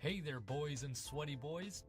Hey there, boys and sweaty boys.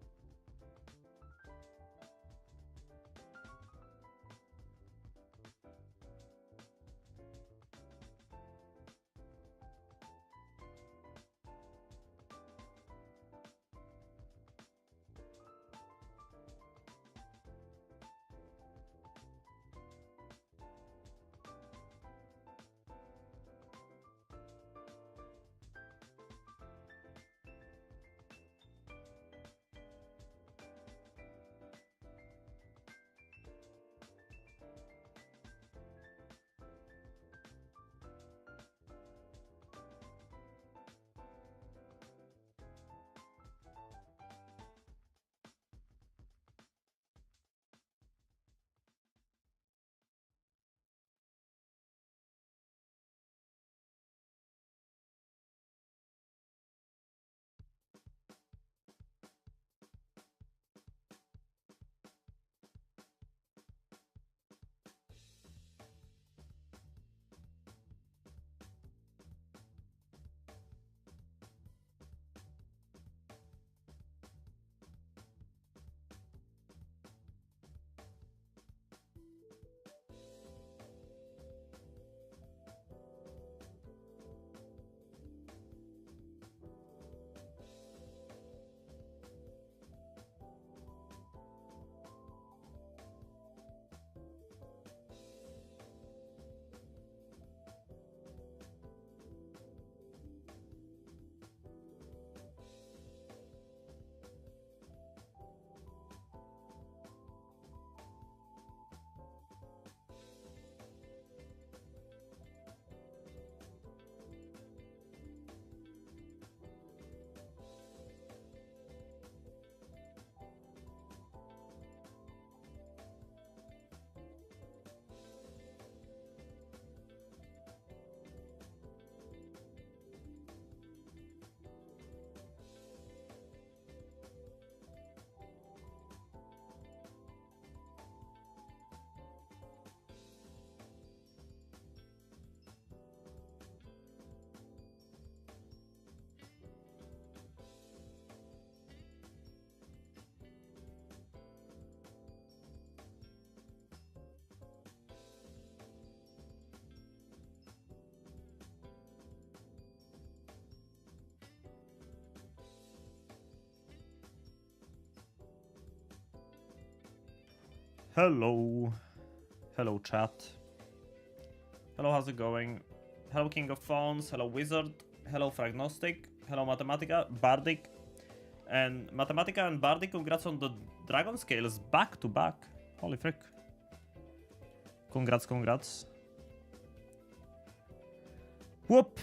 Hello. Hello, chat. Hello, how's it going? Hello, King of Phones. Hello, Wizard. Hello, Fragnostic. Hello, Mathematica. Bardic. And Mathematica and Bardic, congrats on the Dragon Scales back to back. Holy frick. Congrats, congrats. Whoop!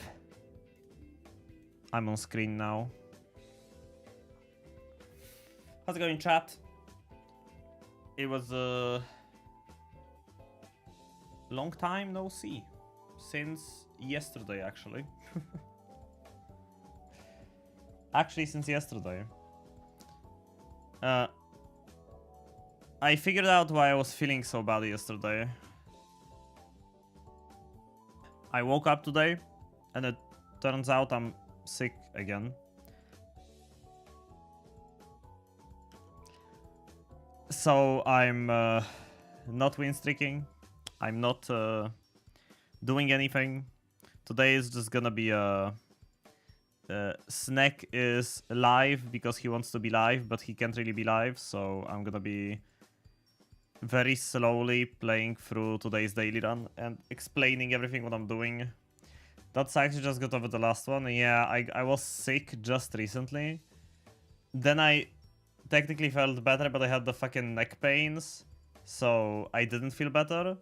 I'm on screen now. How's it going, chat? It was a long time no see. Since yesterday, actually. Actually, since yesterday. I figured out why I was feeling so bad yesterday. I woke up today, and it turns out I'm sick again. So I'm not win streaking. I'm not doing anything. Today is just gonna be a Snack is live because he wants to be live, but he can't really be live. So I'm gonna be very slowly playing through today's daily run and explaining everything what I'm doing. That's actually just got over the last one. Yeah, I was sick just recently. Then I technically felt better, but I had the fucking neck pains, so I didn't feel better.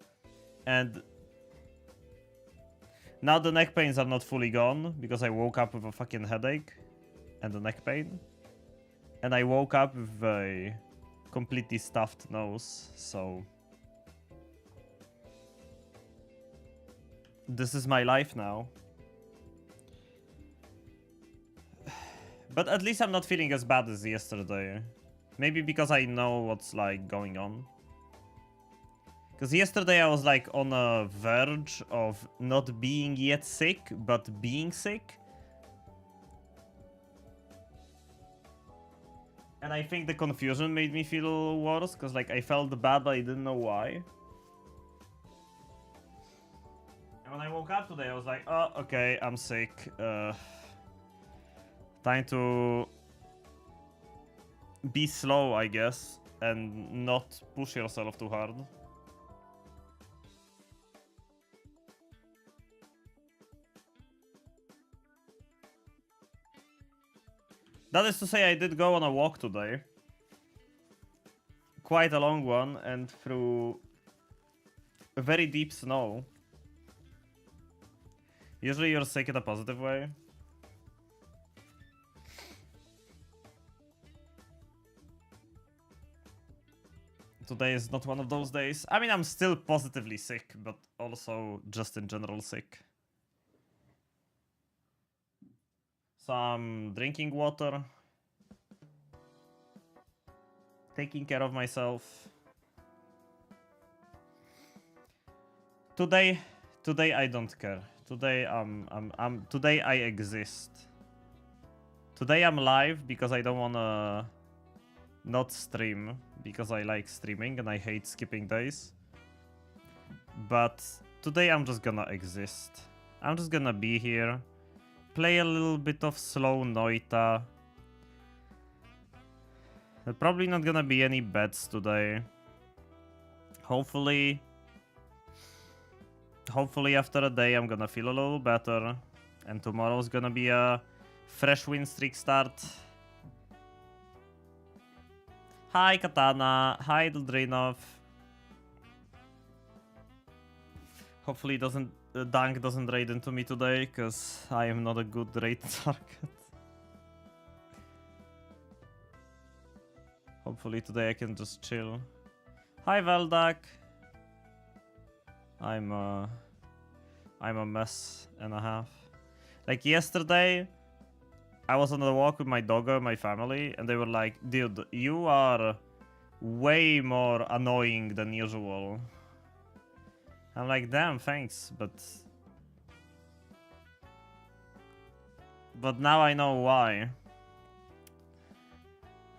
And now the neck pains are not fully gone because I woke up with a fucking headache and a neck pain. And I woke up with a completely stuffed nose, so this is my life now. But at least I'm not feeling as bad as yesterday. Maybe because I know what's like going on. Because yesterday I was like on a verge of not being yet sick, but being sick. And I think the confusion made me feel worse, because like I felt bad, but I didn't know why. And when I woke up today, I was like, oh, okay, I'm sick. Time to be slow, I guess, and not push yourself too hard. That is to say, I did go on a walk today. Quite a long one, and through very deep snow. Usually you're sick in a positive way. Today is not one of those days. I mean, I'm still positively sick, but also just in general sick. So I'm drinking water. Taking care of myself. Today I don't care. Today today I exist. Today I'm live because I don't wanna not stream, because I like streaming and I hate skipping days. But today I'm just gonna exist. I'm just gonna be here, play a little bit of slow Noita. There's probably not gonna be any bets today. Hopefully after a day I'm gonna feel a little better, and tomorrow's gonna be a fresh win streak start. Hi Katana, hi Dildrinov. Hopefully Dunk doesn't raid into me today, because I am not a good raid target. Hopefully today I can just chill. Hi Veldak. I'm a mess and a half. Like yesterday, I was on a walk with my doggo and my family, and they were like, dude, you are way more annoying than usual. I'm like, damn, thanks, but now I know why.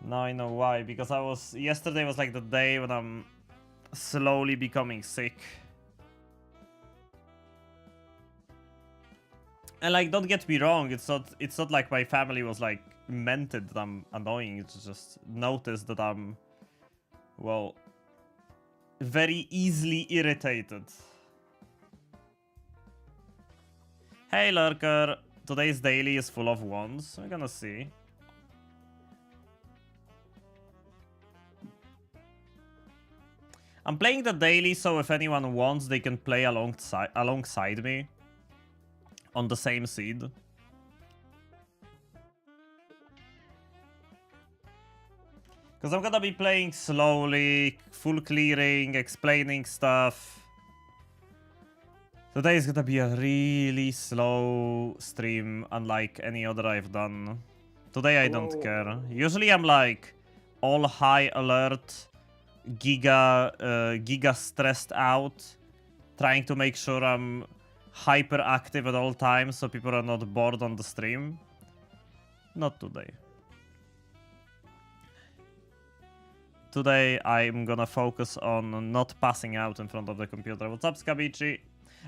Now I know why, because yesterday was like the day when I'm slowly becoming sick. And like, don't get me wrong, it's not like my family was like meant it that I'm annoying. It's just noticed that I'm, well, very easily irritated. Hey Lurker, today's daily is full of wands. We're gonna see. I'm playing the daily, so if anyone wants, they can play alongside me on the same seed. Because I'm gonna be playing slowly, full clearing, explaining stuff. Today is gonna be a really slow stream, unlike any other I've done. Today I don't care. Usually I'm like all high alert, giga stressed out, trying to make sure I'm hyper active at all times so people are not bored on the stream. Not today. Today I'm gonna focus on not passing out in front of the computer. What's up, Skabichi?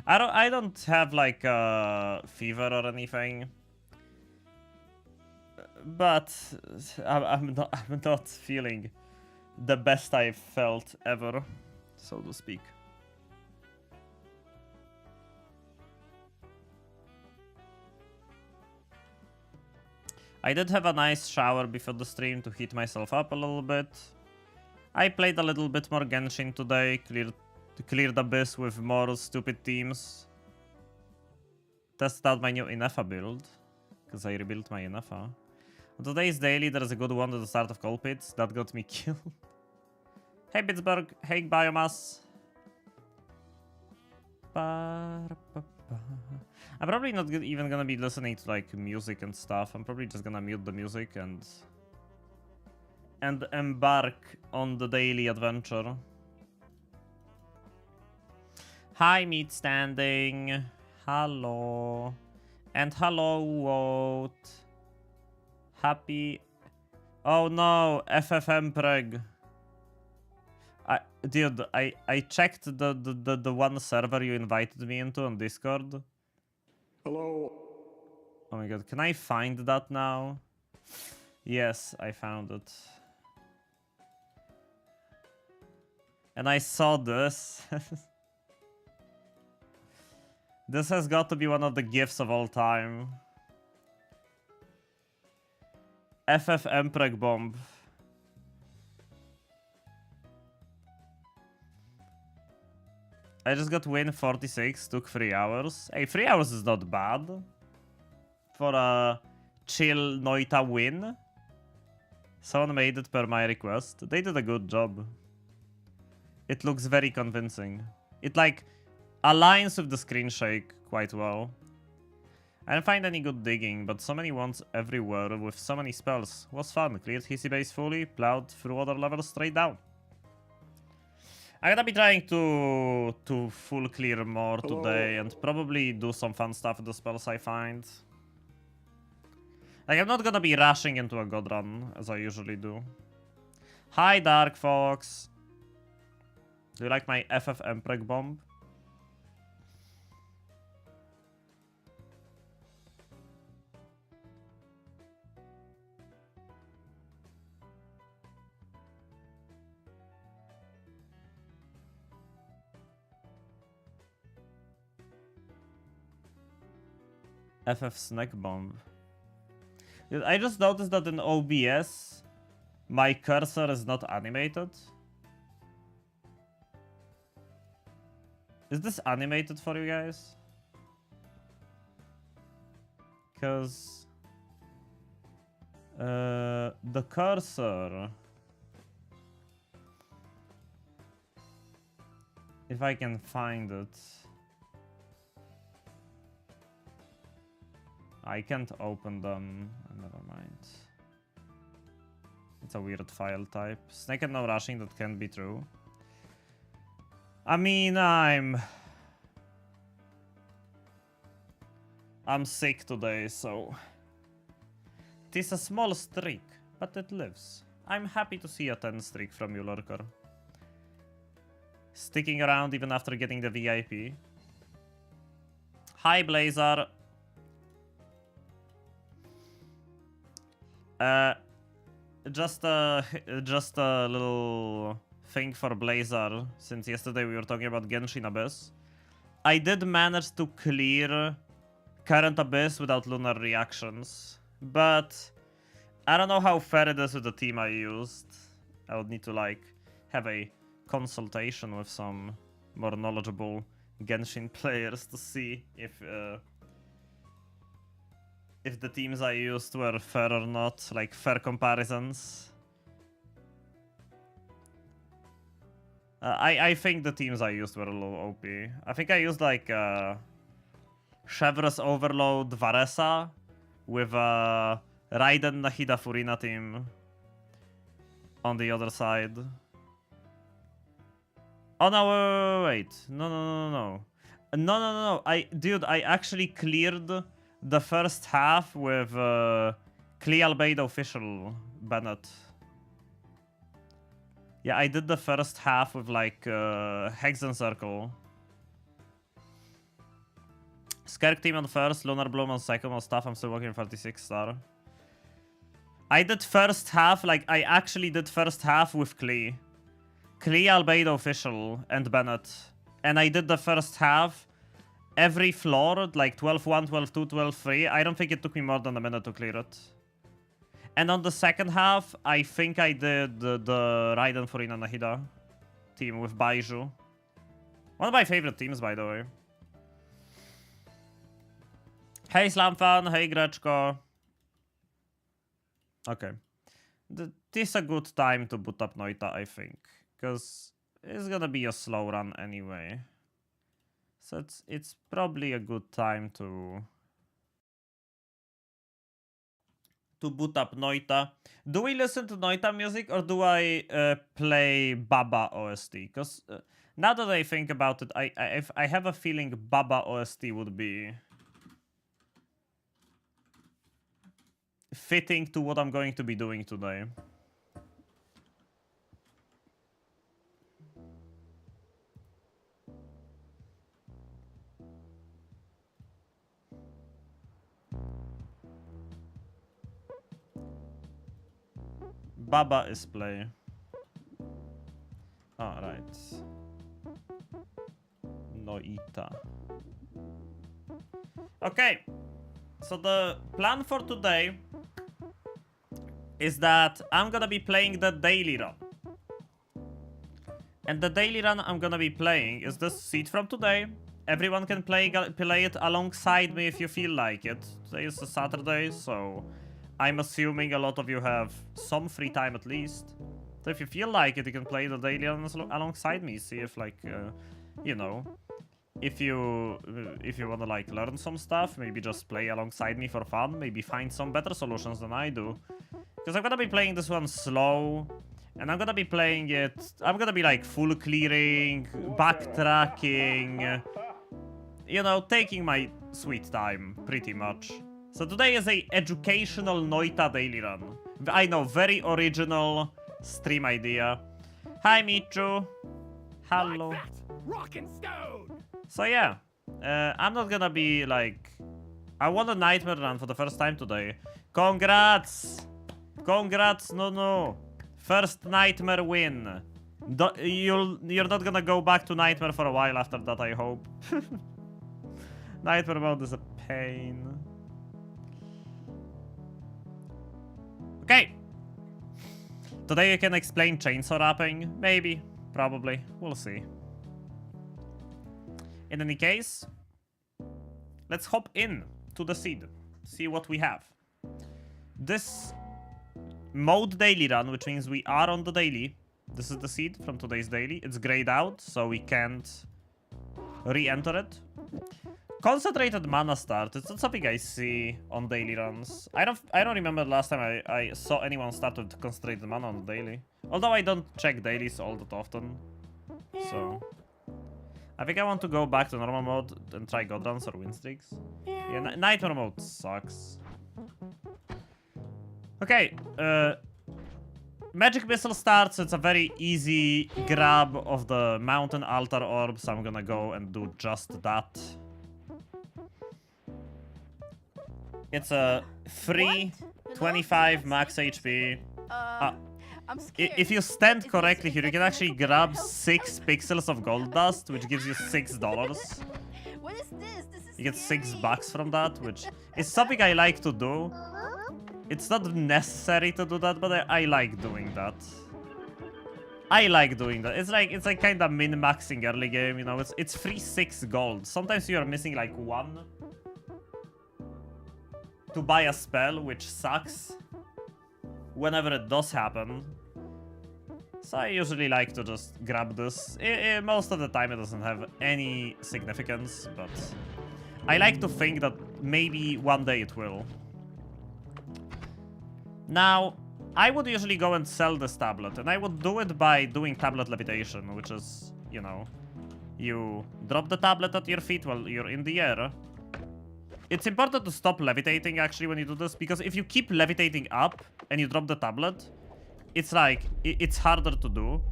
I don't have like a fever or anything, but I'm not feeling the best I've felt ever, so to speak. I did have a nice shower before the stream to heat myself up a little bit. I played a little bit more Genshin today, cleared Abyss with more stupid teams. Tested out my new Inefa build, because I rebuilt my Inefa. On today's daily, there is a good one at the start of Colpits. That got me killed. Hey Pittsburgh, hey Biomass. I'm probably not even gonna be listening to like music and stuff. I'm probably just gonna mute the music and embark on the daily adventure. Hi, Meat Standing. Hello. And hello, Wout. Happy Oh no, FFM preg. Dude, I checked the one server you invited me into on Discord. Hello. Oh my god, can I find that now? Yes, I found it. And I saw this. This has got to be one of the gifts of all time. FF Mpreg bomb. I just got win 46, took 3 hours. Hey, 3 hours is not bad. For a chill Noita win. Someone made it per my request. They did a good job. It looks very convincing. It like aligns with the screen shake quite well. I didn't find any good digging, but so many ones everywhere with so many spells. Was fun. Cleared hissy base fully, plowed through other levels straight down. I'm gonna be trying to full clear more today and probably do some fun stuff with the spells I find. Like, I'm not gonna be rushing into a god run as I usually do. Hi, Dark Fox. Do you like my FF Mpreg bomb? FF Snack Bomb. I just noticed that in OBS, my cursor is not animated. Is this animated for you guys? Because the cursor, if I can find it, I can't open them. Never mind. It's a weird file type. Snake and no rushing, that can't be true. I mean, I'm sick today, so it is a small streak, but it lives. I'm happy to see a 10 streak from you, Lurker. Sticking around even after getting the VIP. Hi, Blazer. Just a little thing for Blazer, since yesterday we were talking about Genshin Abyss. I did manage to clear Current Abyss without lunar reactions, but I don't know how fair it is with the team I used. I would need to like have a consultation with some more knowledgeable Genshin players to see if the teams I used were fair or not, like fair comparisons. I think the teams I used were a little OP. I think I used like Chevre's Overload Varesa with Raiden Nahida Furina team on the other side. Oh no, wait. No. Dude, I actually cleared the first half with Clee Albedo official Bennett. Yeah, I did the first half with like Hexen Circle. Skerk team on first, Lunar Bloom on second, on stuff. I'm still working 46 star. I did first half, like I actually did first half with Clee. Clee, Albedo official, and Bennett. And I did the first half every floor, like 12-1, 12-2, 12-3. I don't think it took me more than a minute to clear it. And on the second half, I think I did the Raiden Furina Nahida team with Baiju. One of my favorite teams, by the way. Hey Slamfan, hey Greczko. Okay. This is a good time to boot up Noita, I think. Because it's gonna be a slow run anyway. So it's probably a good time to boot up Noita. Do we listen to Noita music or do I play Baba OST? Because now that I think about it, I have a feeling Baba OST would be fitting to what I'm going to be doing today. Baba is play. Alright. Noita. Okay. So the plan for today is that I'm gonna be playing the daily run. And the daily run I'm gonna be playing is this seed from today. Everyone can play it alongside me if you feel like it. Today is a Saturday, so I'm assuming a lot of you have some free time at least. So if you feel like it, you can play the daily run alongside me. See if, like, you know, if you wanna, like, learn some stuff, maybe just play alongside me for fun. Maybe find some better solutions than I do. Because I'm gonna be playing this one slow. And I'm gonna be playing it... I'm gonna be, like, full clearing, backtracking... You know, taking my sweet time, pretty much. So today is a educational Noita daily run. I know, very original stream idea. Hi, Michu. Hello. Rock and stone. So yeah, I'm not gonna be like... I won a nightmare run for the first time today. Congrats! Congrats, no. First nightmare win. You're not gonna go back to nightmare for a while after that, I hope. Nightmare mode is a pain. Okay. Today you can explain chainsaw wrapping. Maybe. Probably. We'll see. In any case, let's hop in to the seed. See what we have. This mode daily run, which means we are on the daily. This is the seed from today's daily. It's grayed out, so we can't re-enter it. Concentrated mana start. It's not something I see on daily runs. I don't remember the last time I saw anyone start with concentrated mana on the daily. Although I don't check dailies all that often. So I think I want to go back to normal mode and try god runs or win streaks. Yeah, nightmare mode sucks. Okay, Magic Missile starts. It's a very easy grab of the Mountain Altar Orb, so I'm gonna go and do just that. It's a free 25 max HP. I'm scared. If you stand correctly here, you can actually grab 6 pixels of gold dust, which gives you $6. What is this? This is You get scary. $6 from that, which is something I like to do. It's not necessary to do that, but I like doing that. I like doing that. It's like kind of min-maxing early game, you know. It's free 6 gold. Sometimes you are missing like 1 to buy a spell, which sucks whenever it does happen. So I usually like to just grab this. Most of the time it doesn't have any significance, but I like to think that maybe one day it will. Now, I would usually go and sell this tablet, and I would do it by doing tablet levitation, which is, you know, you drop the tablet at your feet while you're in the air. It's important to stop levitating, actually, when you do this, because if you keep levitating up and you drop the tablet, it's like, it's harder to do.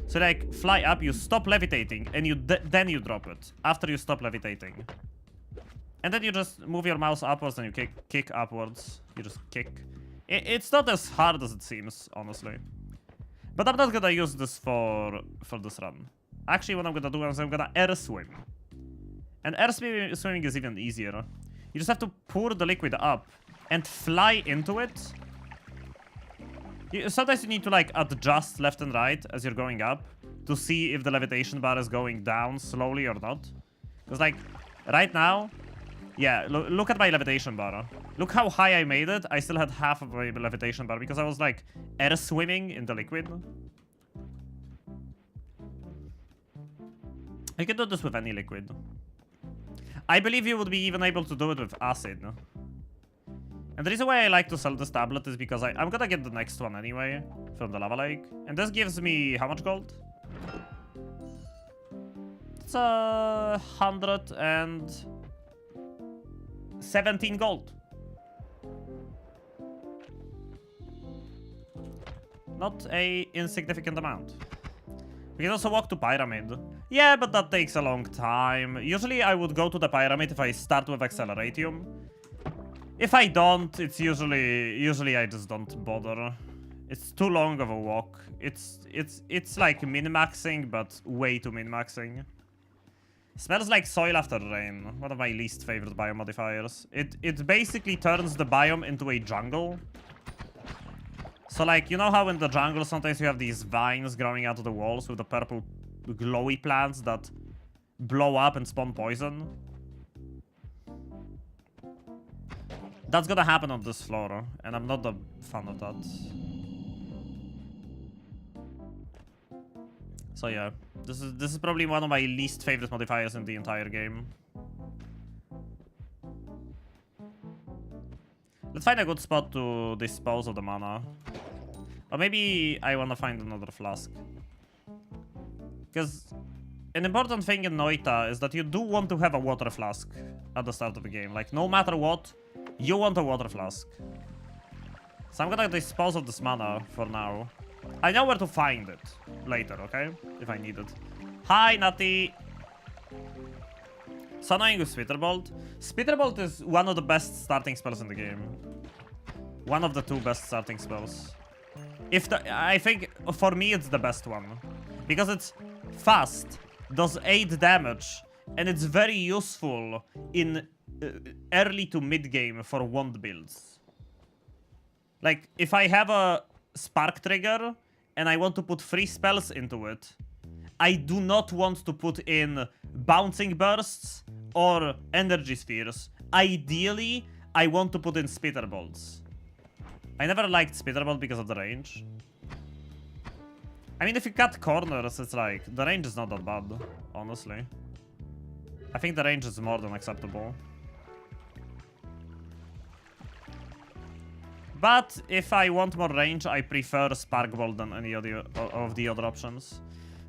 So, like, fly up, you stop levitating, and then you drop it, after you stop levitating. And then you just move your mouse upwards, and you kick upwards. You just kick. It's not as hard as it seems, honestly. But I'm not gonna use this for this run. Actually, what I'm gonna do is I'm gonna air swim. And air swimming is even easier. You just have to pour the liquid up and fly into it. Sometimes you need to, like, adjust left and right as you're going up to see if the levitation bar is going down slowly or not. Because, like, right now, yeah, look at my levitation bar. Look how high I made it. I still had half of my levitation bar because I was, like, air swimming in the liquid. You can do this with any liquid. I believe you would be even able to do it with acid. And the reason why I like to sell this tablet is because I'm gonna get the next one anyway from the lava lake. And this gives me how much gold? It's 117 gold. Not a insignificant amount. We can also walk to Pyramid. Yeah, but that takes a long time. Usually I would go to the Pyramid if I start with Acceleratium. If I don't, it's usually I just don't bother. It's too long of a walk. It's like min-maxing, but way too min-maxing. Smells like soil after rain. One of my least favorite biomodifiers. It basically turns the biome into a jungle. So like, you know how in the jungle sometimes you have these vines growing out of the walls with the purple glowy plants that blow up and spawn poison? That's gonna happen on this floor, and I'm not a fan of that. So yeah, this is probably one of my least favorite modifiers in the entire game. Let's find a good spot to dispose of the mana. Or maybe I wanna find another flask. Because an important thing in Noita is that you do want to have a water flask at the start of the game. Like, no matter what, you want a water flask. So I'm gonna dispose of this mana for now. I know where to find it later, okay? If I need it. Hi, Natty! So annoying with Spitterbolt. Spitterbolt is one of the best starting spells in the game. One of the two best starting spells. I think, for me, it's the best one. Because it's fast, does 8 damage, and it's very useful in early to mid game for wand builds. Like, if I have a spark trigger and I want to put 3 spells into it, I do not want to put in bouncing bursts or energy spheres. Ideally, I want to put in Spitterbolts. I never liked Spitterbolt because of the range. I mean, if you cut corners, it's like, the range is not that bad, honestly. I think the range is more than acceptable. But if I want more range, I prefer Spark Bolt than any of the other options.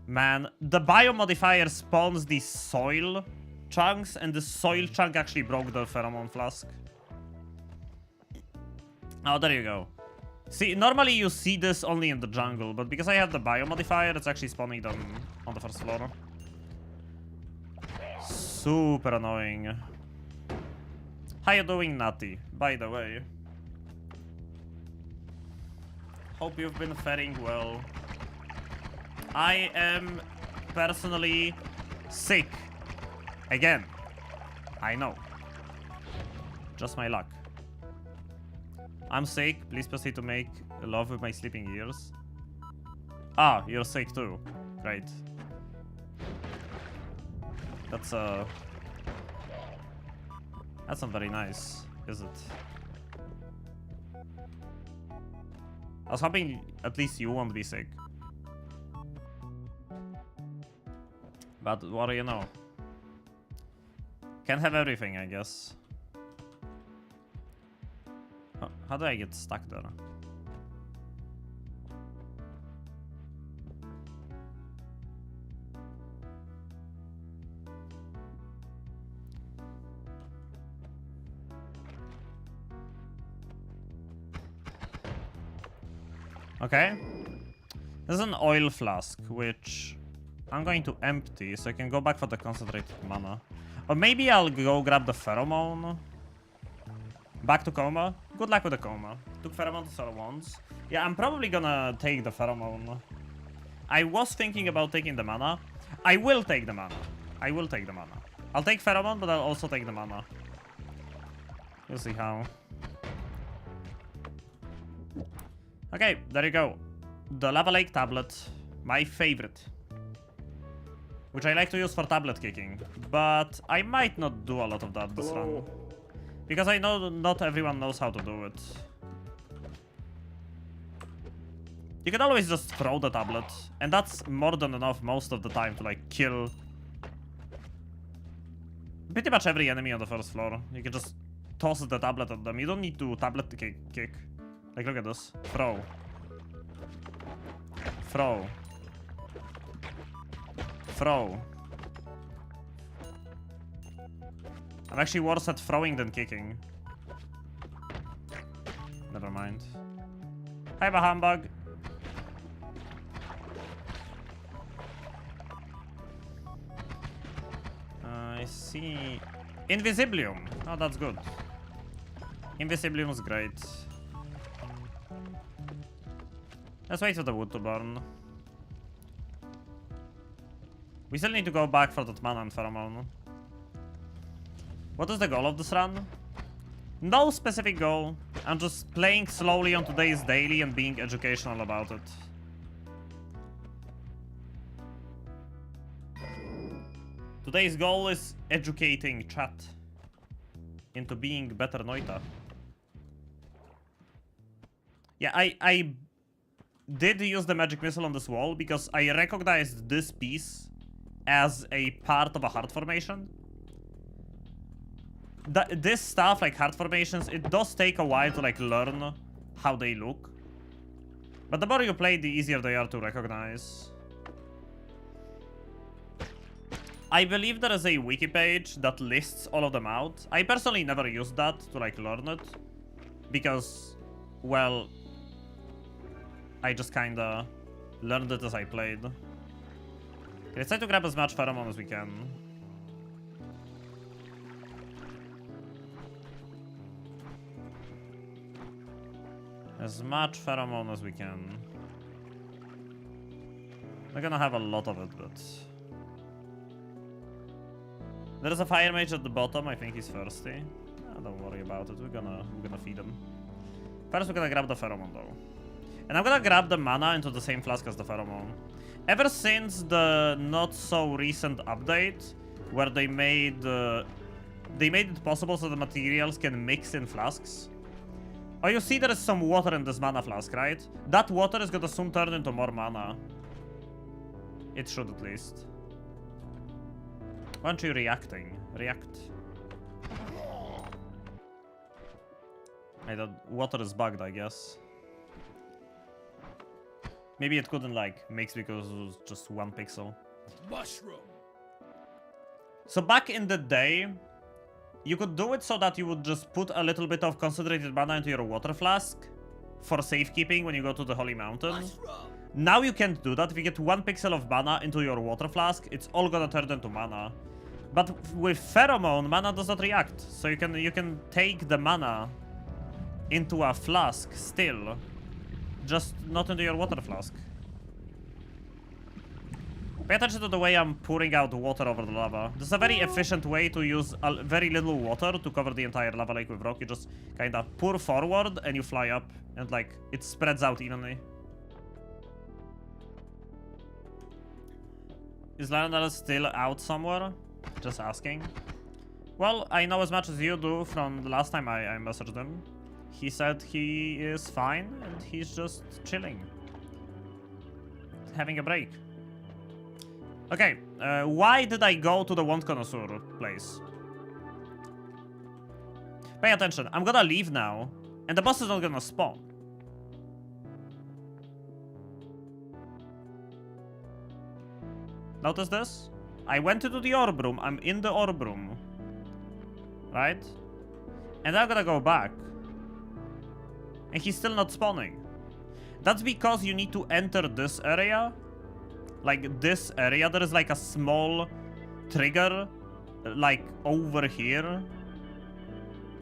Man, the biomodifier spawns these soil chunks, and the soil chunk actually broke the pheromone flask. Oh, there you go. See, normally you see this only in the jungle, but because I have the biomodifier, it's actually spawning them on the first floor. Super annoying. How you doing, Natty, by the way? Hope you've been faring well. I am personally sick. Again. I know. Just my luck. I'm sick. Please proceed to make love with my sleeping ears. Ah, you're sick too. Great. That's not very nice, is it? I was hoping at least you won't be sick. But what do you know? Can't have everything, I guess. How do I get stuck there? Okay. There's an oil flask, which I'm going to empty, so I can go back for the concentrated mana. Or maybe I'll go grab the pheromone. Back to coma. Good luck with the coma. Took pheromone to sell once. Yeah, I'm probably gonna take the pheromone. I was thinking about taking the mana. I will take the mana. I will take the mana. I'll take pheromone, but I'll also take the mana. We'll see how. Okay, there you go. The Lava Lake tablet. My favorite. Which I like to use for tablet kicking. But I might not do a lot of that this run. Because I know not everyone knows how to do it. You can always just throw the tablet. And that's more than enough most of the time to like kill pretty much every enemy on the first floor. You can just toss the tablet at them. You don't need to tablet kick. Like, look at this. Throw. Throw. Throw. I'm actually worse at throwing than kicking. Never mind. Hi, Bahambug. I see... Invisiblium! Oh, that's good. Invisiblium is great. Let's wait for the wood to burn. We still need to go back for that mana and pheromone. What is the goal of this run? No specific goal. I'm just playing slowly on today's daily and being educational about it. Today's goal is educating chat into being better Noita. Yeah, I did use the magic missile on this wall because I recognized this piece as a part of a heart formation. This stuff, like heart formations, it does take a while to like learn how they look. But the more you play, the easier they are to recognize. I believe there is a wiki page that lists all of them out. I personally never used that to like learn it. Because, well, I just kinda learned it as I played. Okay, let's try to grab as much pheromone as we can. As much pheromone as we can. We're gonna have a lot of it, but... There's a fire mage at the bottom, I think he's thirsty. Don't worry about it, we're gonna feed him. First we're gonna grab the pheromone though. And I'm gonna grab the mana into the same flask as the pheromone. Ever since the not so recent update, where they made it possible so the materials can mix in flasks. Oh, you see there is some water in this mana flask, right? That water is gonna soon turn into more mana. It should at least. Why aren't you reacting? React. Water is bugged, I guess. Maybe it couldn't like mix because it was just 1 pixel. Mushroom. So back in the day, you could do it so that you would just put a little bit of concentrated mana into your water flask for safekeeping when you go to the Holy Mountain. Mushroom. Now you can't do that. If you get 1 pixel of mana into your water flask, it's all gonna turn into mana. But with pheromone, mana does not react. So you can take the mana into a flask still, just not into your water flask. Pay attention to the way I'm pouring out water over the lava. This is a very efficient way to use very little water to cover the entire lava lake with rock. You just kind of pour forward and you fly up, and like it spreads out evenly. Is Lionel still out somewhere? Just asking. Well, I know as much as you do from the last time I messaged him. He said he is fine and he's just chilling. Having a break. Okay, why did I go to the Wand Connoisseur place? Pay attention, I'm gonna leave now, and the boss is not gonna spawn. Notice this? I went into the orb room, I'm in the orb room. Right? And I'm gonna go back. And he's still not spawning. That's because you need to enter this area. Like this area, there is like a small trigger, like over here,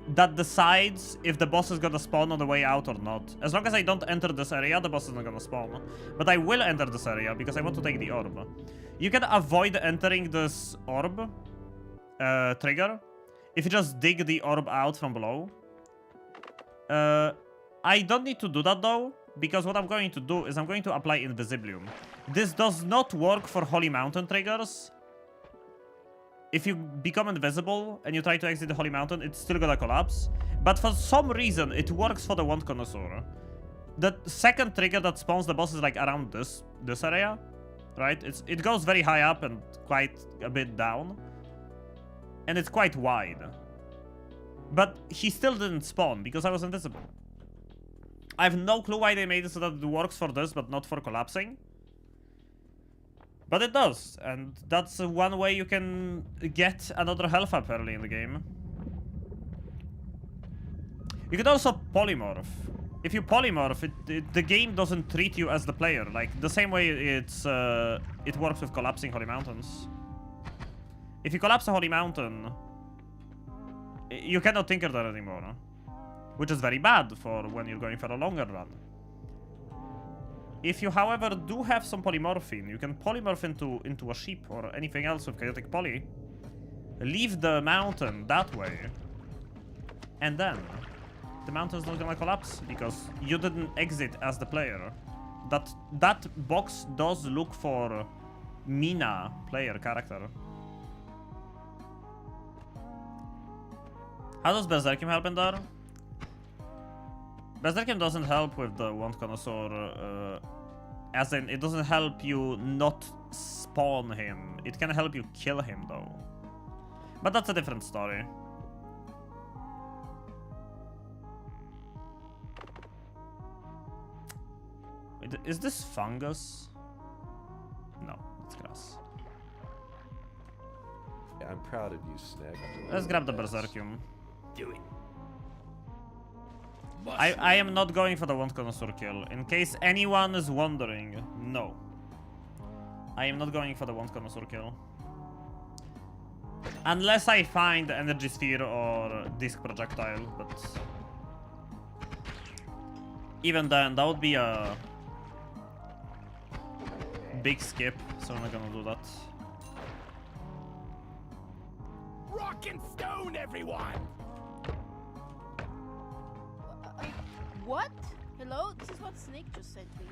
that decides if the boss is gonna spawn on the way out or not. As long as I don't enter this area, the boss is not gonna spawn. But I will enter this area because I want to take the orb. You can avoid entering this orb trigger if you just dig the orb out from below. I don't need to do that though, because what I'm going to do is I'm going to apply Invisiblium. This does not work for Holy Mountain triggers. If you become invisible and you try to exit the Holy Mountain, it's still gonna collapse. But for some reason, it works for the Wand Connoisseur. The second trigger that spawns the boss is like around this area, right? It goes very high up and quite a bit down. And it's quite wide. But he still didn't spawn because I was invisible. I have no clue why they made it so that it works for this, but not for collapsing. But it does, and that's one way you can get another health up early in the game. You could also polymorph. If you polymorph, the game doesn't treat you as the player. Like, the same way it works with collapsing Holy Mountains. If you collapse a holy mountain, you cannot tinker there anymore. Which is very bad for when you're going for a longer run. If you, however, do have some polymorphine, you can polymorph into a sheep or anything else with chaotic poly. Leave the mountain that way. And then the mountain's not gonna collapse because you didn't exit as the player. That box does look for Mina player character. How does Berserkim help in there? Berserkim doesn't help with the Wand Connoisseur, as in it doesn't help you not spawn him. It can help you kill him though. But that's a different story. Wait, is this fungus? No, it's grass. Yeah, I'm proud of you, Snag. Let's grab the Berserkium. Do it. I am not going for the Wand Connoisseur kill. In case anyone is wondering, no. I am not going for the Wand Connoisseur kill. Unless I find Energy Sphere or Disc Projectile, but... even then, that would be a... big skip, so I'm not gonna do that. Rock and stone, everyone! What? Hello? This is what Snake just said to me.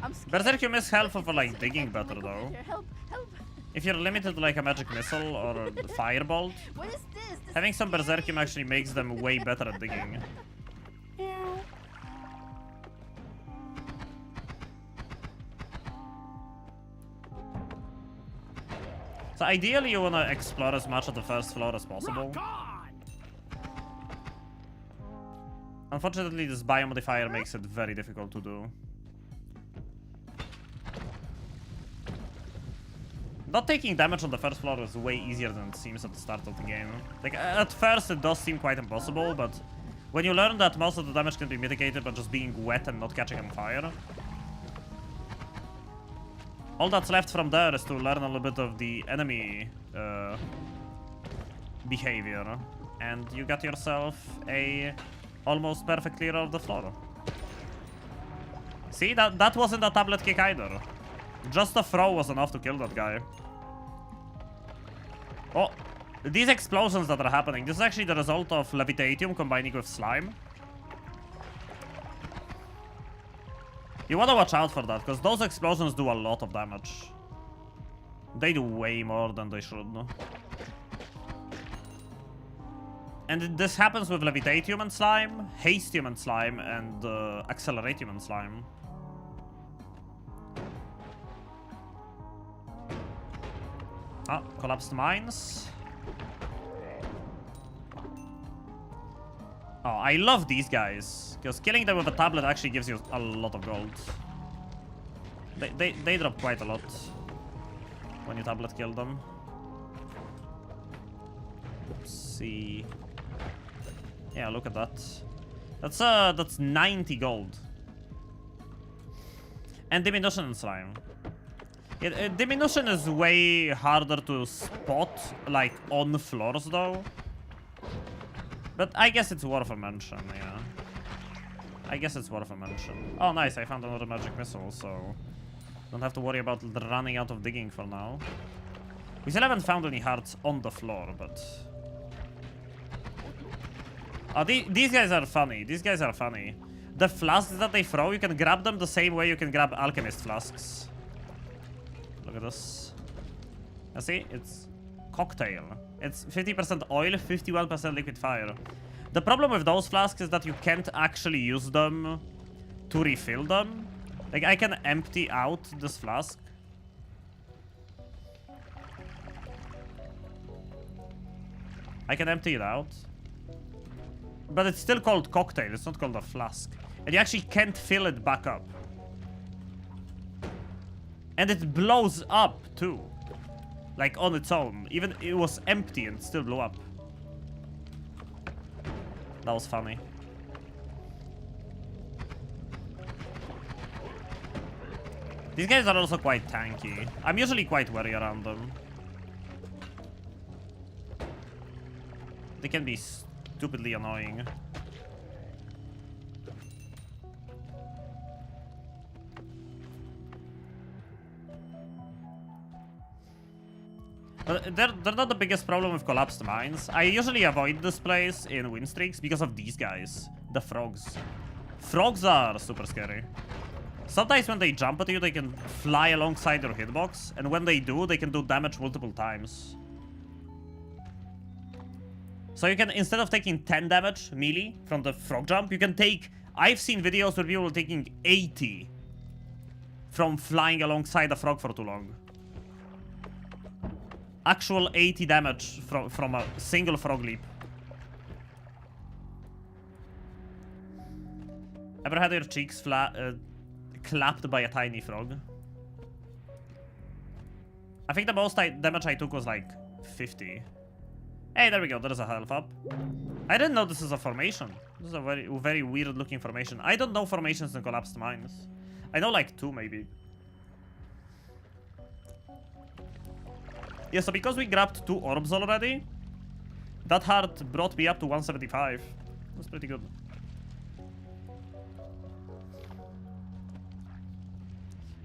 I'm scared. Berserkium is helpful for like It's digging affecting better my though. computer. Help! Help! If you're limited to like a magic missile or a firebolt, What is this? This having is some scary. Berserkium actually makes them way better at digging. So ideally you wanna explore as much of the first floor as possible. Rock on! Unfortunately, this biomodifier makes it very difficult to do. Not taking damage on the first floor is way easier than it seems at the start of the game. Like, at first it does seem quite impossible, but when you learn that most of the damage can be mitigated by just being wet and not catching on fire, all that's left from there is to learn a little bit of the enemy behavior, and you got yourself a almost perfect clear of the floor. See, that wasn't a tablet kick either. Just a throw was enough to kill that guy. Oh, these explosions that are happening, this is actually the result of Levitatium combining with slime. You wanna watch out for that, because those explosions do a lot of damage. They do way more than they should. And this happens with Levitatium and slime, Hastium and slime, and Acceleratium and slime. Ah, collapsed mines. Oh, I love these guys, because killing them with a tablet actually gives you a lot of gold. They drop quite a lot when you tablet kill them. Let's see. Yeah, look at that. That's 90 gold. And diminution in slime. Yeah, diminution is way harder to spot, like, on floors, though. But I guess it's worth a mention, yeah. I guess it's worth a mention. Oh, nice, I found another magic missile, so... don't have to worry about running out of digging for now. We still haven't found any hearts on the floor, but... oh, these guys are funny. These guys are funny. The flasks that they throw, you can grab them the same way you can grab alchemist flasks. Look at this. You see? It's cocktail. It's 50% oil, 51% liquid fire. The problem with those flasks is that you can't actually use them to refill them. Like, I can empty out this flask. I can empty it out. But it's still called cocktail, it's not called a flask. And you actually can't fill it back up. And it blows up, too. Like, on its own. Even it was empty and it still blew up. That was funny. These guys are also quite tanky. I'm usually quite wary around them. They can be stupidly annoying. But they're not the biggest problem with collapsed mines. I usually avoid this place in win streaks because of these guys. The frogs. Frogs are super scary. Sometimes when they jump at you, they can fly alongside your hitbox. And when they do, they can do damage multiple times. So you can, instead of taking 10 damage melee from the frog jump, you can take... I've seen videos where people are taking 80 from flying alongside a frog for too long. Actual 80 damage from a single frog leap. Ever had your cheeks clapped by a tiny frog? I think the most damage I took was like 50. Hey, there we go. There's a health up. I didn't know this is a formation. This is a very, very weird looking formation. I don't know formations in collapsed mines. I know like 2 maybe. Yeah, so because we grabbed 2 orbs already, that heart brought me up to 175. That's pretty good.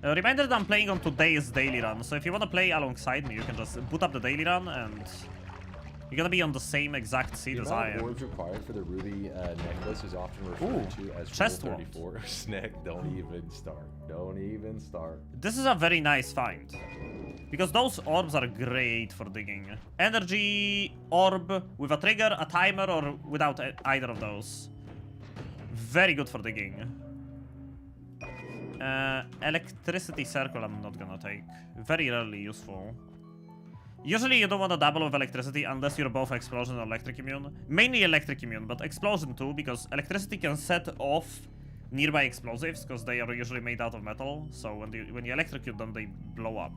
A reminder that I'm playing on today's daily run, so if you want to play alongside me, you can just boot up the daily run and you're gonna be on the same exact seat as I am. The orbs required for the ruby necklace is often referred to as chest Rule wand. 34. Snag, don't even start. Don't even start. This is a very nice find. Because those orbs are great for digging. Energy orb with a trigger, a timer, or without either of those. Very good for digging. Electricity circle I'm not gonna take. Very rarely useful. Usually you don't want to double with electricity unless you're both explosion or electric immune. Mainly electric immune, but explosion too, because electricity can set off nearby explosives, because they are usually made out of metal. So when you electrocute them, they blow up.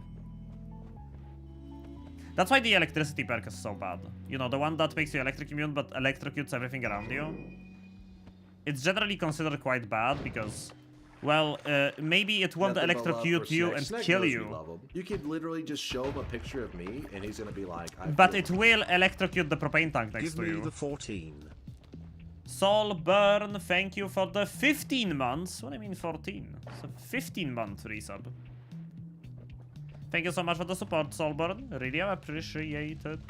That's why the electricity perk is so bad. You know, the one that makes you electric immune but electrocutes everything around you. It's generally considered quite bad because, well, maybe it won't electrocute you and kill you. You could literally just show him a picture of me, and he's gonna be like, But it will electrocute the propane tank next to you. Give me the 14. Soul Burn, thank you for the 15 months. What do I mean 14? It's a 15-month resub. Thank you so much for the support, Soulburn. Really appreciate it.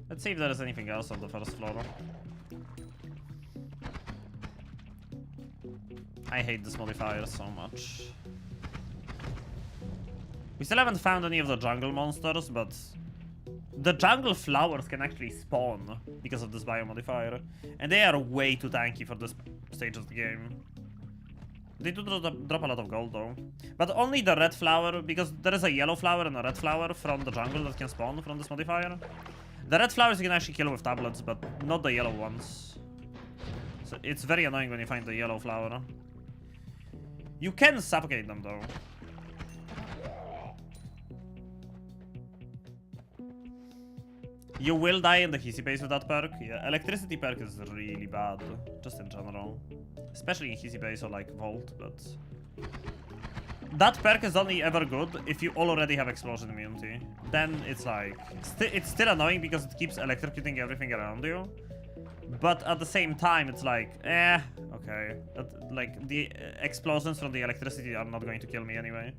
Let's see if there is anything else on the first floor. I hate this modifier so much. We still haven't found any of the jungle monsters, but the jungle flowers can actually spawn because of this biomodifier. And they are way too tanky for this stage of the game. They do drop a lot of gold though. But only the red flower, because there is a yellow flower and a red flower from the jungle that can spawn from this modifier. The red flowers you can actually kill with tablets, but not the yellow ones. So it's very annoying when you find the yellow flower. You can suffocate them though. You will die in the Hissy base with that perk. Yeah, electricity perk is really bad, just in general. Especially in Hissy base or like Vault, but... That perk is only ever good if you already have explosion immunity. Then it's like... it's still annoying because it keeps electrocuting everything around you. But at the same time, it's like, okay. Like, the explosions from the electricity are not going to kill me anyway.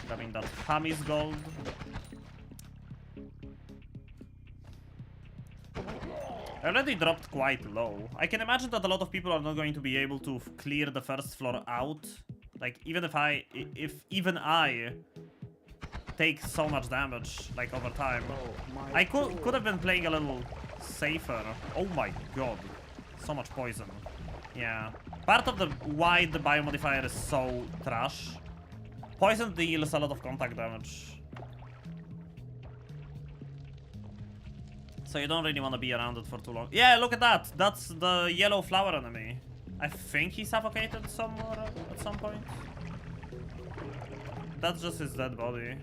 Grabbing that Hammy's gold. I already dropped quite low. I can imagine that a lot of people are not going to be able to clear the first floor out. Like, even if even I take so much damage, like, over time. I could have been playing a little safer. Oh my god. So much poison. Yeah. Part of why the biomodifier is so trash. Poison deals a lot of contact damage. So you don't really want to be around it for too long. Yeah, look at that. That's the yellow flower enemy. I think he suffocated somewhere at some point. That's just his dead body.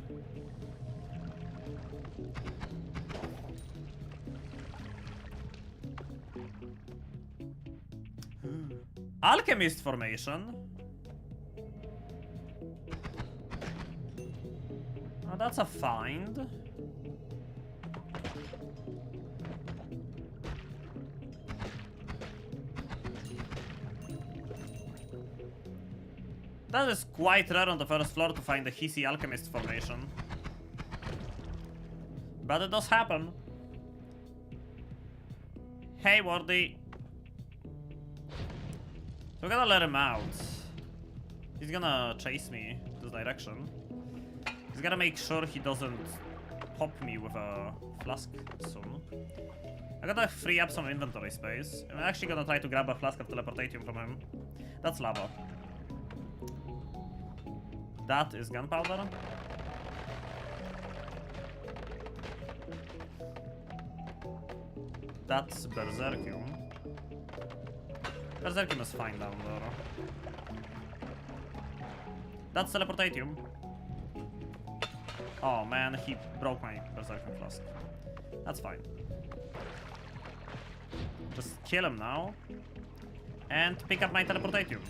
Alchemist formation. Oh, that's a find. That is quite rare on the first floor to find a hissy alchemist formation. But it does happen. Hey, Wardy. So we're gonna let him out. He's gonna chase me this direction. He's gonna make sure he doesn't pop me with a flask soon. I'm gonna free up some inventory space. I'm actually gonna try to grab a flask of teleportation from him. That's lava. That is gunpowder. That's berserkium. Berserkium is fine down there. That's teleportatium. Oh man, he broke my berserkium flask. That's fine. Just kill him now. And pick up my teleportatium.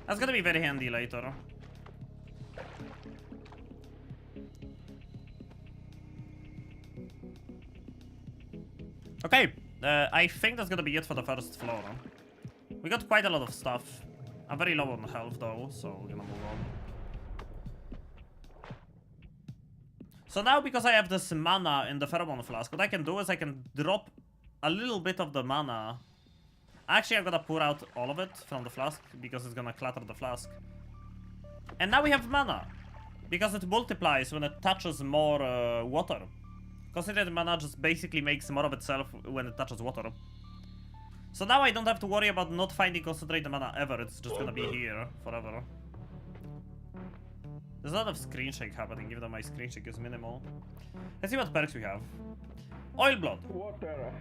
That's gonna be very handy later. Okay, I think that's gonna be it for the first floor. We got quite a lot of stuff. I'm very low on health though, so we're gonna move on. So now, because I have this mana in the pheromone flask, what I can do is I can drop a little bit of the mana. Actually, I'm gonna pour out all of it from the flask, because it's gonna clutter the flask. And now we have mana, because it multiplies when it touches more water. Concentrated mana just basically makes more of itself when it touches water. So now I don't have to worry about not finding concentrated mana ever, it's just gonna be here forever. There's a lot of screen shake happening, even though my screen shake is minimal. Let's see what perks we have. Oil blood. Water.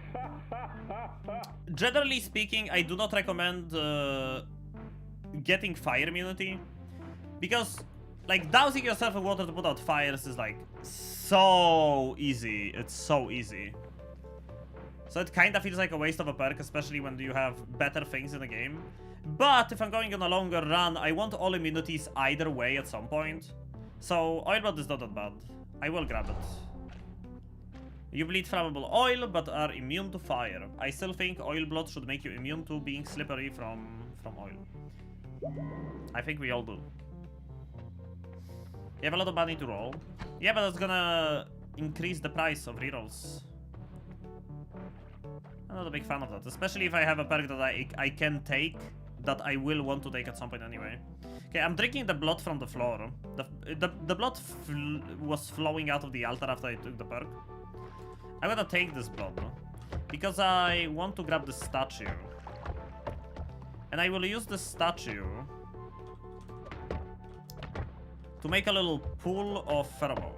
Generally speaking, I do not recommend getting fire immunity, because like dousing yourself in water to put out fires is like so easy. It's so easy. So it kind of feels like a waste of a perk, especially when you have better things in the game. But if I'm going on a longer run, I want all immunities either way at some point. So oil blood is not that bad. I will grab it. You bleed flammable oil, but are immune to fire. I still think oil blood should make you immune to being slippery from oil. I think we all do. You have a lot of money to roll. Yeah, but that's gonna increase the price of rerolls. I'm not a big fan of that, especially if I have a perk that I can take, that I will want to take at some point anyway. Okay, I'm drinking the blood from the floor. The blood was flowing out of the altar after I took the perk. I'm gonna take this blood, because I want to grab the statue. And I will use the statue to make a little pool of pheromone.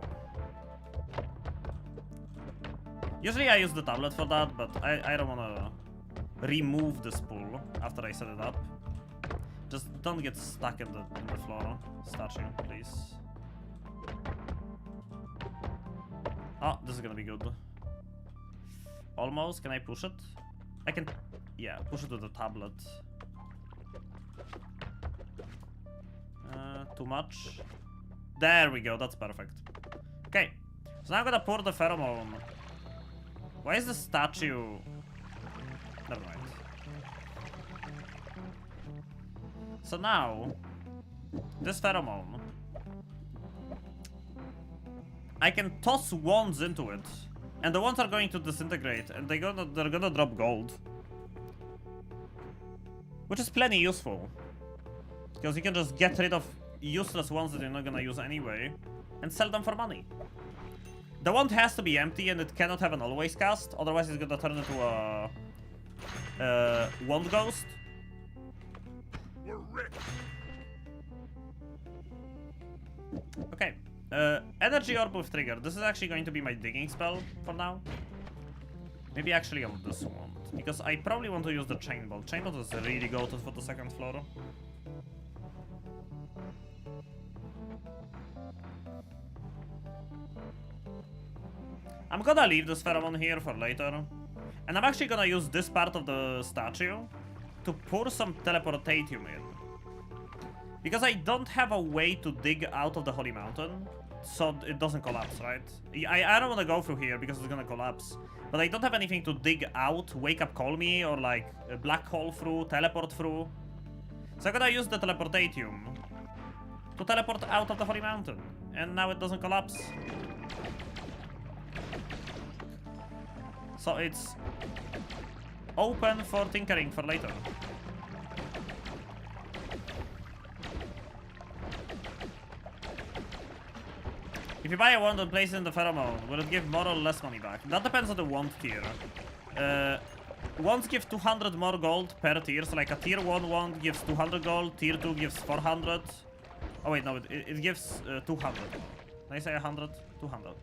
Usually I use the tablet for that, but I don't wanna remove this pool after I set it up. Just don't get stuck in the floor, statue, please. Oh, this is gonna be good. Almost. Can I push it? I can, yeah, push it to the tablet. Too much. There we go, that's perfect. Okay, so now I'm gonna pour the pheromone. Why is the statue... Never mind. So now, this pheromone, I can toss wands into it, and the wands are going to disintegrate, and they're gonna drop gold, which is plenty useful, because you can just get rid of useless ones that you're not gonna use anyway, and sell them for money. The wand has to be empty, and it cannot have an always cast, otherwise it's gonna turn into a wand ghost. Okay, energy orb with trigger. This is actually going to be my digging spell for now. Maybe actually on this one, because I probably want to use the chain bolt. Chain bolt is really goated for the second floor. I'm gonna leave this pheromone here for later. And I'm actually gonna use this part of the statue to pour some teleportatium in. Because I don't have a way to dig out of the Holy Mountain, so it doesn't collapse, right? I don't want to go through here because it's gonna collapse. But I don't have anything to dig out, wake up call me, or like a black hole through, teleport through. So I'm gonna use the teleportatium to teleport out of the Holy Mountain. And now it doesn't collapse. So it's open for tinkering for later. If you buy a wand and place it in the pheromone, will it give more or less money back? That depends on the wand tier. Wands give 200 more gold per tier, so like a tier 1 wand gives 200 gold, tier 2 gives 400. Oh wait, no, it gives 200. Did I say 100? 200.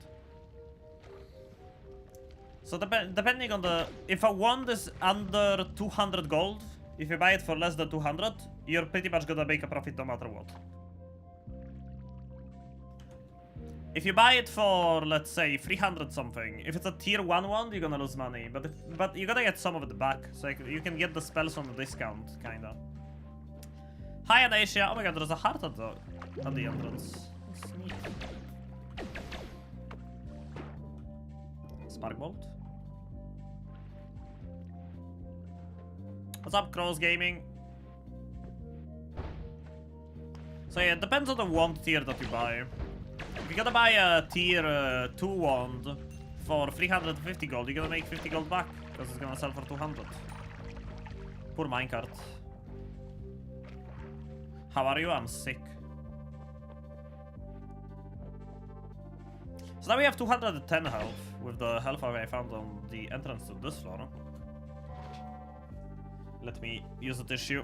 So depending on the... If a wand is under 200 gold, if you buy it for less than 200, you're pretty much gonna make a profit no matter what. If you buy it for, let's say, 300 something, if it's a tier 1 wand, you're gonna lose money. But you gotta get some of it back, so you can get the spells on the discount, kinda. Hi, Anasia. Oh my god, there's a heart at the entrance. That's neat. Spark Bolt. What's up, Crows Gaming? So yeah, it depends on the wand tier that you buy. If you gotta buy a tier 2 wand for 350 gold, you're gonna make 50 gold back, because it's gonna sell for 200. Poor minecart. How are you? I'm sick. So now we have 210 health, with the health I found on the entrance to this floor. Let me use the tissue.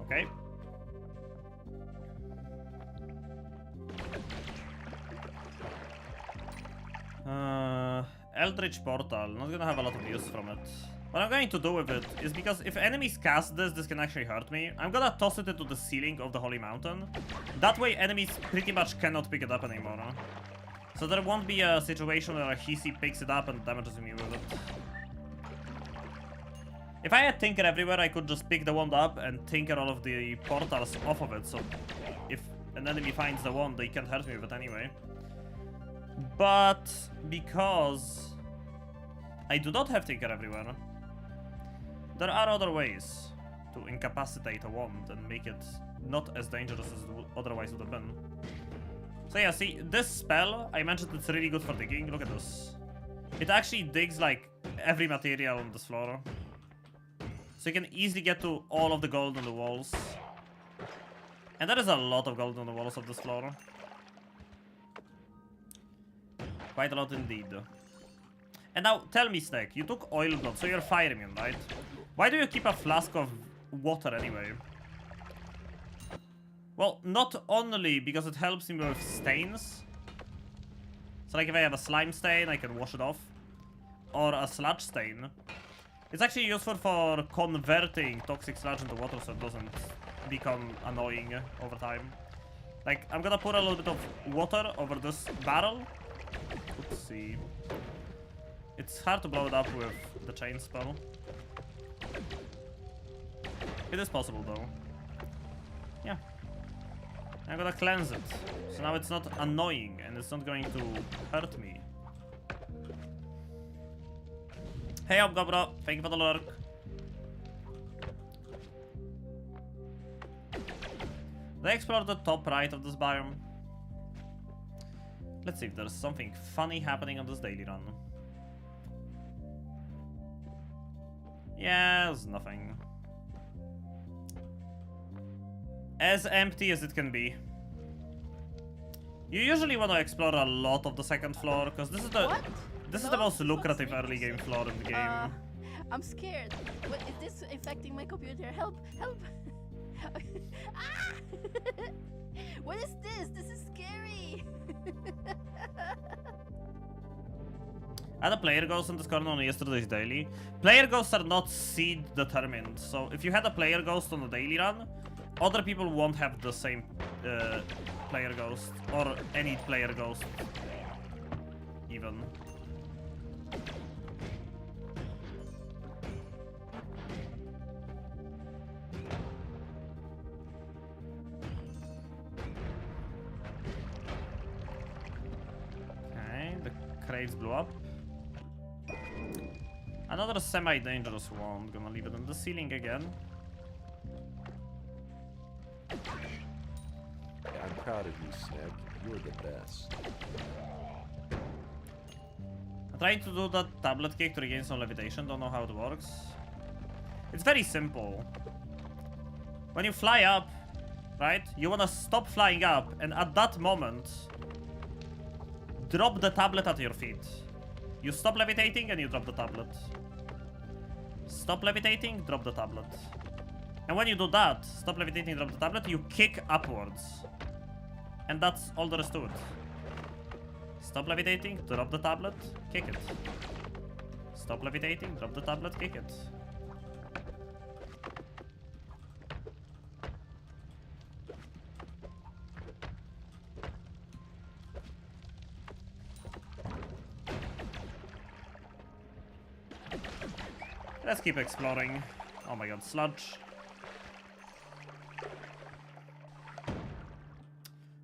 Okay. Eldritch Portal. Not gonna have a lot of use from it. What I'm going to do with it is, because if enemies cast this can actually hurt me. I'm gonna toss it into the ceiling of the Holy Mountain. That way enemies pretty much cannot pick it up anymore. So there won't be a situation where a Hisi picks it up and damages me with it. If I had Tinker everywhere, I could just pick the wand up and tinker all of the portals off of it, so if an enemy finds the wand, they can't hurt me with it anyway. But because I do not have Tinker everywhere, there are other ways to incapacitate a wand and make it not as dangerous as it otherwise would have been. So yeah, see, this spell, I mentioned it's really good for digging. Look at this. It actually digs like every material on this floor. So you can easily get to all of the gold on the walls. And there is a lot of gold on the walls of this floor. Quite a lot indeed. And now, tell me, Snake, you took oil blood, so you're fire immune, right? Why do you keep a flask of water anyway? Well, not only because it helps me with stains. So like if I have a slime stain, I can wash it off. Or a sludge stain. It's actually useful for converting toxic sludge into water so it doesn't become annoying over time. Like, I'm gonna put a little bit of water over this barrel. Oopsie. It's hard to blow it up with the chain spell. It is possible though. Yeah. I'm gonna cleanse it. So now it's not annoying and it's not going to hurt me. Hey up, Gobro. Thank you for the lurk. Did I explore the top right of this biome? Let's see if there's something funny happening on this daily run. Yeah, there's nothing. As empty as it can be. You usually want to explore a lot of the second floor, because this This is Hello? the most This is what lucrative Snake early just game said. floor in the game. I'm scared. What is this affecting my computer? Help! Help! Ah! What is this? This is scary. I had a player ghost in this corner on yesterday's daily. Player ghosts are not seed determined, so if you had a player ghost on the daily run, other people won't have the same player ghost or any player ghost even. Okay, the crates blew up. Another semi-dangerous wand. Gonna leave it on the ceiling again. Yeah, I'm proud of you, Snick. You're the best. I'm trying to do that tablet kick to regain some levitation. Don't know how it works. It's very simple. When you fly up, right? You wanna stop flying up, and at that moment, drop the tablet at your feet. You stop levitating and you drop the tablet. Stop levitating, drop the tablet. And when you do that, stop levitating, drop the tablet, you kick upwards. And that's all there is to it. Stop levitating, drop the tablet, kick it. Stop levitating, drop the tablet, kick it. Let's keep exploring. Oh my god, sludge.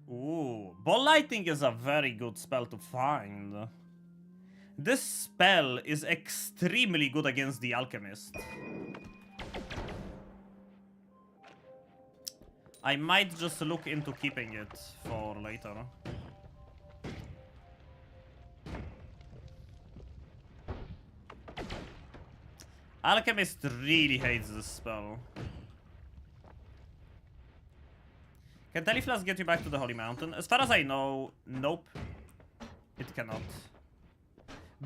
Ooh, ball lightning is a very good spell to find. This spell is extremely good against the alchemist. I might just look into keeping it for later. Alchemist really hates this spell. Can Teleflask get you back to the Holy Mountain? As far as I know, nope. It cannot.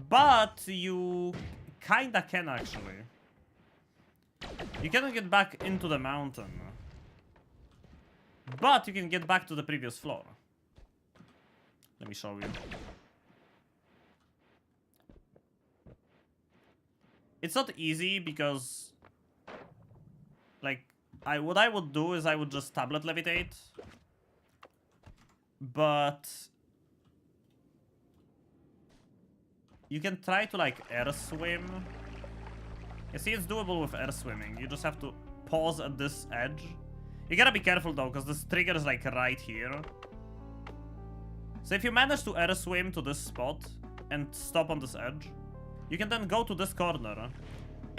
But you kinda can actually. You cannot get back into the mountain. But you can get back to the previous floor. Let me show you. It's not easy because, like, what I would do is I would just tablet levitate. But you can try to, like, air swim. You see, it's doable with air swimming. You just have to pause at this edge. You gotta be careful though, because this trigger is like right here. So if you manage to air swim to this spot and stop on this edge, you can then go to this corner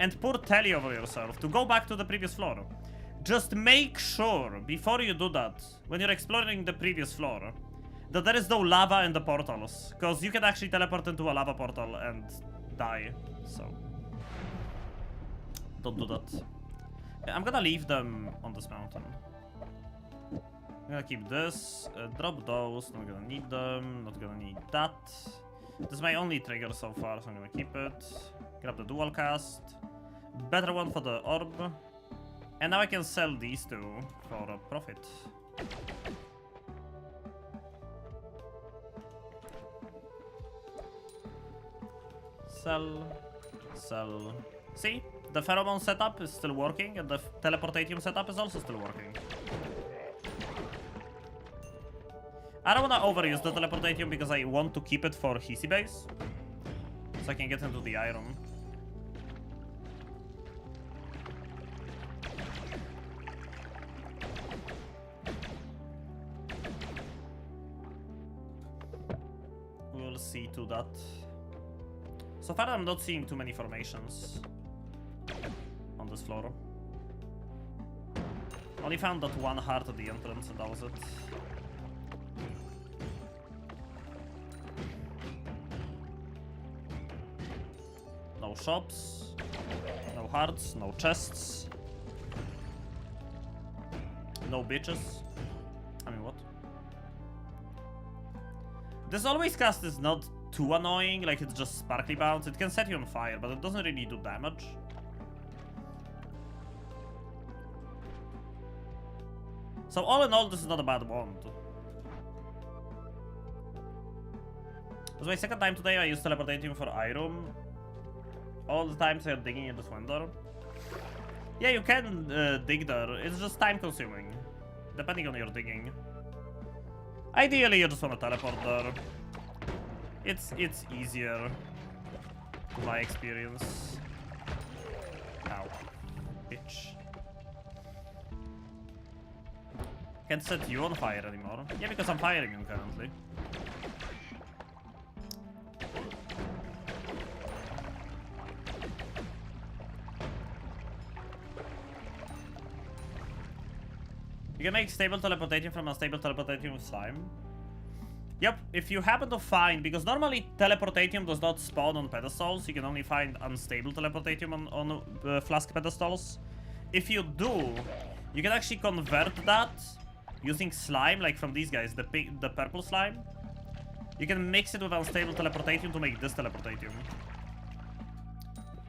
and pour Telly over yourself to go back to the previous floor. Just make sure, before you do that, when you're exploring the previous floor, that there is no lava in the portals. Because you can actually teleport into a lava portal and die. So don't do that. I'm gonna leave them on this mountain. I'm gonna keep this, drop those, not gonna need them, not gonna need that. This is my only trigger so far, so I'm gonna keep it. Grab the dual cast. Better one for the orb. And now I can sell these two for a profit. Sell. Sell. See? The pheromone setup is still working, and the teleportatium setup is also still working. I don't want to overuse the teleportatium because I want to keep it for Hisi base, so I can get into the iron. We'll see to that. So far I'm not seeing too many formations on this floor. Only found that one heart at the entrance and that was it. No shops, no hearts, no chests, no bitches. I mean, what? This always cast is not too annoying, like it's just sparkly bounce. It can set you on fire, but it doesn't really do damage. So all in all, this is not a bad wand. It was my second time today. I used teleportation for Iron. All the times I had digging in this window. Yeah, you can dig there. It's just time consuming, depending on your digging. Ideally, you just want to teleport there. It's easier, to my experience. Ow, bitch. Can't set you on fire anymore. Yeah, because I'm firing you currently. You can make stable teleportation from unstable teleportation with slime. Yep, if you happen to find, because normally teleportation does not spawn on pedestals, you can only find unstable teleportation on flask pedestals. If you do, you can actually convert that using slime, like from these guys, the purple slime. You can mix it with unstable teleportation to make this teleportation.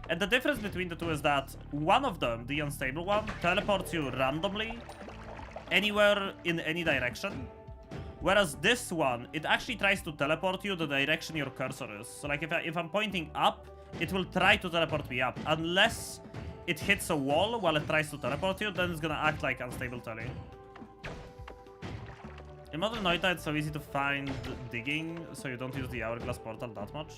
And the difference between the two is that one of them, the unstable one, teleports you randomly anywhere in any direction. Whereas this one, it actually tries to teleport you the direction your cursor is. So like if I'm pointing up, it will try to teleport me up. Unless it hits a wall while it tries to teleport you, then it's gonna act like unstable tele. In modern Noita, it's so easy to find digging, so you don't use the hourglass portal that much.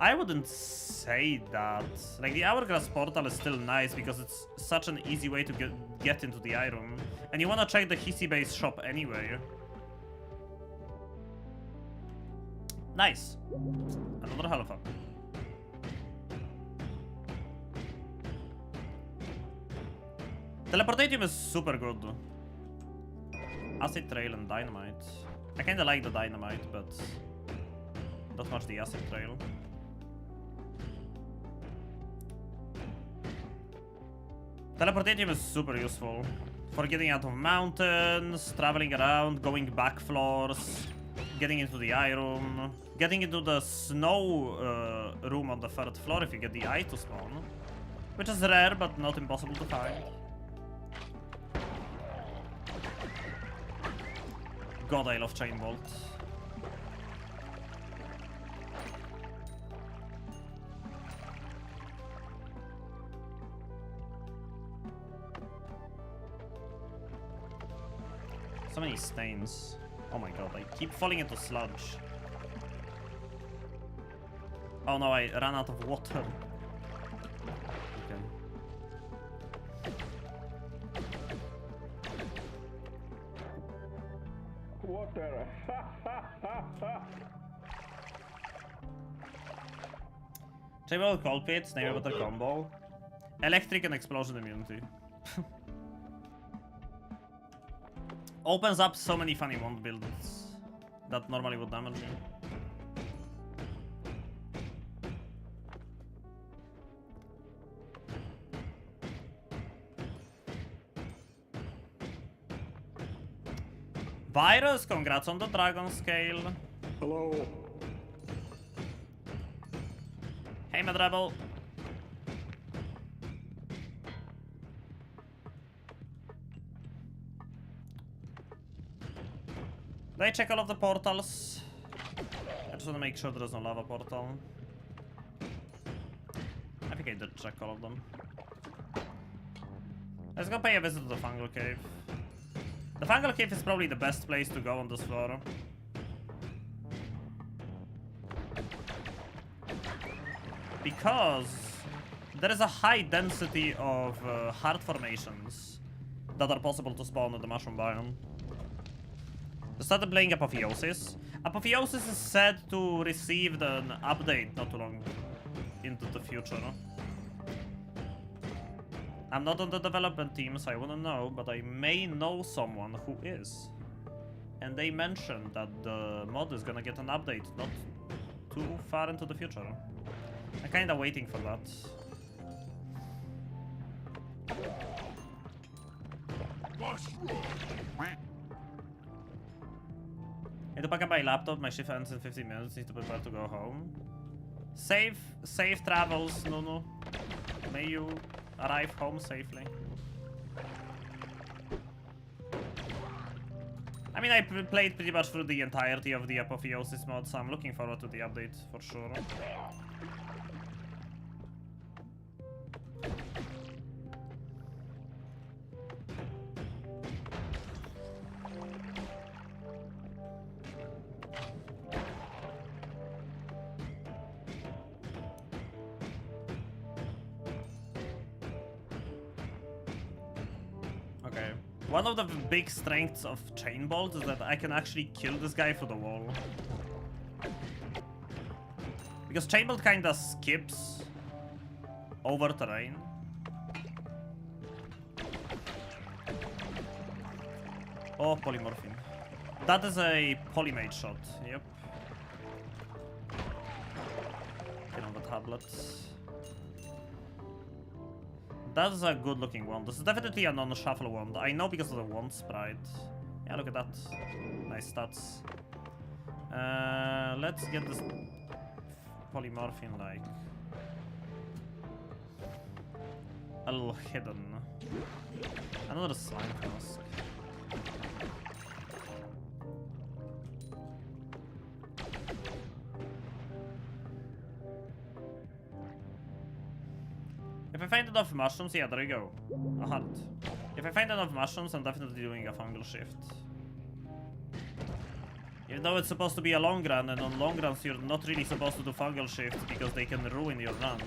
I wouldn't say that. Like, the hourglass portal is still nice because it's such an easy way to get into the item. And you want to check the Hissy base shop anyway. Nice. Another Halfa. Teleportatium is super good. Acid Trail and Dynamite. I kinda like the Dynamite, but not much the Acid Trail. Teleportatium is super useful for getting out of mountains, traveling around, going back floors, getting into the eye room, getting into the snow room on the 3rd floor if you get the eye to spawn, which is rare but not impossible to find. God, I love Chain Bolt. So many stains. Oh my god, I keep falling into sludge. Oh no, I ran out of water. Okay. Water. Table Cold Pit, name about the combo. Electric and Explosion immunity. Opens up so many funny wand builds that normally would damage you. Virus, congrats on the dragon scale. Hello. Hey, Mad Rebel. Did I check all of the portals? I just want to make sure there is no lava portal. I think I did check all of them. Let's go pay a visit to the Fungal Cave. The Fungal Cave is probably the best place to go on this floor. Because there is a high density of hard formations that are possible to spawn in the mushroom biome. I started playing Apotheosis. Apotheosis is said to receive an update not too long into the future. I'm not on the development team, so I wouldn't know, but I may know someone who is. And they mentioned that the mod is gonna get an update not too far into the future. I'm kinda waiting for that. Need to pack up my laptop, my shift ends in 15 minutes, need to prepare to go home. Safe travels, Nunu. May you arrive home safely. I mean, I played pretty much through the entirety of the Apotheosis mod, so I'm looking forward to the update for sure. Okay. One of the big strengths of Chain Bolt is that I can actually kill this guy through the wall. Because Chain Bolt kinda skips over terrain. Oh, polymorphine. That is a polymate shot, yep. Get on the tablets. That is a good looking wand. This is definitely a non-shuffle wand. I know because of the wand sprite. Yeah, look at that. Nice stats. Let's get this polymorphine like a little hidden. Another slime mask. If I find enough mushrooms, yeah, there you go. A heart. If I find enough mushrooms, I'm definitely doing a fungal shift. Even though it's supposed to be a long run, and on long runs you're not really supposed to do fungal shifts because they can ruin your run.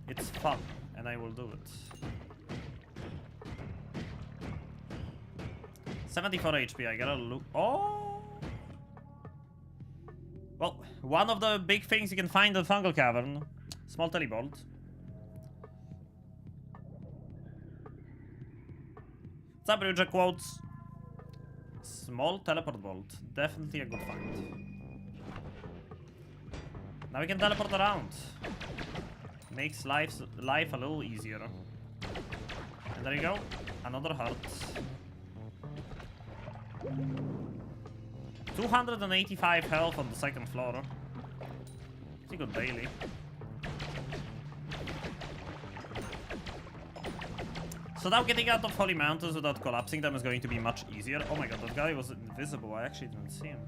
It's fun, and I will do it. 74 HP, I gotta look. Oh! Well, one of the big things you can find in Fungal Cavern. Small telebolt. Zabruja quotes. Small teleport bolt. Definitely a good find. Now we can teleport around. Makes life a little easier. And there you go. Another heart. 285 health on the second floor. Pretty good daily. So now getting out of Holy Mountains without collapsing them is going to be much easier. Oh my god, that guy was invisible. I actually didn't see him.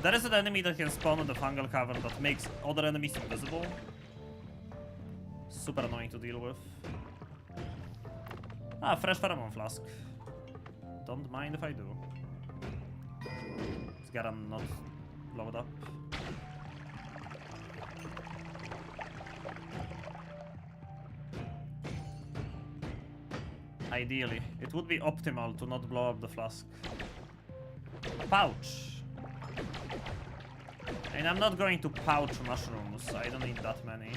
There is an enemy that can spawn in the Fungal Cavern that makes other enemies invisible. Super annoying to deal with. Ah, fresh pheromone flask. Don't mind if I do. Just gotta not blow it up. Ideally, it would be optimal to not blow up the flask. Pouch. And I'm not going to pouch mushrooms. I don't need that many.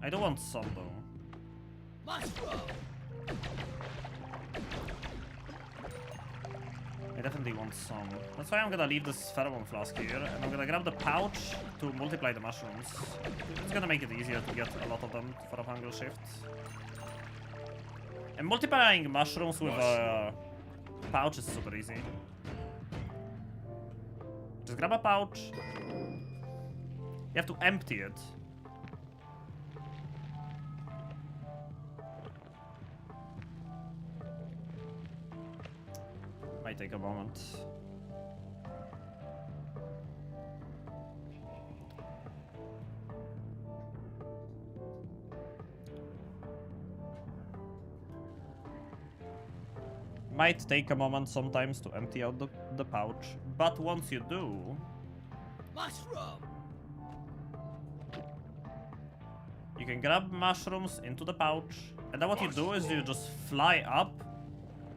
I do want some though. Mushroom! I definitely want some. That's why I'm gonna leave this pheromone flask here, and I'm gonna grab the pouch to multiply the mushrooms. It's gonna make it easier to get a lot of them for a fungal shift. And multiplying mushrooms with a pouch is super easy. Just grab a pouch. You have to empty it. Might take a moment. Might take a moment sometimes to empty out the pouch, but once you do... Mushroom! You can grab mushrooms into the pouch, and then what you do is you just fly up,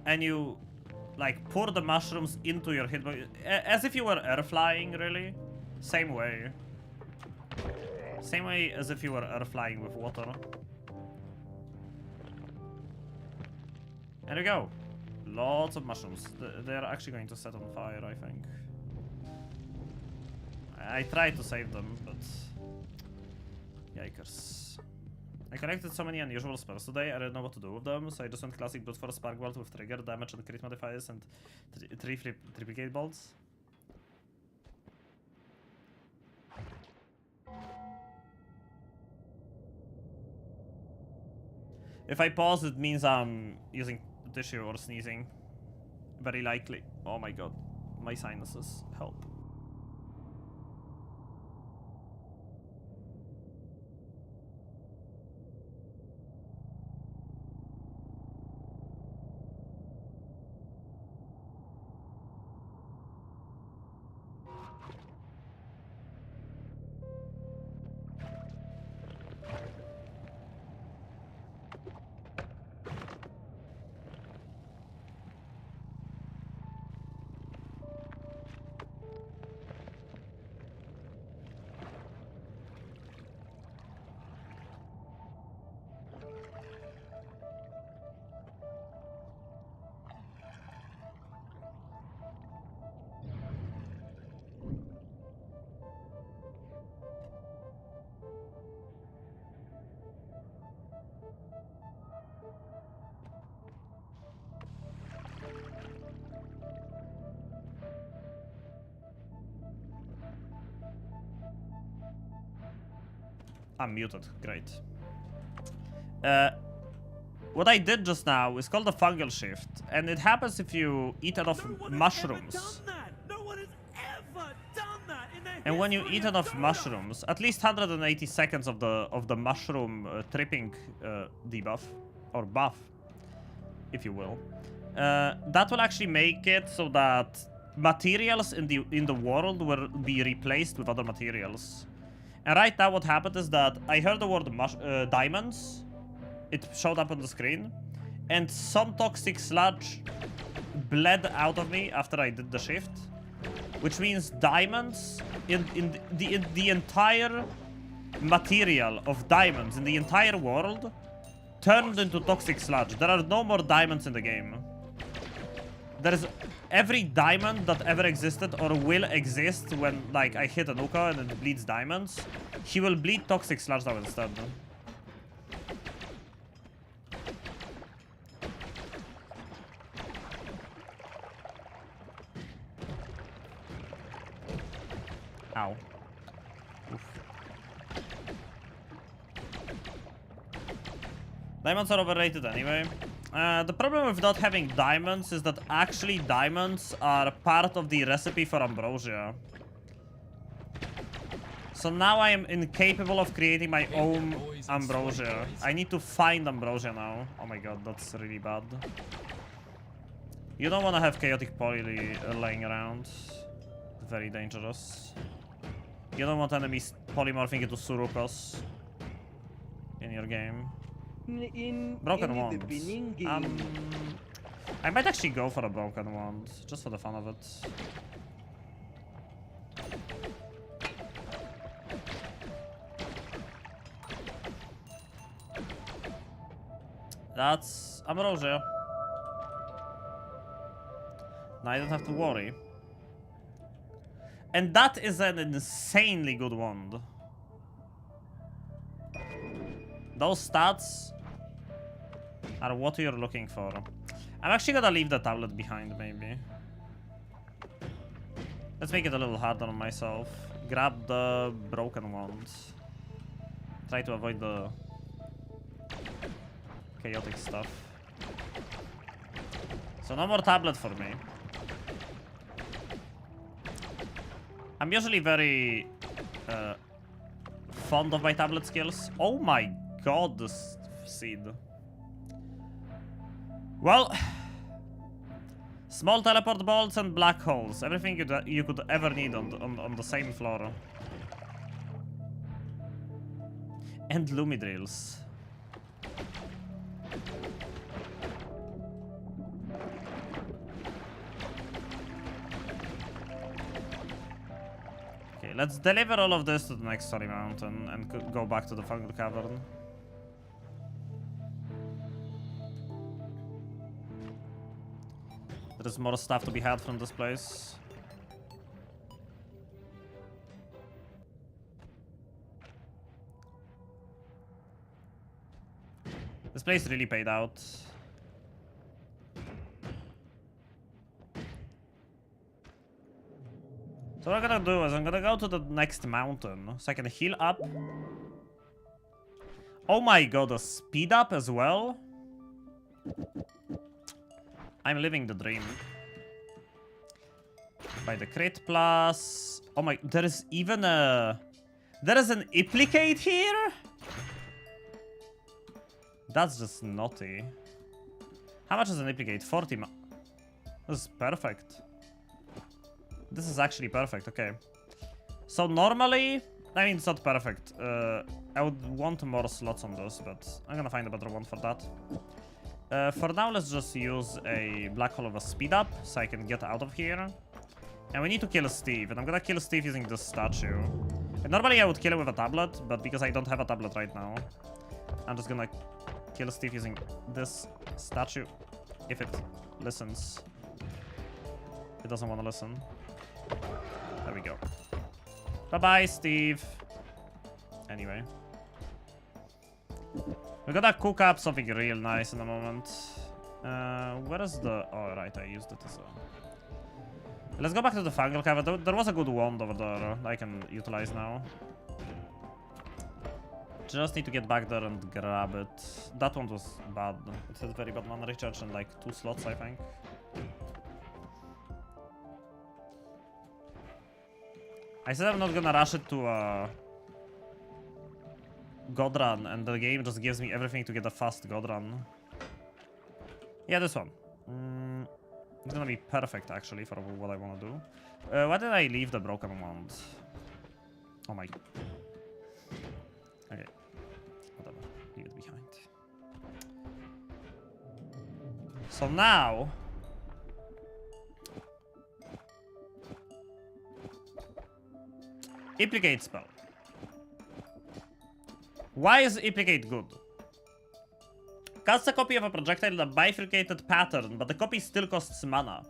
and you like pour the mushrooms into your hitbox, as if you were air flying, really. Same way. Same way as if you were air flying with water. There we go. Lots of mushrooms. They're actually going to set on fire, I think. I tried to save them, but... Yikers. I collected so many unusual spells today, I don't know what to do with them, so I just went classic brute force spark bolt with trigger, damage and crit modifiers and 3 triplicate bolts. If I pause, it means I'm using tissue or sneezing. Very likely. Oh my god. My sinuses. Help. I'm muted. Great. What I did just now is called the fungal shift, and it happens if you eat enough mushrooms. And when you eat enough mushrooms, at least 180 seconds of the mushroom tripping debuff or buff, if you will, that will actually make it so that materials in the world will be replaced with other materials. And right now what happened is that I heard the word diamonds. It showed up on the screen. And some toxic sludge bled out of me after I did the shift. Which means diamonds in the entire material of diamonds in the entire world turned into toxic sludge. There are no more diamonds in the game. There is every diamond that ever existed or will exist when, like, I hit a Nuka and it bleeds diamonds. He will bleed toxic sludge now instead. Ow. Oof. Diamonds are overrated anyway. The problem with not having diamonds is that actually diamonds are part of the recipe for ambrosia. So now I am incapable of creating my own ambrosia. I need to find ambrosia now. Oh my god, that's really bad. You don't want to have chaotic poly laying around. Very dangerous. You don't want enemies polymorphing into Surukos in your game. Broken wand. I might actually go for a broken wand, just for the fun of it. That's ambrosia. Now I don't have to worry. And that is an insanely good wand. Those stats are what you're looking for. I'm actually gonna leave the tablet behind, maybe. Let's make it a little harder on myself. Grab the broken wand. Try to avoid the chaotic stuff. So no more tablet for me. I'm usually very fond of my tablet skills. Oh my god, this seed. Well, small teleport bolts and black holes. Everything you could ever need on the same floor. And Lumidrills. Okay, let's deliver all of this to the next Story Mountain and go back to the Fungal Cavern. There's more stuff to be had from this place. This place really paid out. So what I'm gonna do is I'm gonna go to the next mountain so I can heal up. Oh my god, a speed up as well? I'm living the dream. By the crit plus... Oh my... There is even a... There is an implicate here? That's just naughty. How much is an implicate? 40 ma... This is perfect. This is actually perfect, okay. So normally... I mean, it's not perfect. I would want more slots on this, but I'm gonna find a better one for that. For now, let's just use a black hole of a speed up so I can get out of here. And we need to kill Steve, and I'm gonna kill Steve using this statue. And normally I would kill him with a tablet, but because I don't have a tablet right now, I'm just gonna kill Steve using this statue. If it listens. It doesn't want to listen. There we go. Bye-bye, Steve. Anyway. We're gonna cook up something real nice in a moment. Where is the... Oh, right, I used it as well. Let's go back to the fungal cave. There was a good wand over there I can utilize now. Just need to get back there and grab it. That one was bad. It had very bad mana recharge and like 2 slots, I think. I said I'm not gonna rush it to God run, and the game just gives me everything to get a fast God run. Yeah, this one. It's gonna be perfect, actually, for what I want to do. Why did I leave the broken wand? Oh my... Okay. Whatever. Leave it behind. So now... Implicate spell. Why is Implicate good? Cast a copy of a projectile in a bifurcated pattern, but the copy still costs mana.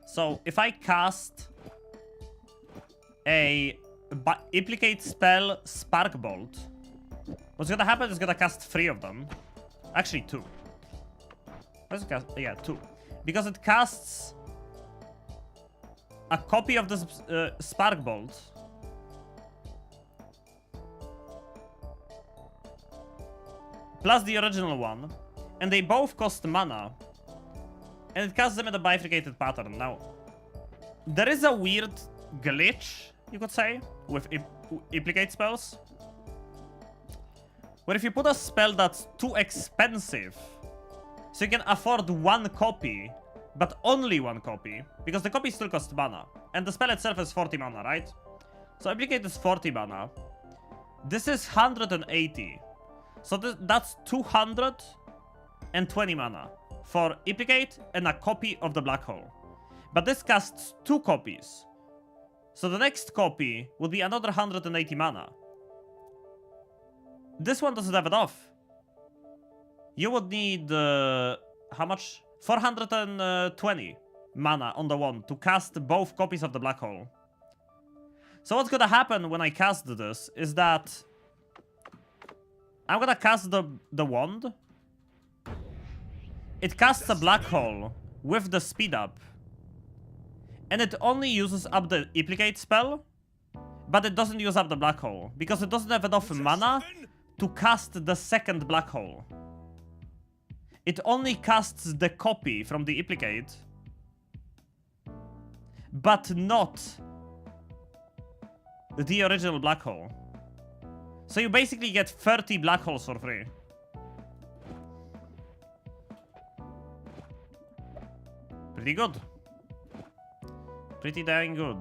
So if I cast a Implicate spell Spark Bolt, what's gonna happen is gonna cast 3 of them. Actually 2. What's it cast? Yeah, 2. Because it casts a copy of this Spark Bolt. Plus the original one. And they both cost mana. And it casts them in a bifurcated pattern. Now, there is a weird glitch, you could say, with implicate spells. Where if you put a spell that's too expensive, so you can afford 1 copy, but only 1 copy, because the copy still costs mana. And the spell itself is 40 mana, right? So implicate is 40 mana. This is 180. So that's 220 mana for Implicate and a copy of the black hole. But this casts 2 copies. So the next copy would be another 180 mana. This one doesn't have enough. You would need, how much? 420 mana on the wand to cast both copies of the black hole. So what's gonna happen when I cast this is that I'm gonna cast the wand. It casts a black hole with the speed up. And it only uses up the Implicate spell, but it doesn't use up the black hole, because it doesn't have enough mana to cast the second black hole. It only casts the copy from the Implicate, but not the original black hole. So you basically get 30 black holes for free. Pretty good. Pretty dang good.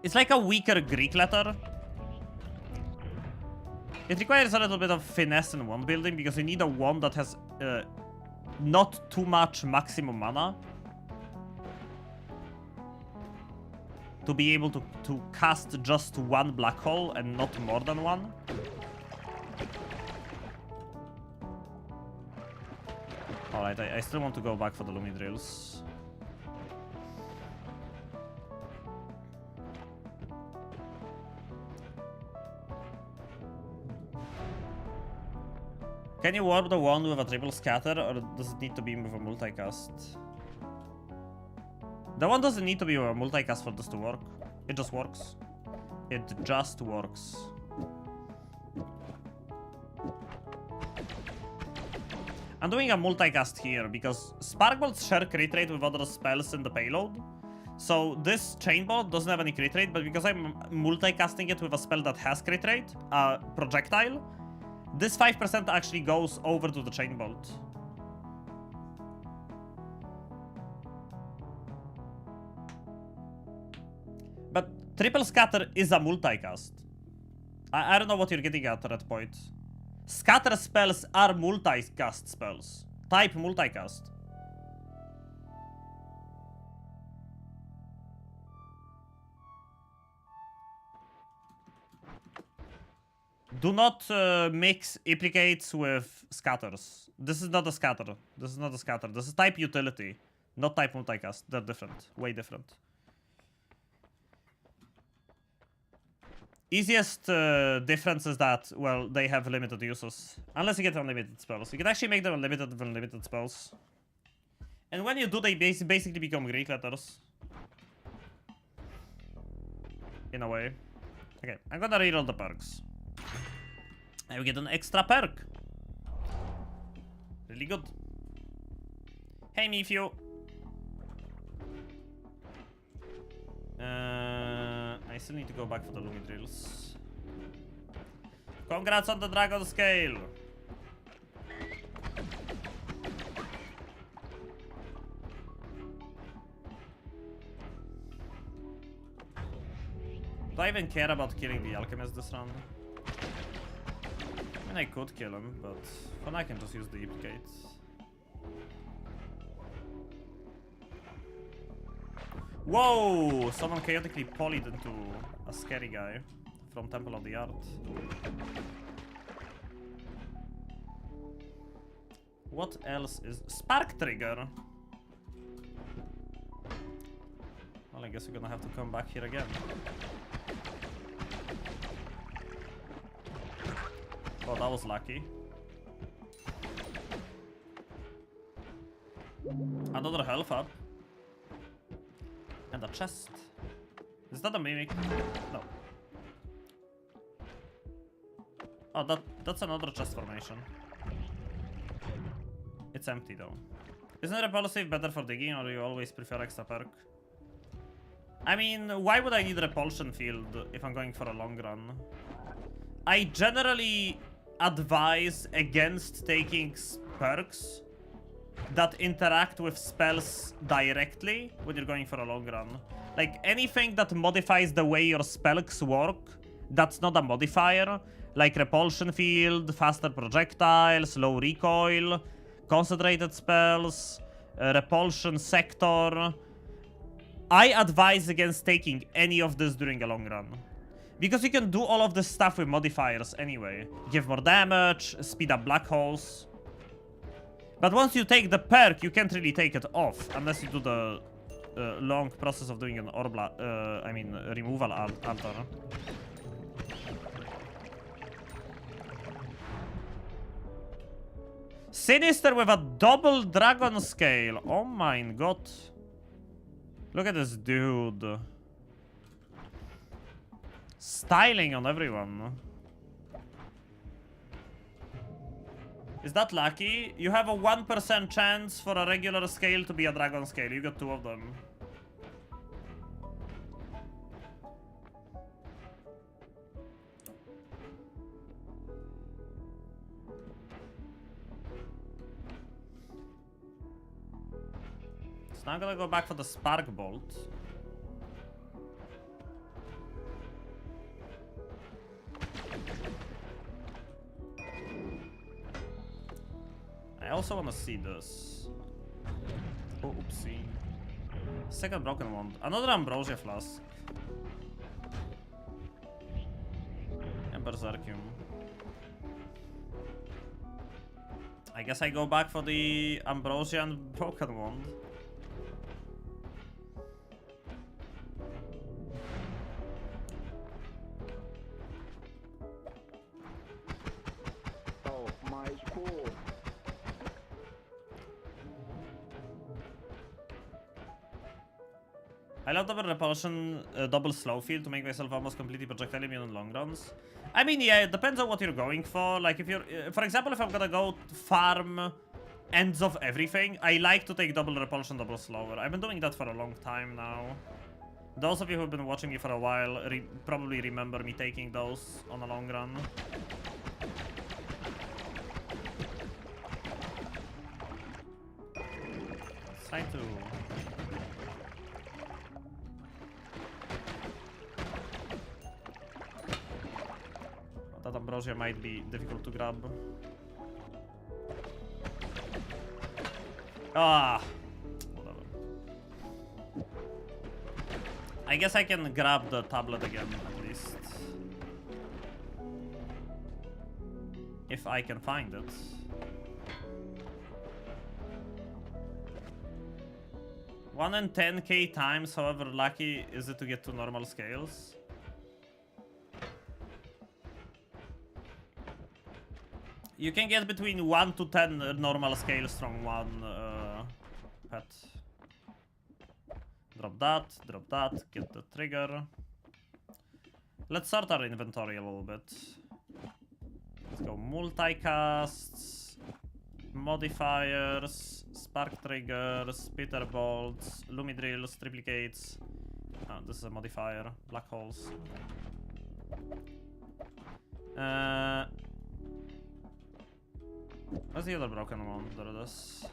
It's like a weaker Greek letter. It requires a little bit of finesse in wand building, because you need a wand that has not too much maximum mana to be able to cast just 1 black hole and not more than 1. Alright, I still want to go back for the Lumi drills. Can you warp the wand with a triple scatter, or does it need to be with a multicast? The one doesn't need to be with a multicast for this to work. It just works. It just works. I'm doing a multicast here because Spark Bolts share crit rate with other spells in the payload. So this Chain Bolt doesn't have any crit rate, but because I'm multicasting it with a spell that has crit rate, projectile, this 5% actually goes over to the Chain Bolt. But Triple Scatter is a multicast. I don't know what you're getting at that point. Scatter spells are multicast spells. Type multicast. Do not mix implicates with scatters. This is not a scatter. This is not a scatter. This is type utility, not type multicast. They're different. Way different. Easiest difference is that, well, they have limited uses. Unless you get unlimited spells. You can actually make them unlimited with unlimited spells. And when you do, they basically become Greek letters. In a way. Okay, I'm gonna read all the perks. And we get an extra perk. Really good. Hey, Mifyu. I still need to go back for the Lumi drills. Congrats on the Dragon Scale. Do I even care about killing the Alchemist this round? I mean, I could kill him, but for now I can just use the Implicate. Whoa! Someone chaotically polyed into a scary guy from Temple of the Art. What else is... Spark Trigger! Well, I guess we're gonna have to come back here again. Oh, that was lucky. Another health up. And a chest. Is that a mimic? No. Oh, that's another chest formation. It's empty though. Isn't repulsive better for digging, or do you always prefer extra perk? I mean, why would I need repulsion field if I'm going for a long run? I generally advise against taking perks that interact with spells directly when you're going for a long run. Like anything that modifies the way your spells work, that's not a modifier. Like repulsion field, faster projectile, slow recoil, concentrated spells, repulsion sector. I advise against taking any of this during a long run. Because you can do all of this stuff with modifiers anyway. Give more damage, speed up black holes. But once you take the perk, you can't really take it off. Unless you do the long process of doing an removal altar. Sinister with a double dragon scale. Oh my god. Look at this dude. Styling on everyone. Is that lucky? You have a 1% chance for a regular scale to be a dragon scale. You got 2 of them. So now I'm gonna go back for the Spark Bolt. I also want to see this. Oh, oopsie. Second broken wand. Another Ambrosia Flask. And Berserkium. I guess I go back for the Ambrosia and broken wand. Oh, my school. I love double repulsion, double slow field to make myself almost completely projectile immune in long runs. I mean, yeah, it depends on what you're going for. Like, if you're, for example, if I'm gonna go farm ends of everything, I like to take double repulsion, double slower. I've been doing that for a long time now. Those of you who've been watching me for a while probably remember me taking those on a long run. It's time to... That ambrosia might be difficult to grab. Ah! Whatever. I guess I can grab the tablet again, at least. If I can find it. One in 10k times, however lucky is it to get to normal scales? You can get between 1 to 10 normal scales from one pet. Drop that, get the trigger. Let's sort our inventory a little bit. Let's go multicasts, modifiers, spark triggers, spitter bolts, lumidrills, triplicates. Oh, this is a modifier. Black holes. Where's the other broken one? There it is.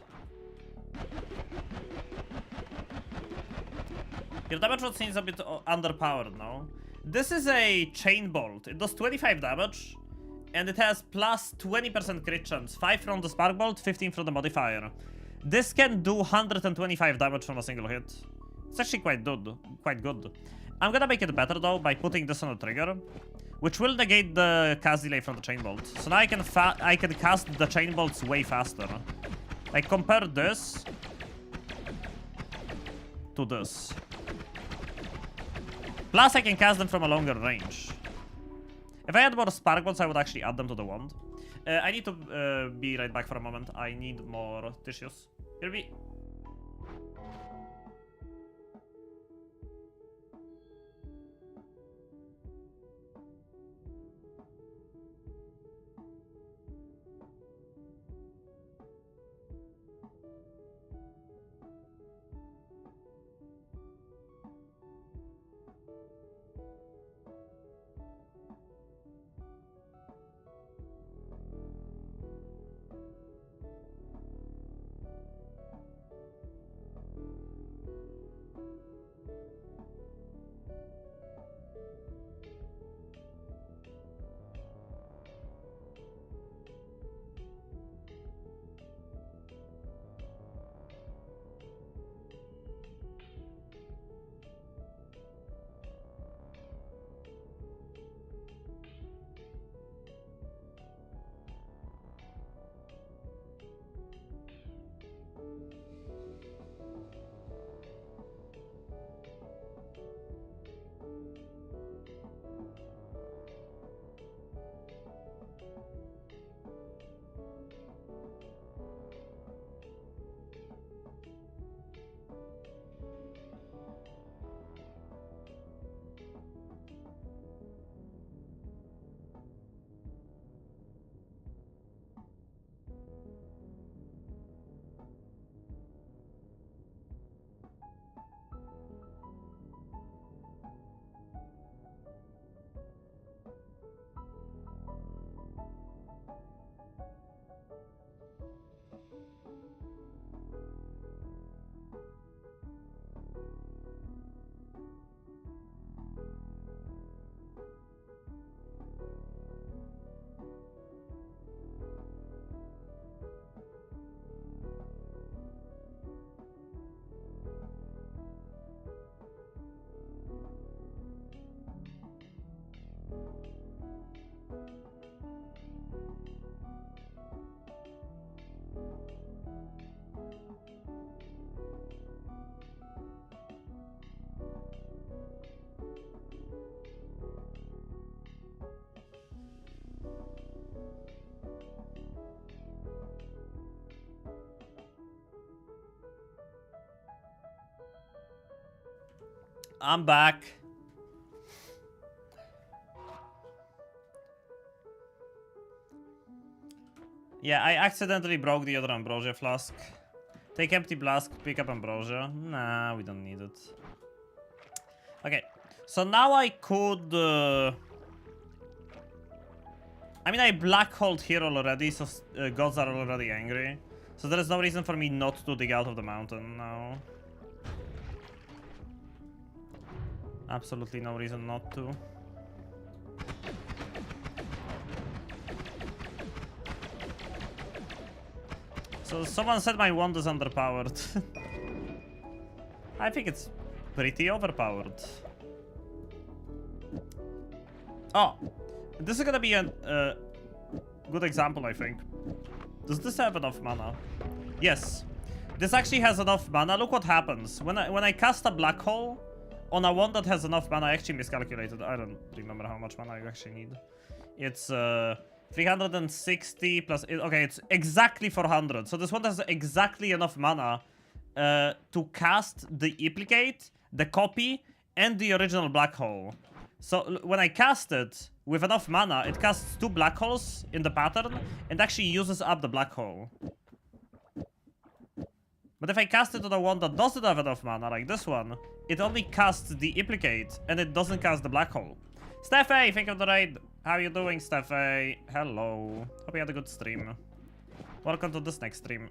Your damage roll seems a bit underpowered now. This is a chain bolt. It does 25 damage, and it has plus 20% crit chance. 5 from the spark bolt, 15 from the modifier. This can do 125 damage from a single hit. It's actually quite good. I'm gonna make it better though by putting this on a trigger, which will negate the cast delay from the chain bolt. So now I can cast the chain bolts way faster. Like, compare this to this. Plus, I can cast them from a longer range. If I had more spark bolts, I would actually add them to the wand. I need to be right back for a moment. I need more tissues. Here we... I'm back. Yeah, I accidentally broke the other ambrosia flask. Take empty flask, pick up ambrosia. Nah, we don't need it. Okay, so now I could... I mean, I black holed here already, so gods are already angry. So there is no reason for me not to dig out of the mountain now. Absolutely no reason not to. So someone said my wand is underpowered. I think it's pretty overpowered. Oh, this is gonna be a good example, I think. Does this have enough mana? Yes, this actually has enough mana. Look what happens when I cast a black hole on a wand that has enough mana. I actually miscalculated. I don't remember how much mana you actually need. It's 360 plus... Okay, it's exactly 400. So this one has exactly enough mana to cast the Implicate, the Copy, and the original Black Hole. So when I cast it with enough mana, it casts 2 Black Holes in the pattern and actually uses up the Black Hole. But if I cast it on the one that doesn't have enough mana, like this one, it only casts the Implicate and it doesn't cast the Black Hole. Steffi, thank you for the raid. How you doing, Steffi? Hello. Hope you had a good stream. Welcome to this next stream.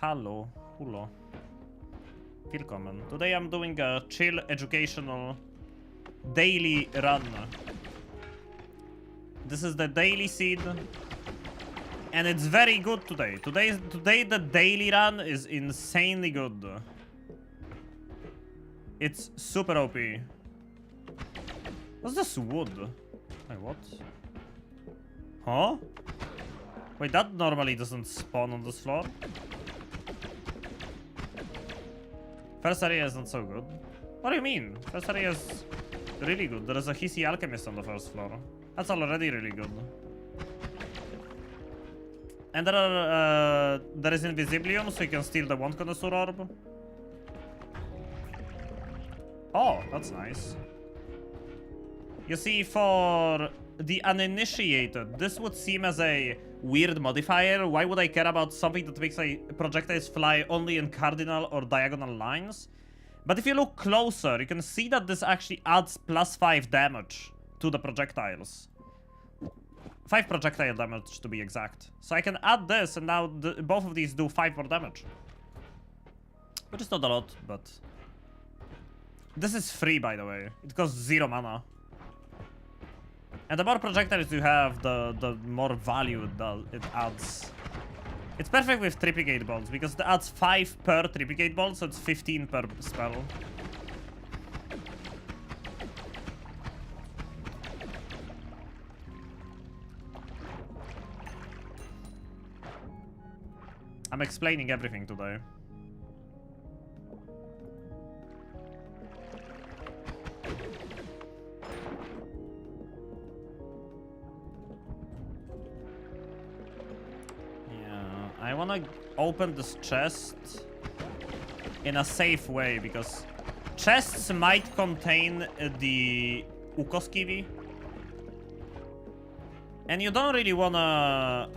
Hello. Hello. Willkommen. Today I'm doing a chill, educational, daily run. This is the daily seed. And it's very good today. Today the daily run is insanely good. It's super OP. What's this wood? Wait, what? Huh? Wait, that normally doesn't spawn on this floor. First area isn't so good. What do you mean? First area is really good. There is a Hissy Alchemist on the first floor. That's already really good. And there is Invisibilium, so you can steal the Wand Connoisseur Orb. Oh, that's nice. You see, for the uninitiated, this would seem as a weird modifier. Why would I care about something that makes projectiles fly only in cardinal or diagonal lines? But if you look closer, you can see that this actually adds +5 damage to the projectiles. 5 projectile damage to be exact. So I can add this, and now both of these do 5 more damage. Which is not a lot, but... This is free, by the way. It costs 0 mana. And the more projectiles you have, the more value it adds. It's perfect with triplicate bolts, because it adds 5 per triplicate bolt, so it's 15 per spell. I'm explaining everything today. I wanna open this chest in a safe way, because chests might contain the Ukoskivi. And you don't really wanna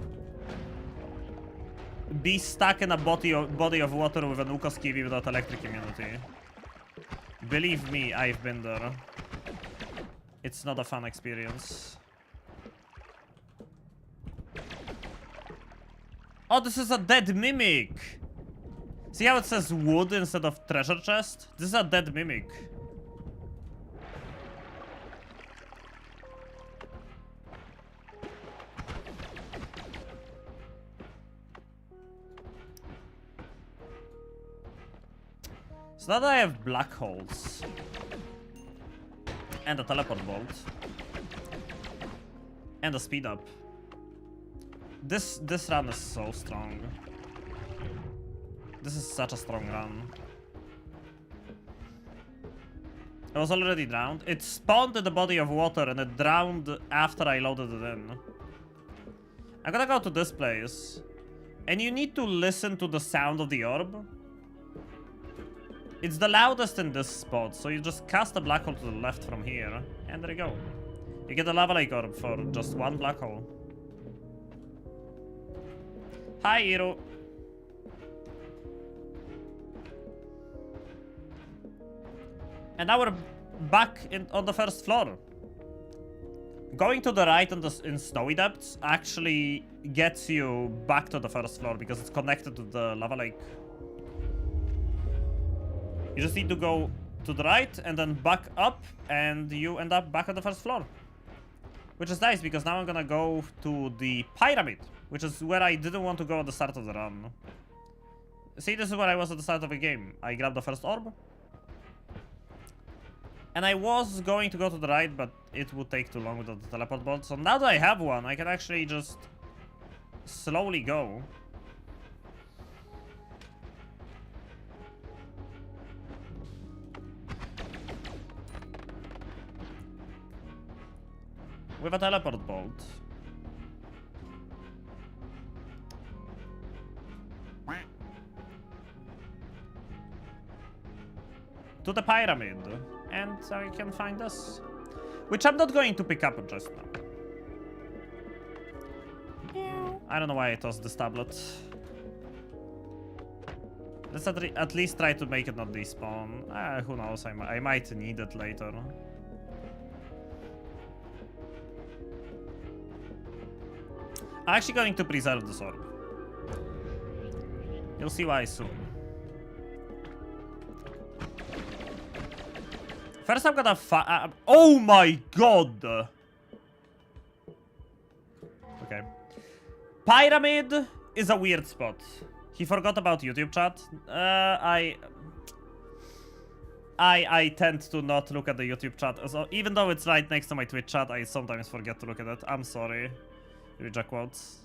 be stuck in a body of water with an Ukoskivi without electric immunity. Believe me, I've been there. It's not a fun experience. Oh, this is a dead mimic! See how it says wood instead of treasure chest? This is a dead mimic. So now I have black holes. And a teleport bolt. And a speed up. This run is so strong. This is such a strong run. It was already drowned. It spawned in the body of water and it drowned after I loaded it in. I'm gonna go to this place. And you need to listen to the sound of the orb. It's the loudest in this spot, so you just cast a black hole to the left from here, and there you go. You get a lava lake orb for just one black hole. Hi, Hiro. And now we're back on the first floor. Going to the right in Snowy Depths actually gets you back to the first floor because it's connected to the lava lake. You just need to go to the right and then back up, and you end up back on the first floor. Which is nice because now I'm gonna go to the pyramid, which is where I didn't want to go at the start of the run. See, this is where I was at the start of the game. I grabbed the first orb. And I was going to go to the right, but it would take too long without the teleport bolt. So now that I have one, I can actually just slowly go. With a teleport bolt. To the pyramid. And I can find this. Which I'm not going to pick up just now. I don't know why I tossed this tablet. Let's at least try to make it not despawn. Who knows, I might need it later. I'm actually going to preserve this orb. You'll see why soon. First I'm gonna oh my god! Okay. Pyramid is a weird spot. He forgot about YouTube chat. I tend to not look at the YouTube chat. So even though it's right next to my Twitch chat, I sometimes forget to look at it. I'm sorry. Reject quotes.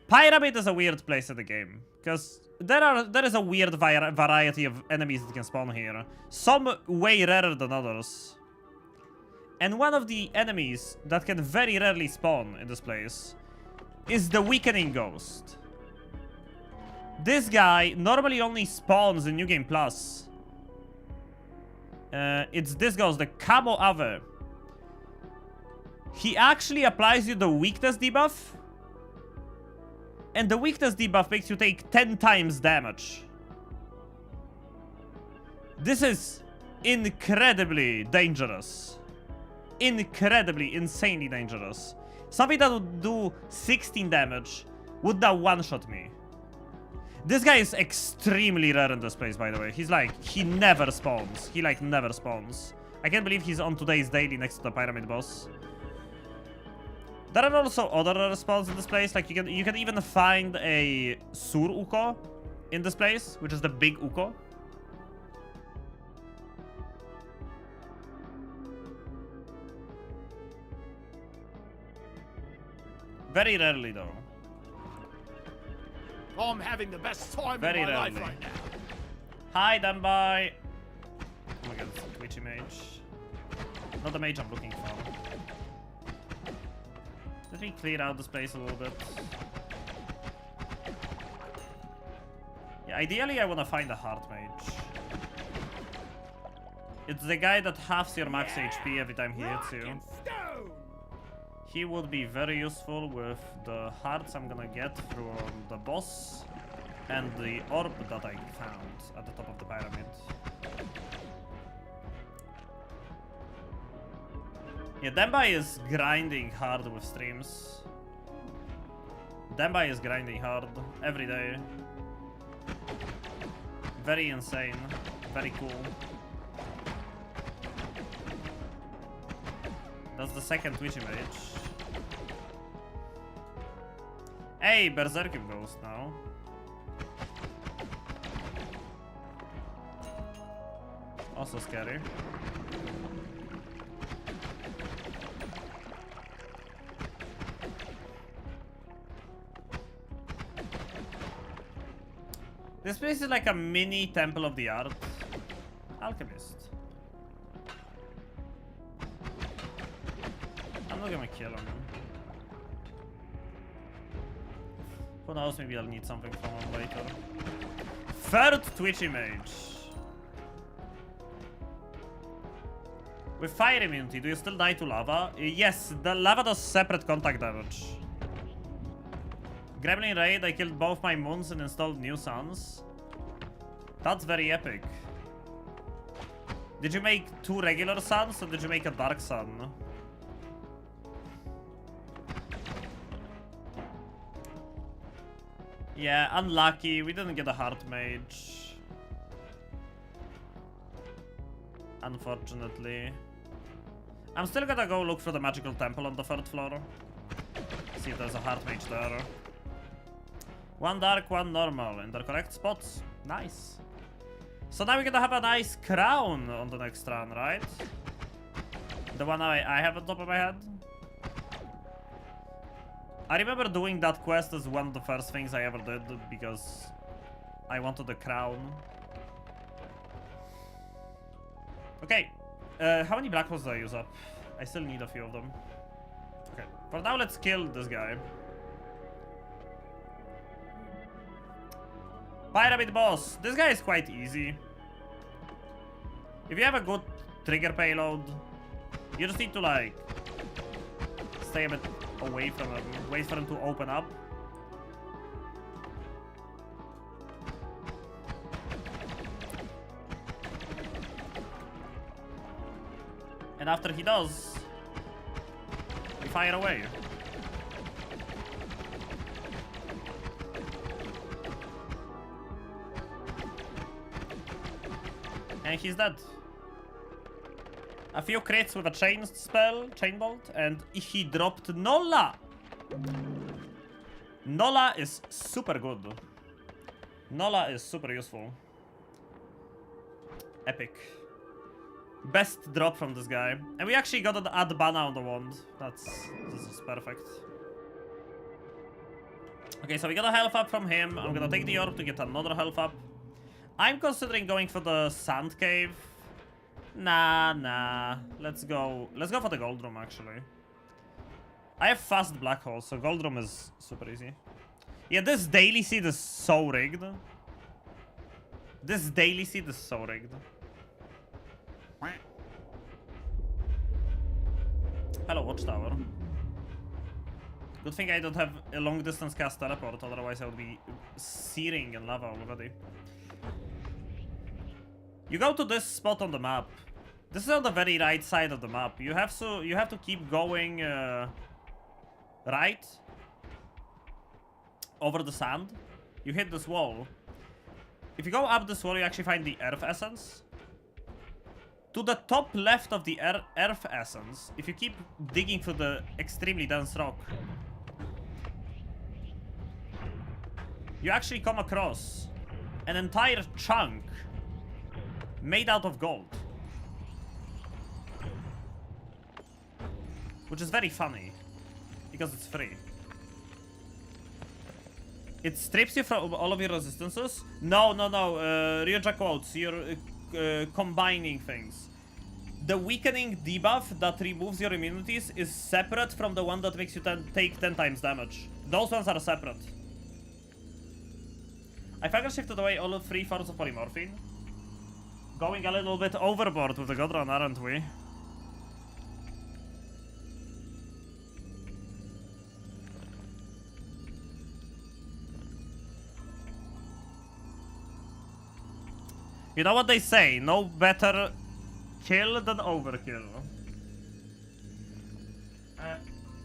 Pyramid is a weird place in the game. Because there is a weird variety of enemies that can spawn here. Some way rarer than others. And one of the enemies that can very rarely spawn in this place is the Weakening Ghost. This guy normally only spawns in New Game Plus. It's this ghost, the Camo Ave. He actually applies you the weakness debuff. And the weakness debuff makes you take 10 times damage. This is incredibly dangerous. Incredibly, insanely dangerous. Something that would do 16 damage would now one-shot me. This guy is extremely rare in this place, by the way. He's like, he never spawns. He like never spawns. I can't believe he's on today's daily next to the pyramid boss. There are also other spawns in this place. Like you can even find a Sur Uko in this place, which is the big Uko. Very rarely though. I'm having the best time Very of my rarely. life right now. Hi, Danbai. Oh my god, it's a Twitchy mage. Not the mage I'm looking for. Let me clear out this place a little bit. Yeah, ideally I want to find a heart mage. It's the guy that halves your max HP every time he hits you. He would be very useful with the hearts I'm gonna get from the boss and the orb that I found at the top of the pyramid. Yeah, Dembai is grinding hard with streams. Dembai is grinding hard every day. Very insane. Very cool. That's the second Twitch image. Hey, Berserker Ghost now. Also scary. This place is like a mini Temple of the Art. Alchemist. I'm not gonna kill him. Who knows, maybe I'll need something from him later. Third Twitch image. With fire immunity, do you still die to lava? Yes, the lava does separate contact damage. Gremlin raid, I killed both my moons and installed new suns. That's very epic. Did you make 2 regular suns or did you make a dark sun? Yeah, unlucky. We didn't get a heart mage. Unfortunately. I'm still gonna go look for the magical temple on the 3rd floor. See if there's a heart mage there. 1 dark, 1 normal in the correct spots. Nice. So now we're gonna have a nice crown on the next run, right? The one I have on top of my head. I remember doing that quest as one of the first things I ever did because I wanted the crown. Okay, how many black holes do I use up? I still need a few of them. Okay, for now let's kill this guy. Pyramid boss. This guy is quite easy. If you have a good trigger payload, you just need to like stay a bit away from him, wait for him to open up. And after he does, we fire away. And he's dead. A few crits with a chain spell, chain bolt, and he dropped Nola. Nola is super good. Nola is super useful. Epic. Best drop from this guy. And we actually got an add Bana on the wand. This is perfect. Okay, so we got a health up from him. I'm gonna take the orb to get another health up. I'm considering going for the sand cave. Nah. Let's go for the gold room, actually. I have fast black holes, so gold room is super easy. Yeah, this daily seed is so rigged. This daily seed is so rigged. Hello, watchtower. Good thing I don't have a long distance cast teleport, otherwise I would be searing in lava already. You go to this spot on the map. This is on the very right side of the map. You have to keep going right over the sand. You hit this wall. If you go up this wall, you actually find the earth essence. To the top left of the earth essence, if you keep digging through the extremely dense rock, you actually come across an entire chunk made out of gold. Which is very funny, because it's free. It strips you from all of your resistances. No. Ryoja quotes, you're combining things. The weakening debuff that removes your immunities is separate from the one that makes you take 10 times damage. Those ones are separate. I fucking shifted away all 3 forms of polymorphine. Going a little bit overboard with the God Run, aren't we? You know what they say, no better kill than overkill.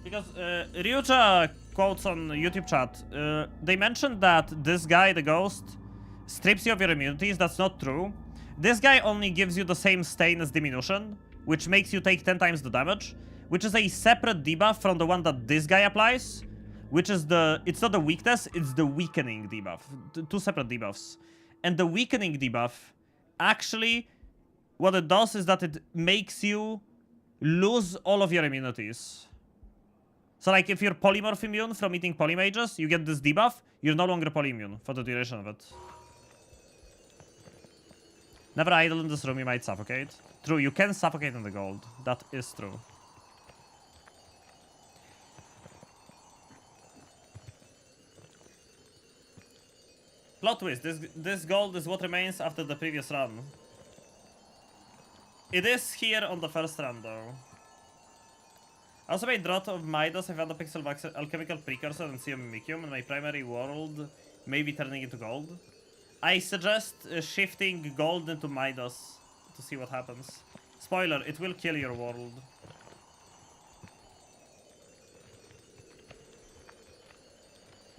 Because Ryoja quotes on YouTube chat, they mentioned that this guy, the ghost, strips you of your immunities. That's not true. This guy only gives you the same stain as diminution, which makes you take 10 times the damage, which is a separate debuff from the one that this guy applies, which is it's not the weakness, it's the weakening debuff. 2 separate debuffs. And the weakening debuff, actually, what it does is that it makes you lose all of your immunities. So like if you're polymorph immune from eating polymages, you get this debuff, you're no longer polyimmune for the duration of it. Never idle in this room, you might suffocate. True, you can suffocate in the gold. That is true. Plot twist, this gold is what remains after the previous run. It is here on the first run though. I also made Drought of Midas, I found a pixel alchemical precursor and Mimicium, and my primary world may be turning into gold. I suggest shifting gold into Midas to see what happens. Spoiler, it will kill your world.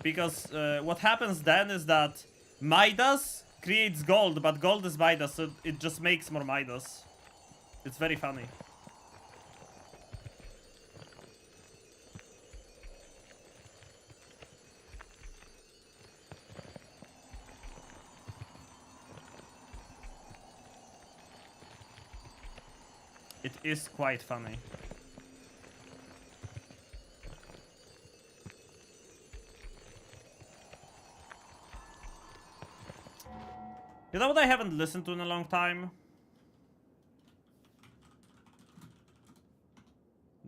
Because what happens then is that Midas creates gold, but gold is Midas, so it just makes more Midas. It's very funny. It is quite funny. You know what I haven't listened to in a long time?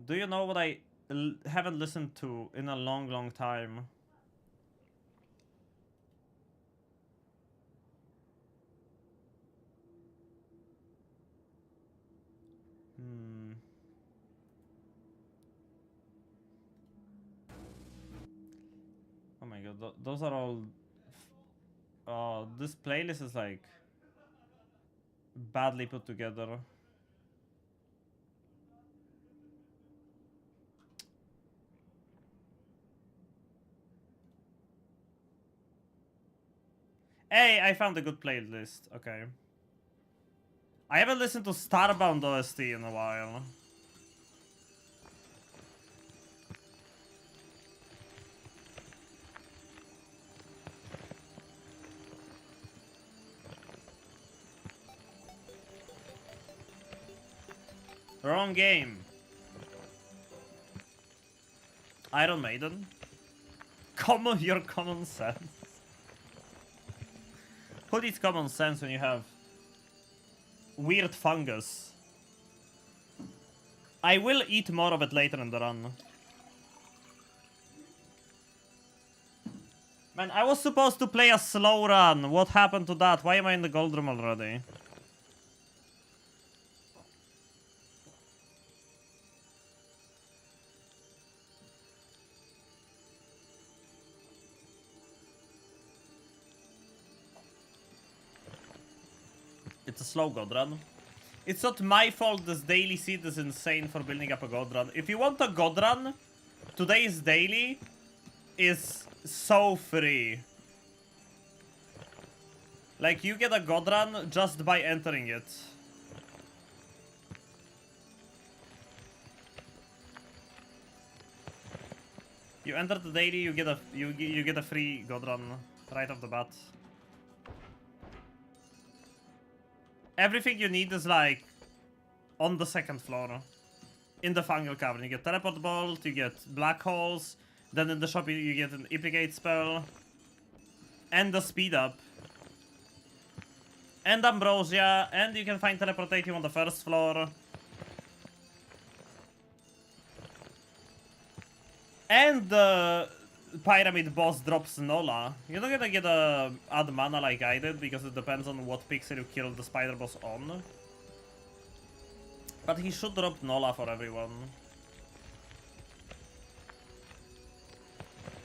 Do you know what I haven't listened to in a long time? Oh my god, those are all... Oh, this playlist is like badly put together. Hey, I found a good playlist. Okay. I haven't listened to Starbound OST in a while. Wrong game. Iron Maiden. Your common sense. Who needs common sense when you have weird fungus? I will eat more of it later in the run. Man, I was supposed to play a slow run. What happened to that? Why am I in the gold room already? It's a slow god run. It's not my fault this daily seed is insane for building up a god run. If you want a god run, today's daily is so free. Like, you get a god run just by entering it. You enter the daily, you get a free god run right off the bat. Everything you need is like on the second floor. In the fungal cavern. You get teleport bolt, you get black holes, then in the shop you get an implicate spell. And the speed up. And ambrosia, and you can find teleportation on the first floor. And the pyramid boss drops Nola. You're not gonna get a add mana like I did, because it depends on what pixel you kill the spider boss on. But he should drop Nola for everyone.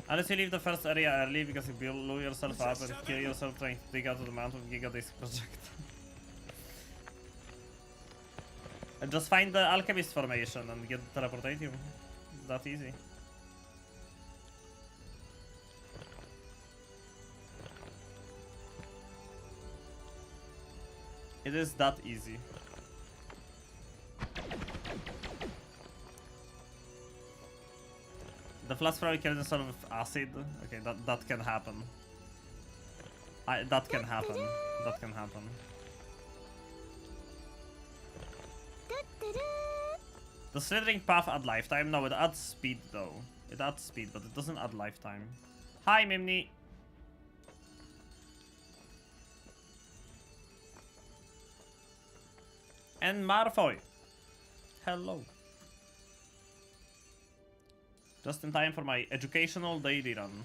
Unless you leave the first area early because you blew yourself up and kill yourself trying to dig out of the mount of Giga Disc project. And just find the alchemist formation and get the teleportation. It's that easy. It is that easy. The flash thrower kills himself with acid. Okay, that can happen. That can happen. That can happen. The slithering path add lifetime? No, it adds speed though. It adds speed, but it doesn't add lifetime. Hi, Mimni. And Marfoy. Hello. Just in time for my educational daily run.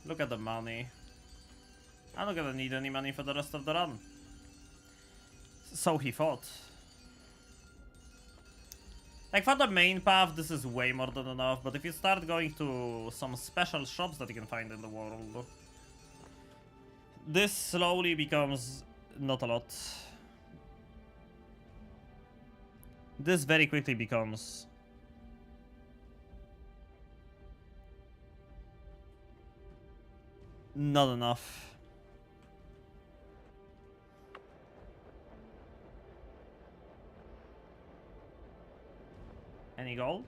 Look at the money. I'm not gonna need any money for the rest of the run. So he thought. Like, for the main path, this is way more than enough, but if you start going to some special shops that you can find in the world, this slowly becomes not a lot. This very quickly becomes not enough. Any gold?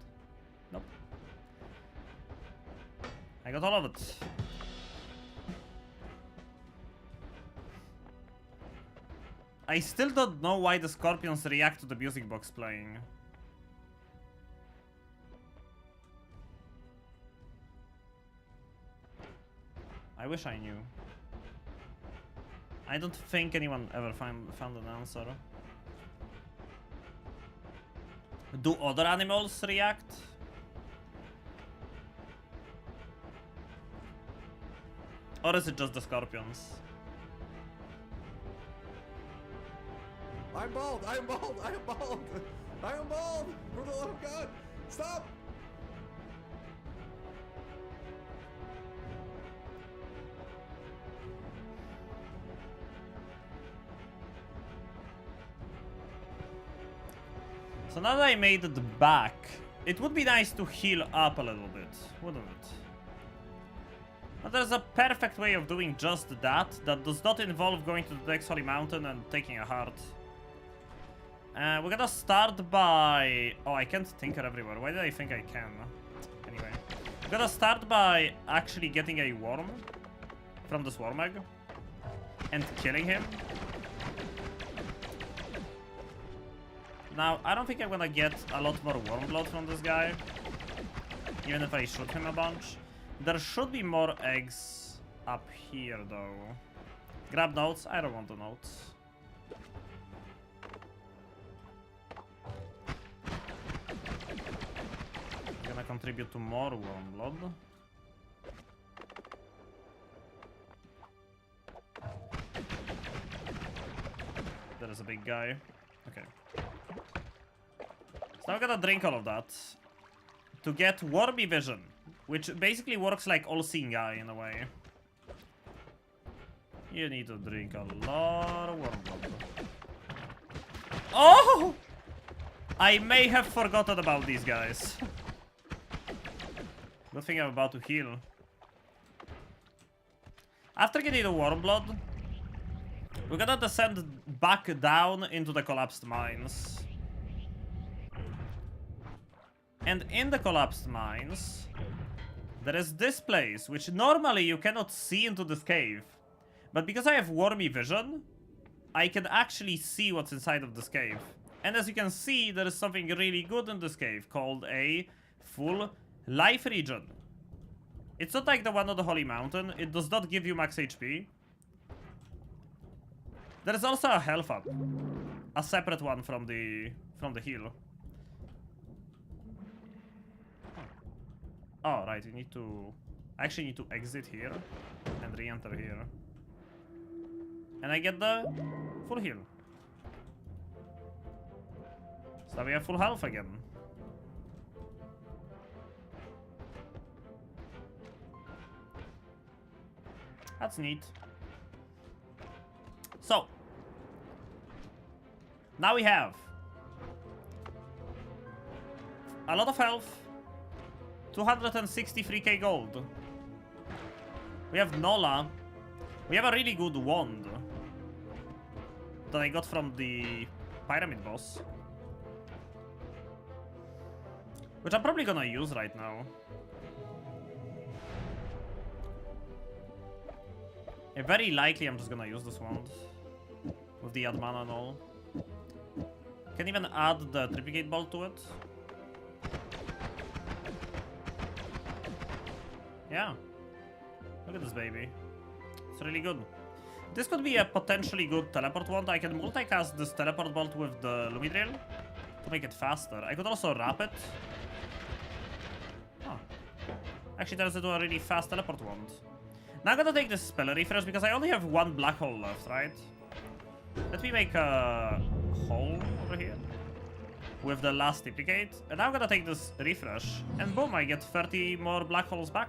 Nope. I got all of it. I still don't know why the scorpions react to the music box playing. I wish I knew. I don't think anyone ever found an answer. Do other animals react? Or is it just the scorpions? I'm bald! I'm bald! I am bald! I am bald! For the love of God! Stop! So now that I made it back, it would be nice to heal up a little bit, wouldn't it? But there's a perfect way of doing just that does not involve going to the next holy mountain and taking a heart. We're gonna start by... Oh, I can't tinker everywhere. Why did I think I can? Anyway. We're gonna start by actually getting a worm from the swarm egg and killing him. Now, I don't think I'm gonna get a lot more worm blood from this guy, even if I shoot him a bunch. There should be more eggs up here, though. Grab notes. I don't want the notes. Gonna contribute to more worm blood. There is a big guy. Okay. So I'm gonna drink all of that to get Wormy Vision, which basically works like All-Seeing Eye in a way. You need to drink a lot of worm blood. Oh! I may have forgotten about these guys. Good thing I'm about to heal. After getting the worm blood, we're gonna descend back down into the collapsed mines. And in the collapsed mines, there is this place, which normally you cannot see into this cave. But because I have Wormy Vision, I can actually see what's inside of this cave. And as you can see, there is something really good in this cave called a full life regen. It's not like the one on the Holy Mountain. It does not give you max HP. There is also a health up, a separate one from the heal. Oh, right, you need to... I actually need to exit here and re-enter here. And I get the full heal. So we have full health again. That's neat. So, now we have a lot of health, 263k gold. We have Nola. We have a really good wand that I got from the pyramid boss, which I'm probably gonna use right now. Yeah, very likely I'm just gonna use this wand with the add mana and all. Can even add the triplicate bolt to it. Yeah. Look at this baby. It's really good. This could be a potentially good teleport wand. I can multicast this teleport bolt with the Lumidrill to make it faster. I could also wrap it. Oh. Actually turns into a really fast teleport wand. Now I'm gonna take this spell refresh because I only have one black hole left, right? Let me make a hole over here with the last duplicate. And I'm gonna take this refresh. And boom, I get 30 more black holes back.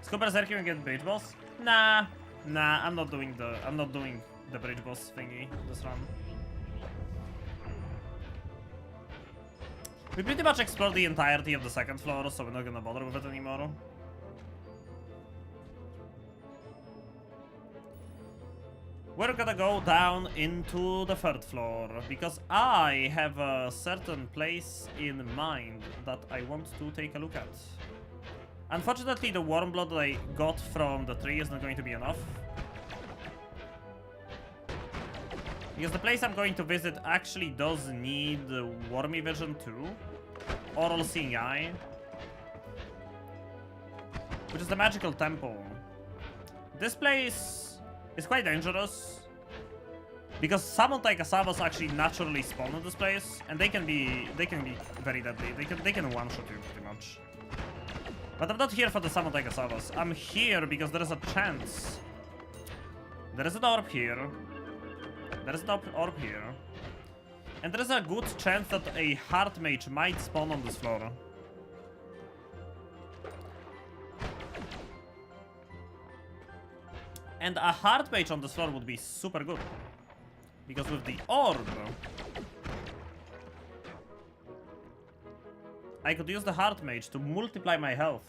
Scoop Berserker and get bridge boss? Nah, I'm not doing the bridge boss thingy this run. We pretty much explored the entirety of the second floor, so we're not gonna bother with it anymore. We're gonna go down into the third floor, because I have a certain place in mind that I want to take a look at. Unfortunately, the warm blood that I got from the tree is not going to be enough. Because the place I'm going to visit actually does need Wormy Vision too. Oral Seeing Eye. Which is the magical temple. This place is quite dangerous. Because summon Taikasabas actually naturally spawn in this place. And they can be very deadly. They can one-shot you pretty much. But I'm not here for the summon Taikasabas. I'm here because there is a chance. There is an orb here. There is an orb here. And there is a good chance that a Heart Mage might spawn on this floor. And a Heart Mage on this floor would be super good. Because with the orb, I could use the Heart Mage to multiply my health.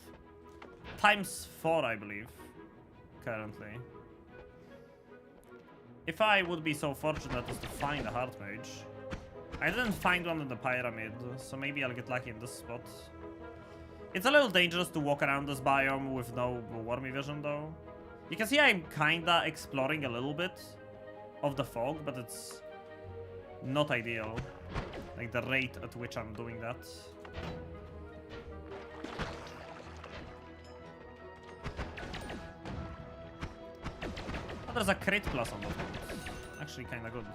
Times 4, I believe. Currently. If I would be so fortunate as to find a Heart Mage. I didn't find one in the pyramid, so maybe I'll get lucky in this spot. It's a little dangerous to walk around this biome with no Wormy Vision though. You can see I'm kinda exploring a little bit of the fog, but it's not ideal. Like the rate at which I'm doing that. Oh, there's a crit plus on that one. Actually kinda good.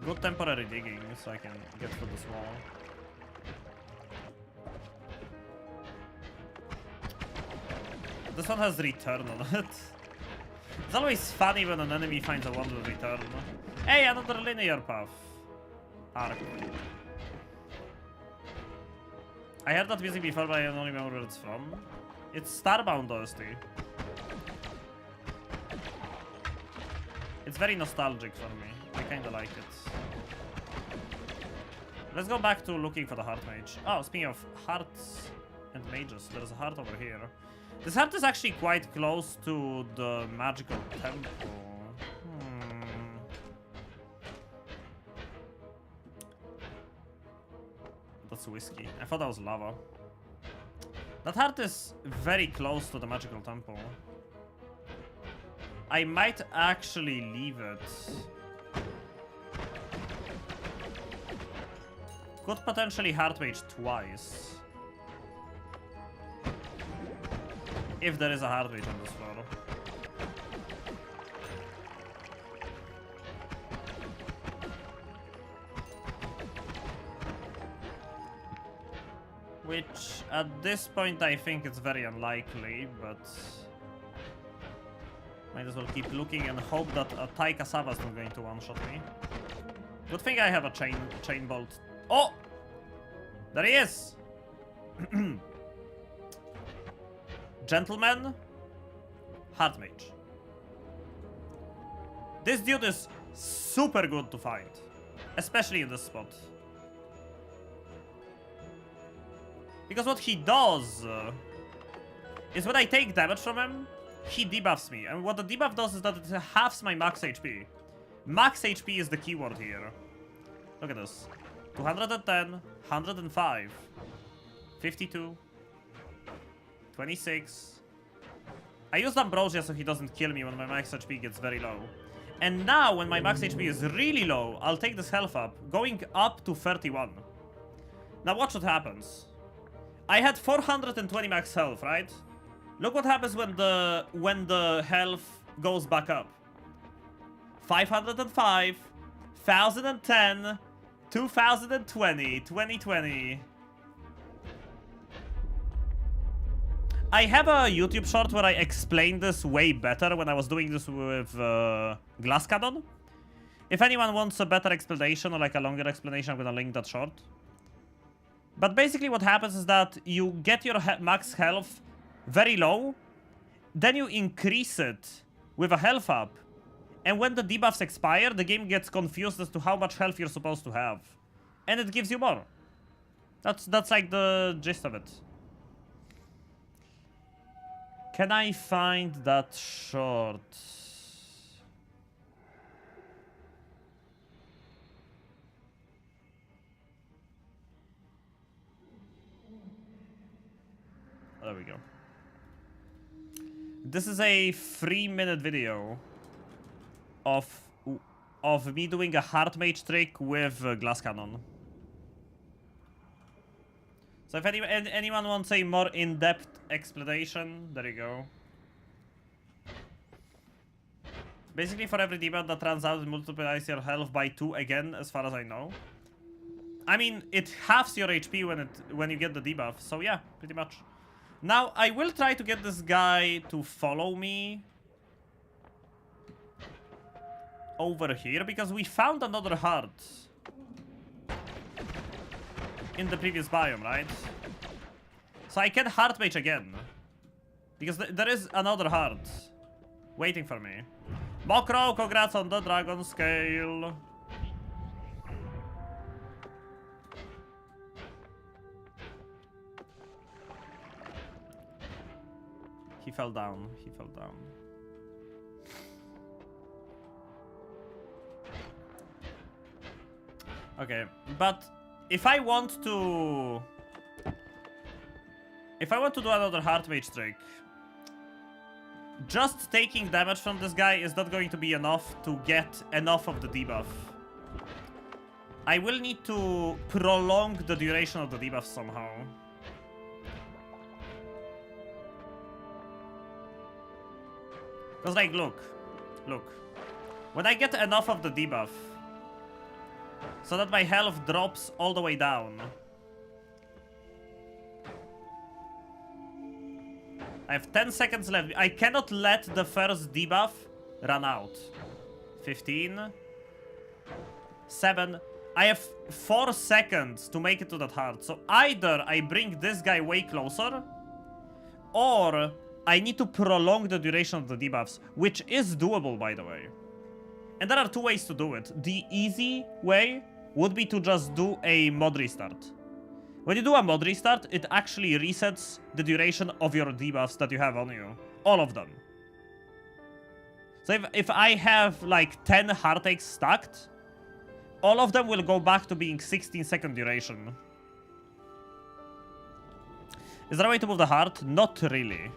Good temporary digging, so I can get through this wall. This one has return on it. It's always funny when an enemy finds a one with return. Hey, another linear path. Arc. I heard that music before, but I don't remember where it's from. It's Starbound OST. It's very nostalgic for me. I kinda like it. Let's go back to looking for the Heart Mage. Oh, speaking of hearts and mages, there's a heart over here. This heart is actually quite close to the magical temple. That's whiskey. I thought that was lava. That heart is very close to the magical temple. I might actually leave it. Could potentially Heart Mage twice. If there is a Heart Mage on this floor. Which, at this point, I think it's very unlikely, but... might as well keep looking and hope that a Taikasaba is not going to one-shot me. Good thing I have a chain bolt. Oh! There he is! Gentleman. Heart Mage. This dude is super good to find. Especially in this spot. Because what he does is when I take damage from him, he debuffs me. And what the debuff does is that it halves my max HP. Max HP is the keyword here. Look at this. 210, 105, 52, 26. I used Ambrosia so he doesn't kill me when my max HP gets very low. And now when my max HP is really low, I'll take this health up, going up to 31. Now watch what happens. I had 420 max health, right? Look what happens when the health goes back up. 505, 1010, 2020. I have a YouTube short where I explained this way better when I was doing this with Glass Cannon. If anyone wants a better explanation or like a longer explanation, I'm gonna link that short. But basically what happens is that you get your max health very low, then you increase it with a health up, and when the debuffs expire, the game gets confused as to how much health you're supposed to have. And it gives you more. That's like the gist of it. Can I find that short? There we go. This is a 3-minute video of me doing a heart mage trick with glass cannon. So if anyone wants a more in-depth explanation, there you go. Basically, for every debuff that runs out, it multiplies your health by 2 again, as far as I know. I mean, it halves your HP when you get the debuff, so yeah, pretty much. Now, I will try to get this guy to follow me over here, because we found another heart in the previous biome, right? So I can heart mage again, because there is another heart waiting for me. Mokro, congrats on the dragon scale. He fell down. He fell down. Okay, but if I want to do another heart mage trick, just taking damage from this guy is not going to be enough to get enough of the debuff. I will need to prolong the duration of the debuff somehow. Because, like, look. When I get enough of the debuff, so that my health drops all the way down, I have 10 seconds left. I cannot let the first debuff run out. 15. 7. I have 4 seconds to make it to that heart. So either I bring this guy way closer, or I need to prolong the duration of the debuffs, which is doable, by the way. And there are 2 ways to do it. The easy way would be to just do a mod restart. When you do a mod restart, it actually resets the duration of your debuffs that you have on you. All of them. So if I have like 10 heartaches stacked, all of them will go back to being 16-second duration. Is there a way to move the heart? Not really.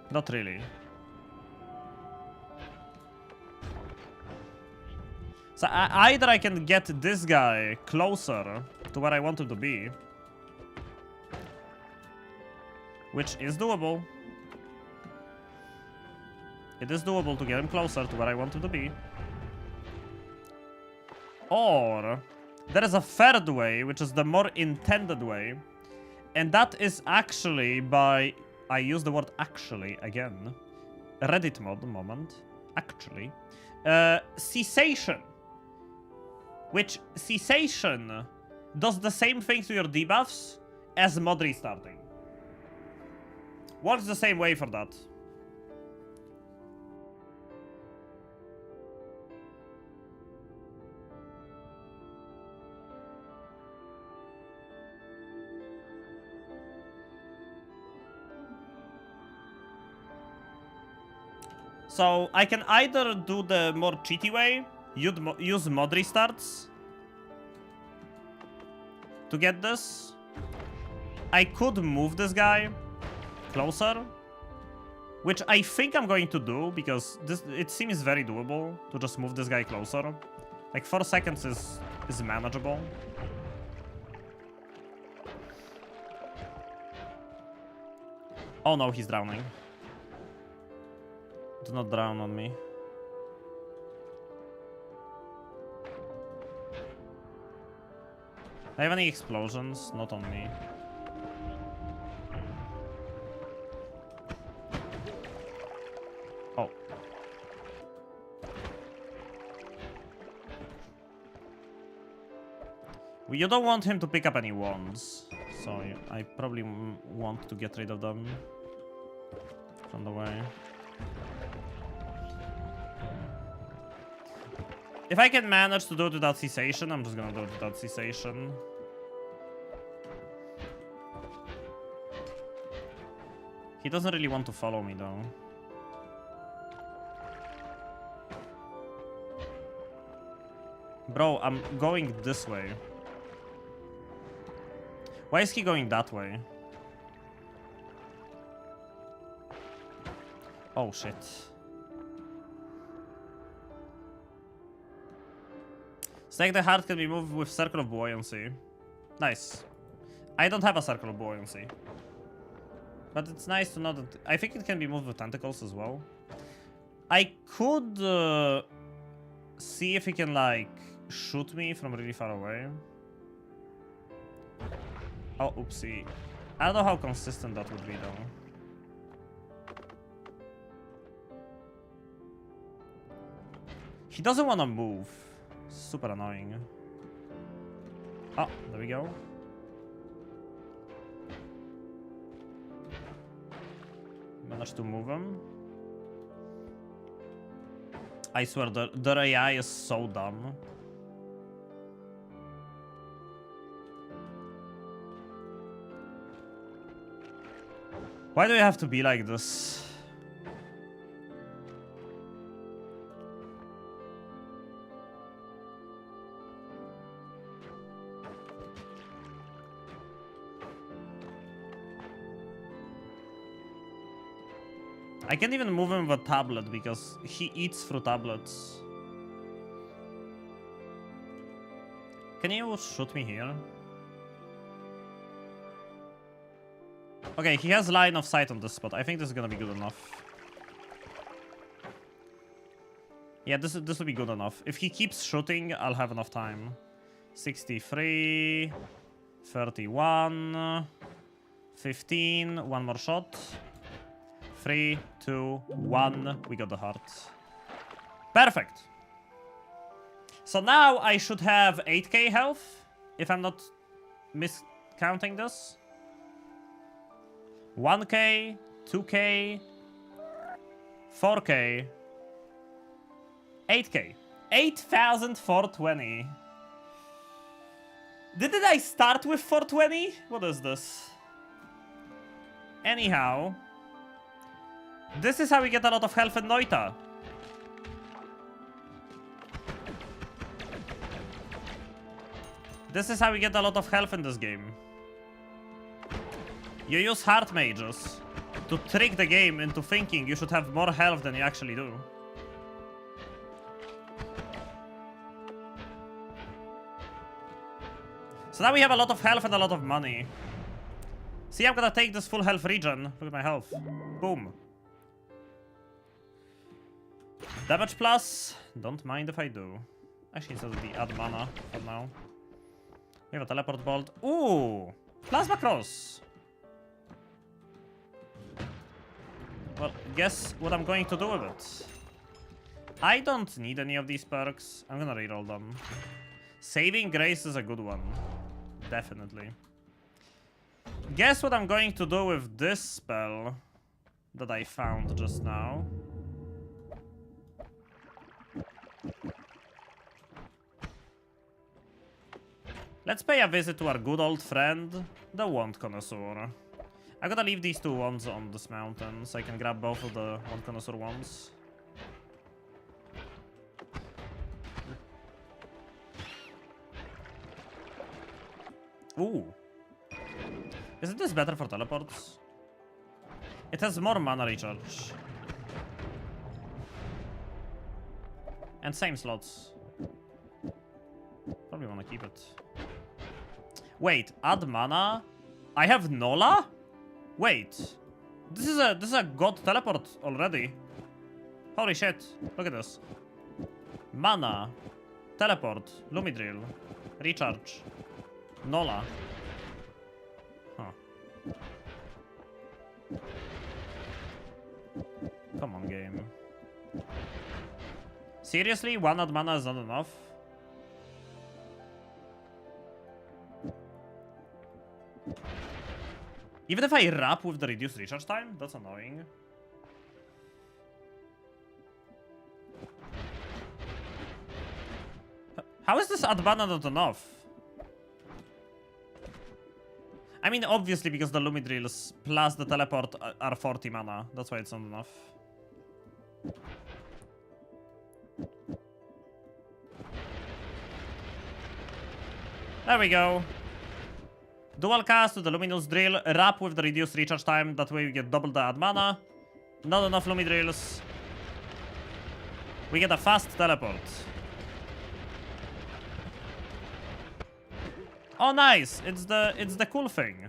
Not really. So either I can get this guy closer to where I want him to be, which is doable. It is doable to get him closer to where I want him to be. Or there is a third way, which is the more intended way, and that is actually by... I use the word actually again. Reddit mod moment. Actually. Cessation. Which cessation does the same thing to your debuffs as mod restarting. Works the same way for that. So I can either do the more cheaty way, use mod restarts to get this. I could move this guy closer, which I think I'm going to do because it seems very doable to just move this guy closer. Like 4 seconds is manageable. Oh no, he's drowning. Do not drown on me. I have any explosions? Not on me. Oh. You don't want him to pick up any wands, so I probably want to get rid of them from the way. If I can manage to do it without cessation, I'm just gonna do it without cessation. He doesn't really want to follow me though. Bro, I'm going this way. Why is he going that way? Oh shit. Snake the Heart can be moved with Circle of Buoyancy. Nice. I don't have a Circle of Buoyancy. But it's nice to know that... I think it can be moved with Tentacles as well. I could see if he can, like, shoot me from really far away. Oh, oopsie. I don't know how consistent that would be, though. He doesn't want to move. Super annoying. Oh, there we go. Managed to move him. I swear, the AI is so dumb. Why do you have to be like this? I can't even move him with a tablet because he eats through tablets. Can you shoot me here? Okay, he has line of sight on this spot. I think this is gonna be good enough. Yeah, this will be good enough. If he keeps shooting, I'll have enough time. 63, 31, 15, one more shot. 3, 2, 1. We got the heart. Perfect. So now I should have 8k health, if I'm not miscounting this. 1k, 2k, 4k, 8k. 8,420. Didn't I start with 420? What is this? Anyhow. This is how we get a lot of health in Noita. This is how we get a lot of health in this game. You use heart mages to trick the game into thinking you should have more health than you actually do. So now we have a lot of health and a lot of money. See, I'm gonna take this full health regen. Look at my health. Boom. Damage plus. Don't mind if I do. Actually, instead of the add mana for now. We have a teleport bolt. Ooh! Plasma cross! Well, guess what I'm going to do with it. I don't need any of these perks. I'm gonna reroll them. Saving Grace is a good one. Definitely. Guess what I'm going to do with this spell that I found just now. Let's pay a visit to our good old friend, the Wand Connoisseur. I gotta leave these two wands on this mountain so I can grab both of the Wand Connoisseur wands. Ooh. Isn't this better for teleports? It has more mana recharge. And same slots. Probably wanna keep it. Wait, add mana? I have Nola? Wait. This is a god teleport already. Holy shit. Look at this. Mana. Teleport. Lumidrill. Recharge. Nola. Huh. Come on, game. Seriously? 1 odd mana is not enough? Even if I wrap with the reduced recharge time? That's annoying. How is this odd mana not enough? I mean, obviously, because the Lumidrills plus the teleport are 40 mana. That's why it's not enough. There we go. Dual cast to the Luminous Drill, wrap with the reduced recharge time, that way we get double the add mana. Not enough Lumidrills. We get a fast teleport. Oh nice! It's the cool thing.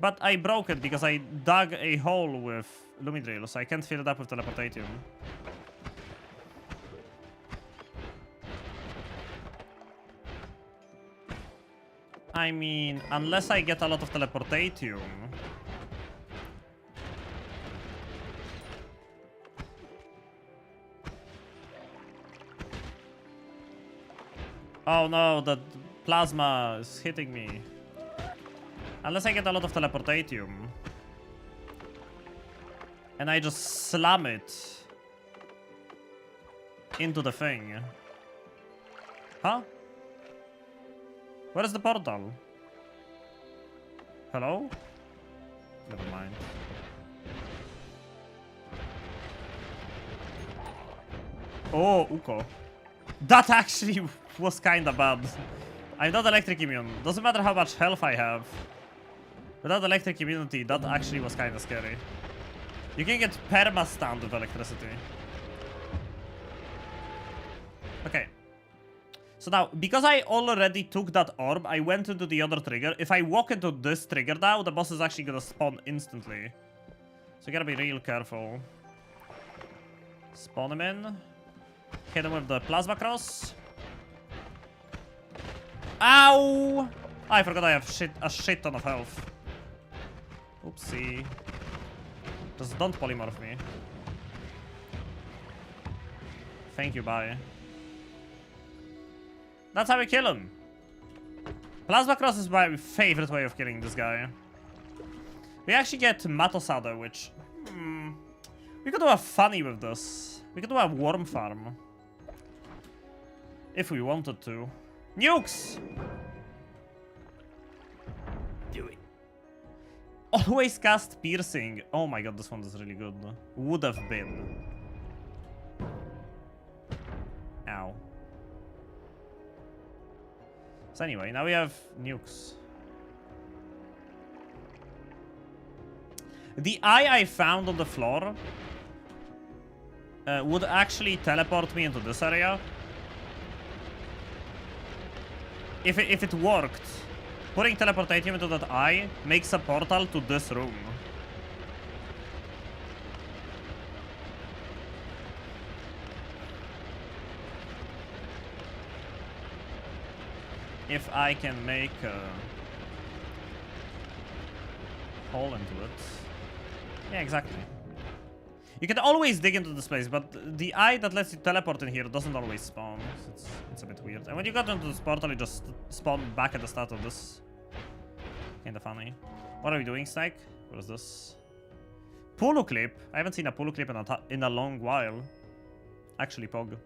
But I broke it because I dug a hole with Lumidrill, so I can't fill it up with teleportation. I mean, unless I get a lot of teleportation. Oh no, the plasma is hitting me. Unless I get a lot of teleportation. And I just slam it into the thing. Huh? Where is the portal? Hello? Never mind. Oh, Uko. That actually was kinda bad. I'm not electric immune. Doesn't matter how much health I have. Without electric immunity, that actually was kinda scary. You can get perma-stunned with electricity. Okay. So now, because I already took that orb, I went into the other trigger. If I walk into this trigger now, the boss is actually gonna spawn instantly. So you gotta be real careful. Spawn him in. Hit him with the plasma cross. Ow! I forgot I have a shit ton of health. Oopsie. Just don't polymorph me. Thank you, bye. That's how we kill him. Plasma cross is my favorite way of killing this guy. We actually get Matosada, which... we could do a funny with this. We could do a worm farm. If we wanted to. Nukes! Do it. Always cast piercing. Oh my god, this one is really good. Would have been. Ow. So anyway, now we have nukes. The eye I found on the floor would actually teleport me into this area. If it worked, putting teleportation into that eye makes a portal to this room. If I can make a hole into it. Yeah, exactly. You can always dig into this place, but the eye that lets you teleport in here doesn't always spawn. So it's a bit weird. And when you got into this portal, you just spawn back at the start of this. Kinda funny. What are we doing, Snake? What is this? Pulu clip. I haven't seen a Pulu clip in a long while. Actually, Pog.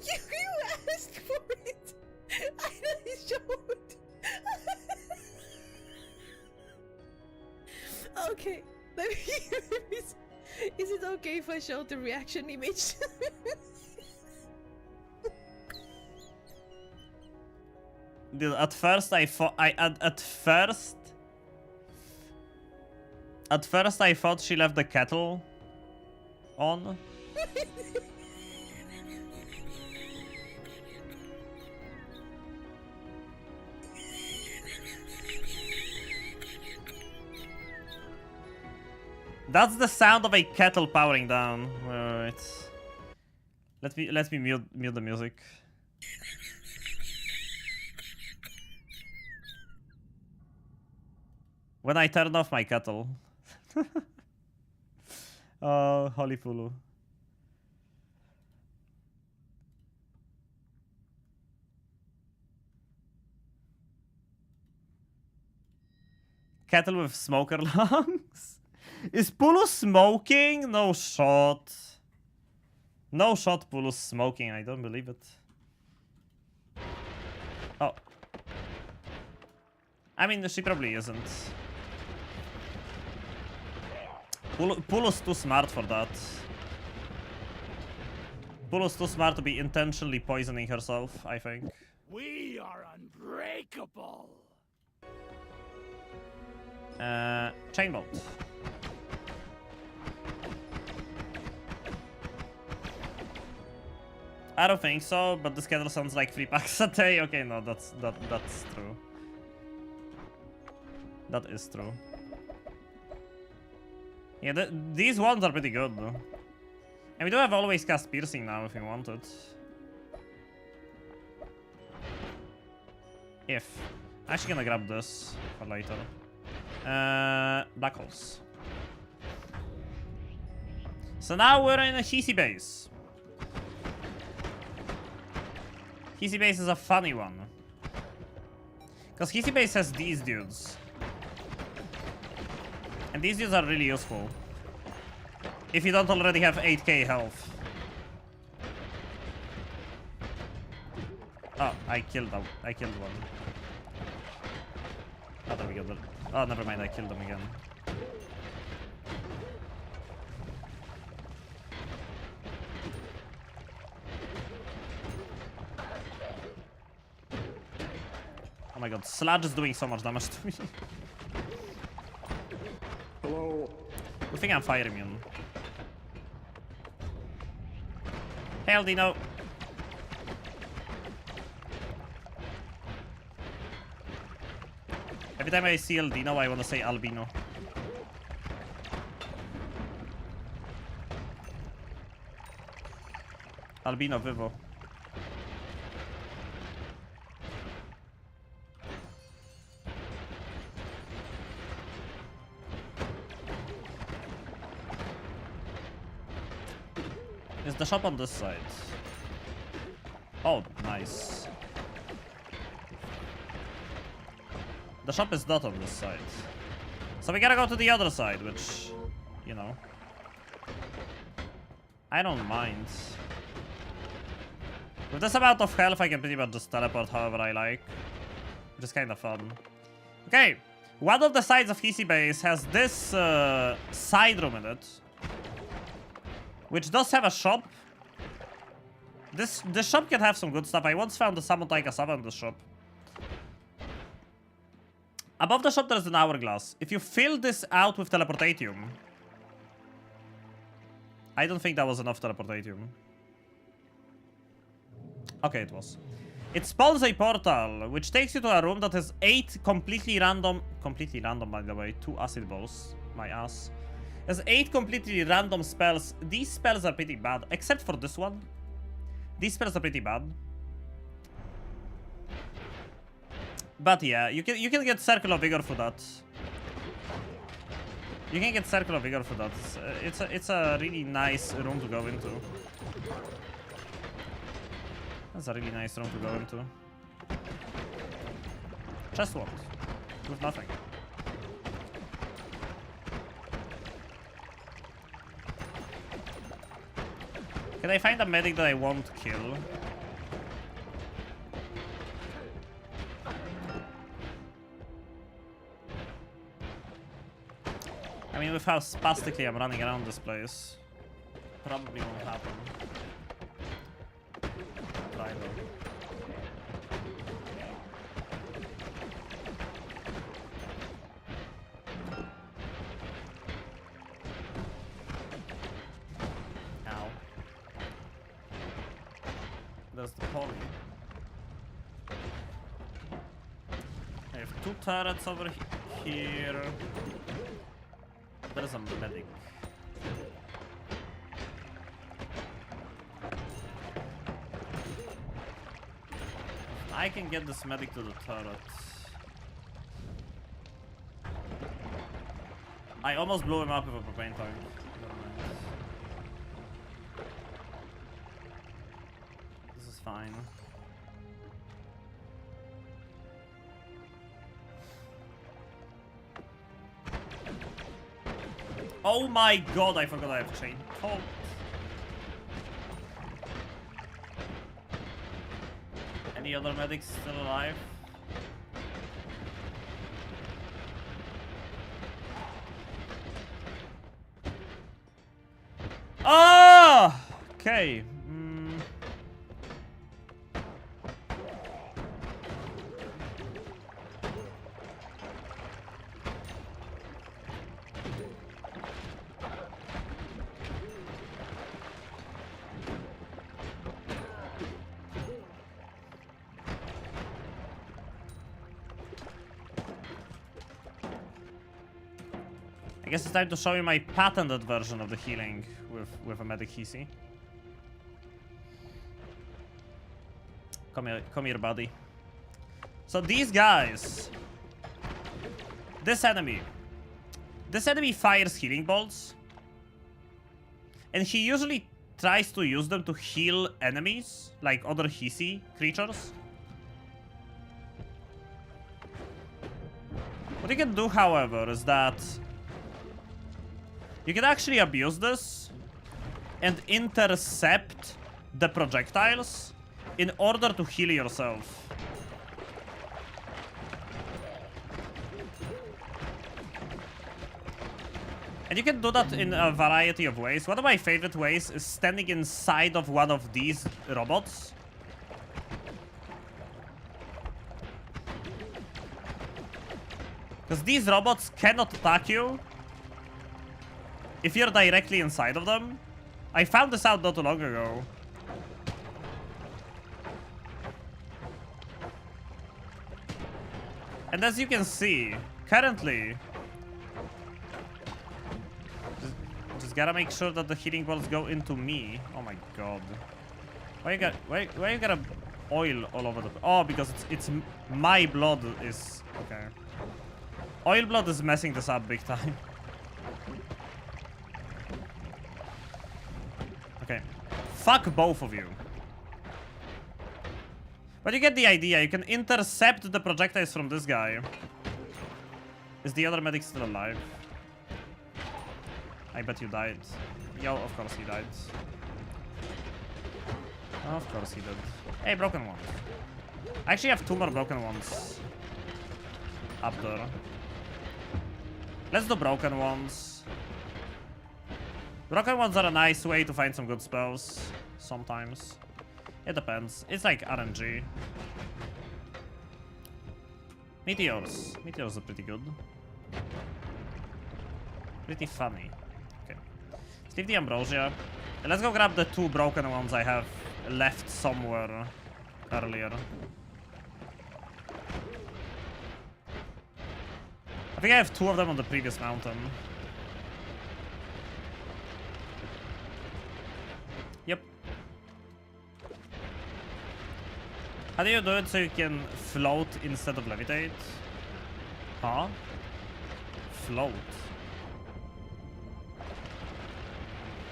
You asked for it. I showed. Okay. Let me. Is it okay if I show the reaction image? Dude, at first I thought at first I thought she left the kettle on. That's the sound of a kettle powering down. Wait. Let me mute the music. When I turn off my kettle. Oh, holy pulu. Kettle with smoker lungs? Is Pulu smoking? No shot. No shot Pulu's smoking, I don't believe it. Oh. I mean, she probably isn't. Pulu's too smart for that. Pulu's too smart to be intentionally poisoning herself, I think. We are unbreakable. Chain bolt. I don't think so, but the schedule sounds like 3 packs a day. Okay, no, that's true. That is true. Yeah, these ones are pretty good though. And we do have always cast piercing now if we want it. If. I'm actually gonna grab this for later. Black holes. So now we're in a Hisi base. Hisi base is a funny one. Because Hisi base has these dudes. And these dudes are really useful. If you don't already have 8k health. Oh, I killed one. Oh, there we go. Oh, never mind, I killed them again. Oh my god, Sludge is doing so much damage to me. Hello. I think I'm fire immune. Hey, Aldino. Every time I see Aldino, I want to say Albino. Albino Vivo. Is the shop on this side? Oh, nice. The shop is not on this side. So we gotta go to the other side, which, you know. I don't mind. With this amount of health, I can pretty much just teleport however I like. Which is kind of fun. Okay, one of the sides of Hisi base has this side room in it. Which does have a shop. This shop can have some good stuff. I once found a Summon Taika Saba in this shop. Above the shop there's an hourglass. If you fill this out with teleportatium... I don't think that was enough teleportatium. Okay, it was. It spawns a portal, which takes you to a room that has 8 completely random by the way, 2 acid balls. My ass. There's 8 completely random spells. These spells are pretty bad, except for this one. These spells are pretty bad. But yeah, you can get Circle of Vigor for that. You can get Circle of Vigor for that. It's a really nice room to go into. That's a really nice room to go into. Chest walk with nothing. Can I find a medic that I won't kill? I mean, with how spastically I'm running around this place, probably won't happen. Try though. Ow. There's the poly. I have 2 turrets over here. The There's a medic. I can get this medic to the turret. I almost blew him up with a propane tank. Never mind. This is fine. Oh my god, I forgot I have chain. Oh. Any other medics still alive? Ah! Okay. I guess it's time to show you my patented version of the healing with a medic Hisi. Come here, buddy. So these guys, this enemy fires healing bolts, and he usually tries to use them to heal enemies, like other Hisi creatures. What you can do, however, is that you can actually abuse this and intercept the projectiles in order to heal yourself. And you can do that in a variety of ways. One of my favorite ways is standing inside of one of these robots. Because these robots cannot attack you if you're directly inside of them. I found this out not too long ago. And as you can see, currently, just gotta make sure that the healing bolts go into me. Oh my god. Why you got oil all over the... Oh, because it's my blood is... Okay. Oil blood is messing this up big time. Okay. Fuck both of you. But you get the idea. You can intercept the projectiles from this guy. Is the other medic still alive? I bet you died. Yo, of course he died. Of course he did. Hey, broken one. I actually have 2 more broken ones up there. Let's do broken ones. Broken ones are a nice way to find some good spells. Sometimes. It depends. It's like RNG. Meteors. Meteors are pretty good. Pretty funny. Okay. Let's leave the Ambrosia. And let's go grab the 2 broken ones I have left somewhere earlier. I think I have 2 of them on the previous mountain. Yep. How do you do it so you can float instead of levitate? Huh? Float.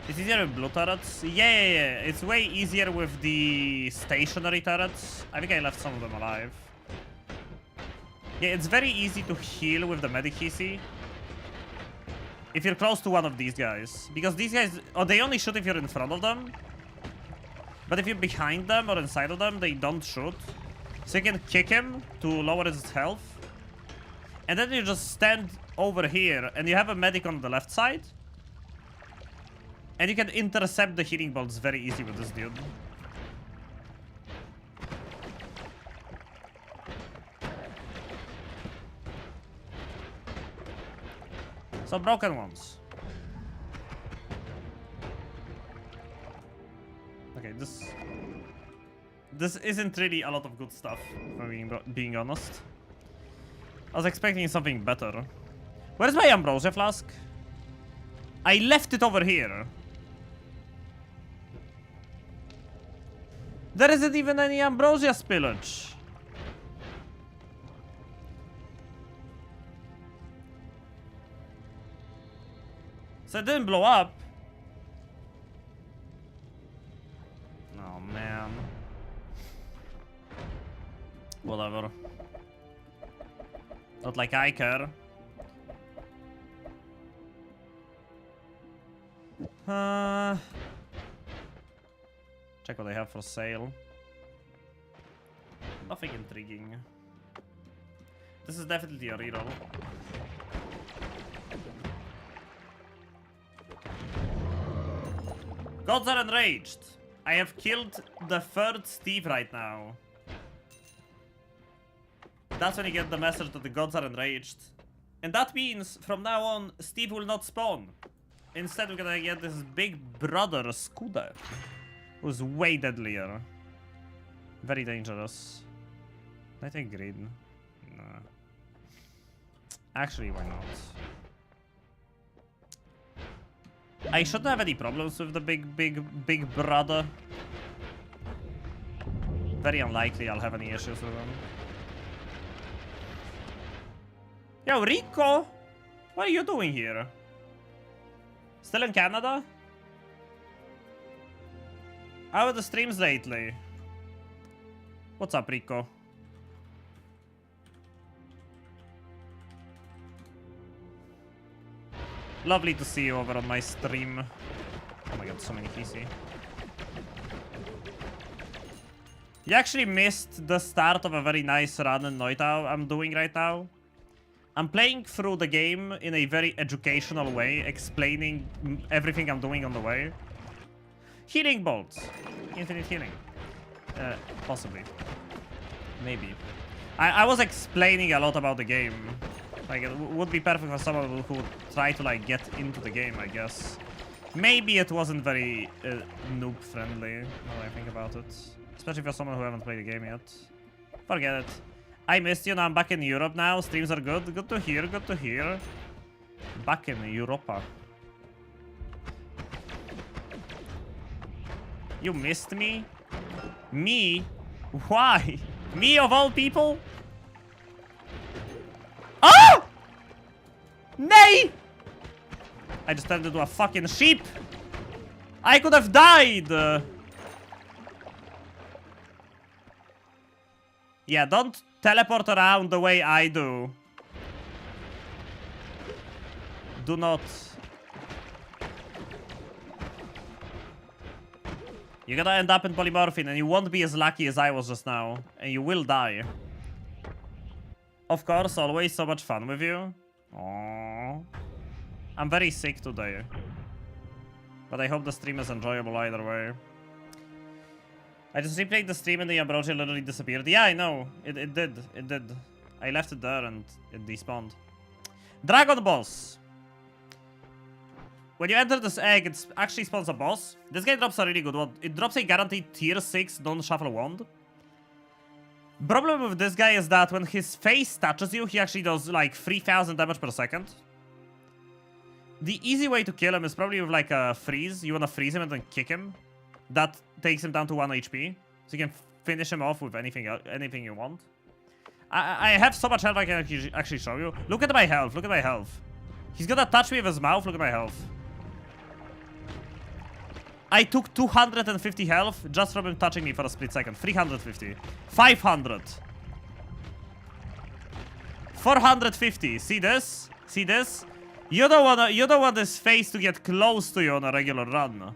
It's easier with blue turrets? Yeah. It's way easier with the stationary turrets. I think I left some of them alive. Yeah, it's very easy to heal with the medic Hisi if you're close to one of these guys. Because these guys, they only shoot if you're in front of them. But if you're behind them or inside of them, they don't shoot. So you can kick him to lower his health. And then you just stand over here and you have a medic on the left side. And you can intercept the healing bolts very easy with this dude. So broken ones. Okay, this isn't really a lot of good stuff, if I'm being honest. I was expecting something better. Where's my Ambrosia flask? I left it over here. There isn't even any ambrosia spillage. So it didn't blow up. Oh man. Whatever. Not like I care. Check what they have for sale. Nothing intriguing. This is definitely a reroll. Gods are enraged. I have killed the third Steve right now. That's when you get the message that the gods are enraged. And that means, from now on, Steve will not spawn. Instead, we're gonna get this big brother, Scooter, who's way deadlier. Very dangerous. I take green. Nah. Actually, why not? I shouldn't have any problems with the big brother. Very unlikely I'll have any issues with him. Yo, Rico! What are you doing here? Still in Canada? How are the streams lately? What's up, Rico? Lovely to see you over on my stream. Oh my god, so many PC. You actually missed the start of a very nice run in Noita I'm doing right now. I'm playing through the game in a very educational way, explaining everything I'm doing on the way. Healing bolts. Infinite healing. Possibly. Maybe. I was explaining a lot about the game. Like, it would be perfect for someone who would try to, like, get into the game, I guess. Maybe it wasn't very noob-friendly, now that I think about it. Especially for someone who haven't played the game yet. Forget it. I missed you, now I'm back in Europe now. Streams are good. Good to hear, good to hear. Back in Europa. You missed me? Me? Why? Me of all people? Oh! Nay! I just turned into a fucking sheep. I could have died. Yeah, don't teleport around the way I do. Do not. You're gonna end up in polymorphine and you won't be as lucky as I was just now. And you will die. Of course, always so much fun with you. Aww. I'm very sick today. But I hope the stream is enjoyable either way. I just replayed the stream and the ambrosia literally disappeared. Yeah, I know. It did. It did. I left it there and it despawned. Dragon boss. When you enter this egg, it actually spawns a boss. This guy drops a really good one. It drops a guaranteed tier 6 non-shuffle wand. Problem with this guy is that when his face touches you, he actually does like 3000 damage per second. The easy way to kill him is probably with like a freeze. You wanna freeze him and then kick him. That takes him down to 1 HP. So you can finish him off with anything you want. I have so much health I can actually show you. Look at my health, look at my health. He's gonna touch me with his mouth, look at my health. I took 250 health just from him touching me for a split second. 350. 500. 450. See this? See this? You don't want this face to get close to you on a regular run.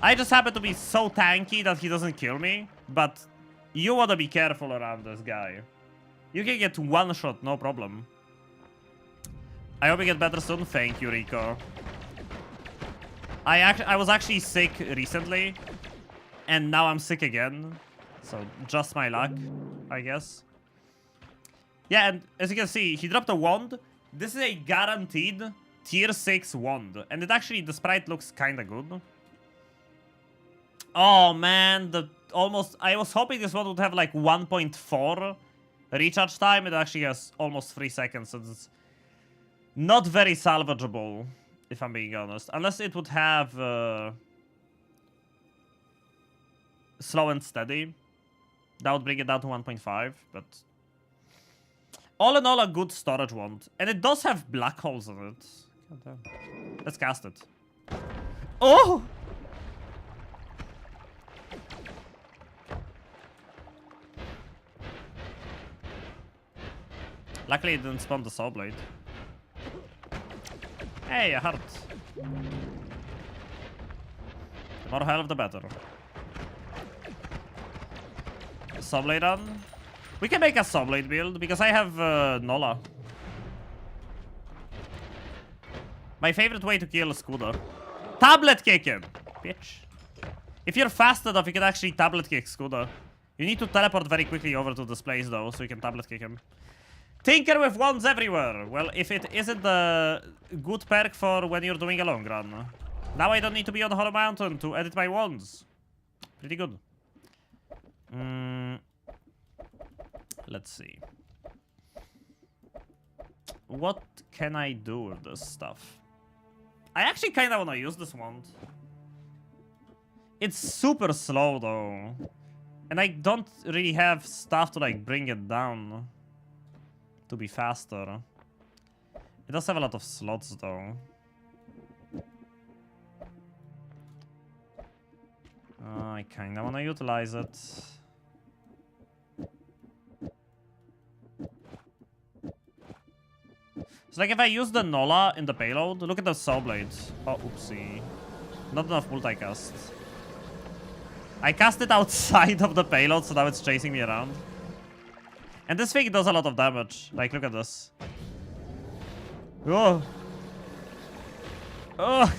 I just happen to be so tanky that he doesn't kill me, but you wanna be careful around this guy. You can get one shot, no problem. I hope you get better soon. Thank you, Rico. I was actually sick recently, and now I'm sick again. So just my luck, I guess. Yeah, and as you can see, he dropped a wand. This is a guaranteed tier 6 wand, and it actually, the sprite looks kinda good. Oh man, I was hoping this one would have like 1.4 recharge time. It actually has almost 3 seconds, so it's not very salvageable. if I'm being honest. Unless it would have slow and steady. That would bring it down to 1.5, but all in all, a good storage wand. And it does have black holes in it. God damn. Let's cast it. Oh! Luckily, it didn't spawn the saw blade. Hey, a heart. The more health, the better. Saw blade on. We can make a saw blade build because I have Nola. My favorite way to kill Scudo. Tablet kick him! Bitch. If you're fast enough, you can actually tablet kick Scudo. You need to teleport very quickly over to this place though, so you can tablet kick him. Tinker with wands everywhere! Well, if it isn't a good perk for when you're doing a long run. Now I don't need to be on Hollow Mountain to edit my wands. Pretty good. Let's see. What can I do with this stuff? I actually kind of want to use this wand. It's super slow though. And I don't really have stuff to like bring it down to be faster. It does have a lot of slots though. I kind of want to utilize it. So like if I use the Nola in the payload, look at the saw blades. Oh, oopsie. Not enough multicast. I cast it outside of the payload, so now it's chasing me around. And this thing does a lot of damage. Like, look at this. Oh. Oh.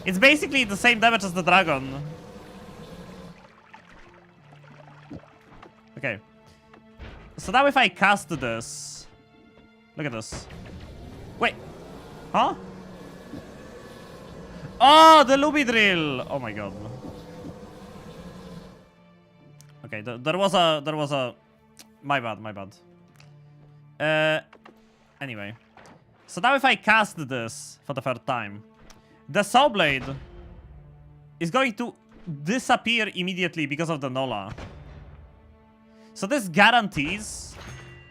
It's basically the same damage as the dragon. Okay. So now if I cast this... Look at this. Wait. Huh? Oh, the Luby drill. Oh my god. Okay, there was a... My bad. Anyway. So now if I cast this for the third time, the saw blade is going to disappear immediately because of the Nola. So this guarantees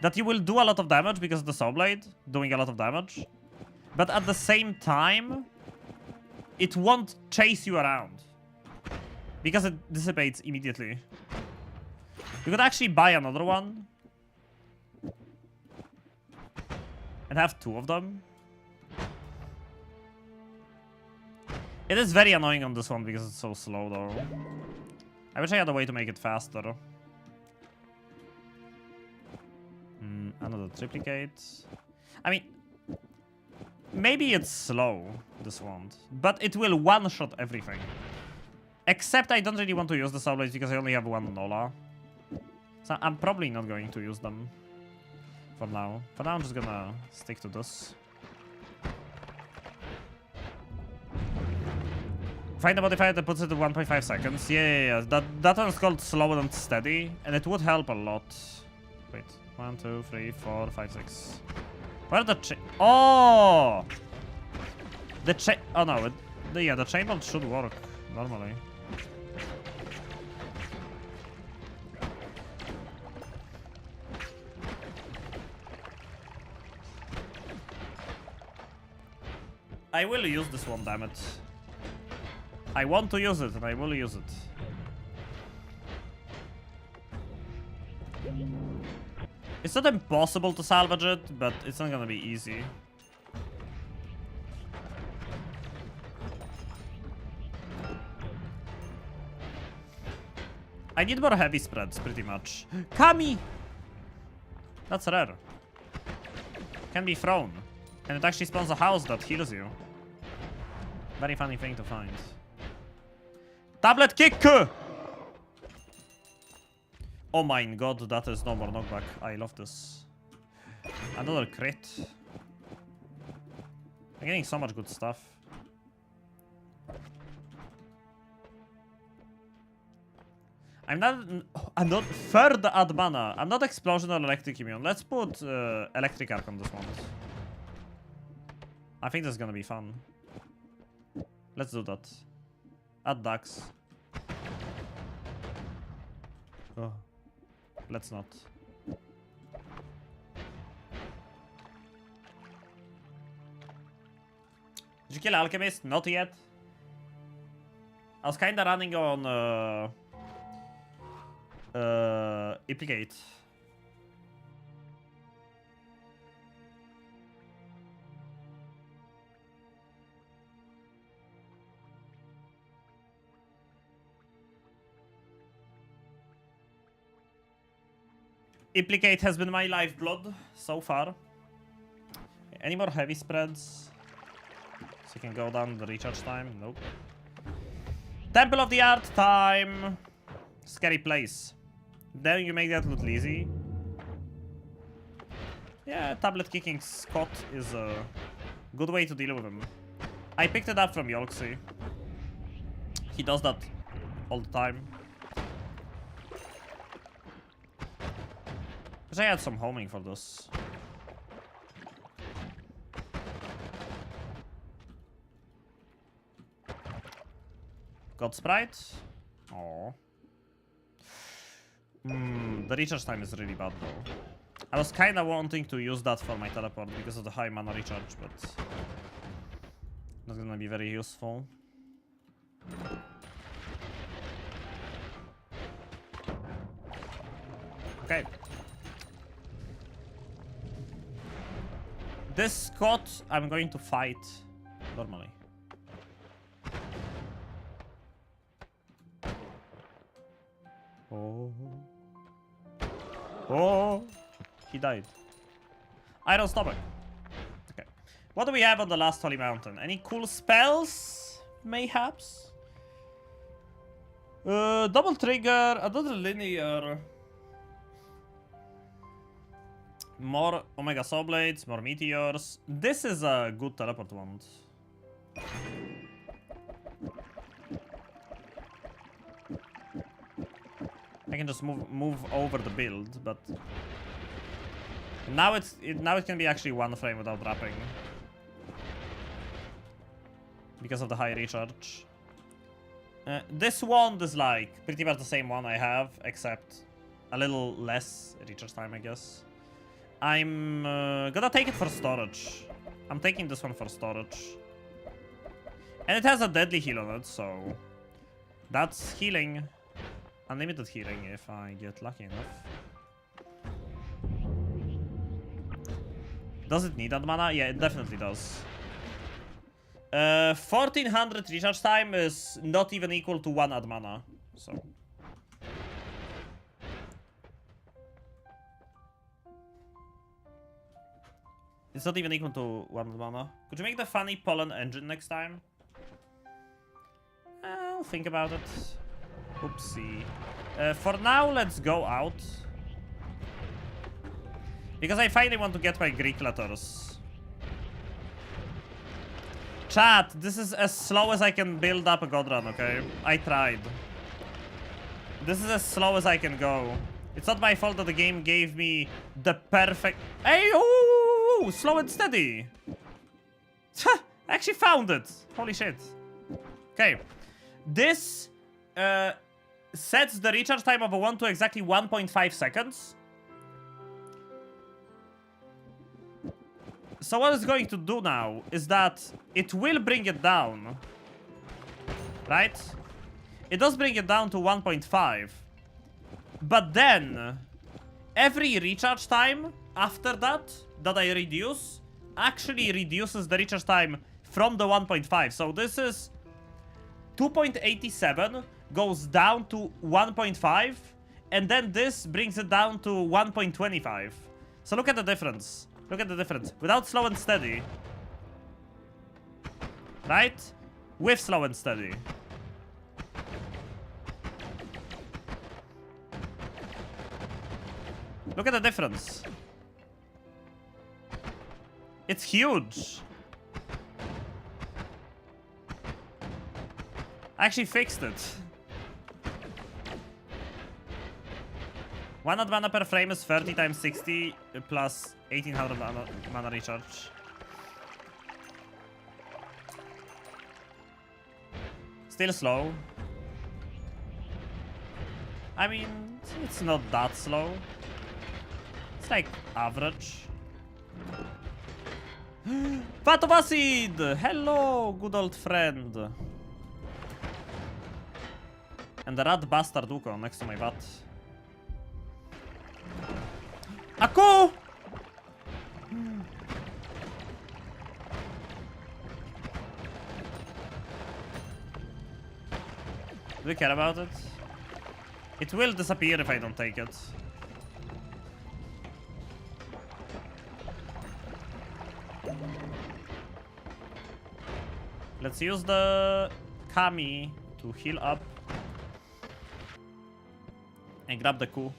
that you will do a lot of damage because of the saw blade doing a lot of damage. But at the same time, it won't chase you around because it dissipates immediately. You could actually buy another one and have two of them. It is very annoying on this one because it's so slow though. I wish I had a way to make it faster. Another triplicate. I mean, maybe it's slow, this wand, but it will one-shot everything. Except I don't really want to use the saw blades because I only have one Nola. So I'm probably not going to use them for now. For now, I'm just gonna stick to this. Find a modifier that puts it at 1.5 seconds. Yeah. That one's called slow and steady, and it would help a lot. Wait. 1, 2, 3, 4, 5, 6. Where are the Oh! The oh no, the chain bolt should work normally. I will use this one, damn it. I want to use it, and I will use it. It's not impossible to salvage it, but it's not gonna be easy. I need more heavy spreads, pretty much. Kami! That's rare. Can be thrown. And it actually spawns a house that heals you. Very funny thing to find. Tablet kick! Oh my god, that is no more knockback. I love this. Another crit. I'm getting so much good stuff. I'm not third add mana. I'm not explosion or electric immune. Let's put electric arc on this one. I think this is gonna be fun. Let's do that. Add ducks. Oh. Let's not. Did you kill Alchemist? Not yet. I was kinda running on Implicate. Implicate has been my lifeblood so far. Any more heavy spreads? So you can go down the recharge time? Nope. Temple of the Art time! Scary place. Then you make that look easy. Yeah, tablet kicking Scott is a good way to deal with him. I picked it up from Yorksey. He does that all the time. Wish I had some homing for this. God Sprite? Oh. The recharge time is really bad though. I was kinda wanting to use that for my teleport because of the high mana recharge, but not gonna be very useful. Okay. This Scott, I'm going to fight normally. Oh. Oh. He died. Iron Stomach. Okay. What do we have on the last Holy Mountain? Any cool spells? Mayhaps? Double trigger, another linear. More Omega Saw Blades, more Meteors. This is a good teleport wand. I can just move over the build, but now it can be actually one frame without wrapping because of the high recharge. This wand is like pretty much the same one I have, except a little less recharge time, I guess. I'm gonna take it for storage. I'm taking this one for storage. And it has a deadly heal on it, so that's healing. Unlimited healing if I get lucky enough. Does it need that mana? Yeah, it definitely does. 1400 recharge time is not even equal to 1 ad mana, so. It's not even equal to 1 mana. Could you make the funny pollen engine next time? I'll think about it. Oopsie. For now, let's go out. Because I finally want to get my Greek letters. Chat, this is as slow as I can build up a God Run, okay? I tried. This is as slow as I can go. It's not my fault that the game gave me the perfect... Hey, ooh, slow and steady. I actually found it. Holy shit. Okay. This sets the recharge time of a wand to exactly 1.5 seconds. So what it's going to do now is that it will bring it down. Right? It does bring it down to 1.5. But then, every recharge time after that I reduce, actually reduces the recharge time from the 1.5. So this is 2.87, goes down to 1.5, and then this brings it down to 1.25. So look at the difference. Look at the difference. Without slow and steady. Right? With slow and steady. Look at the difference. It's huge. I actually fixed it. 1 ad mana per frame is 30 times 60 plus 1800 mana recharge. Still slow. I mean, it's not that slow. It's like average. Vat of acid! Hello, good old friend. And the rat bastard Uko next to my vat. Aku! Do we care about it? It will disappear if I don't take it. Let's use the Kami to heal up. And grab the coup.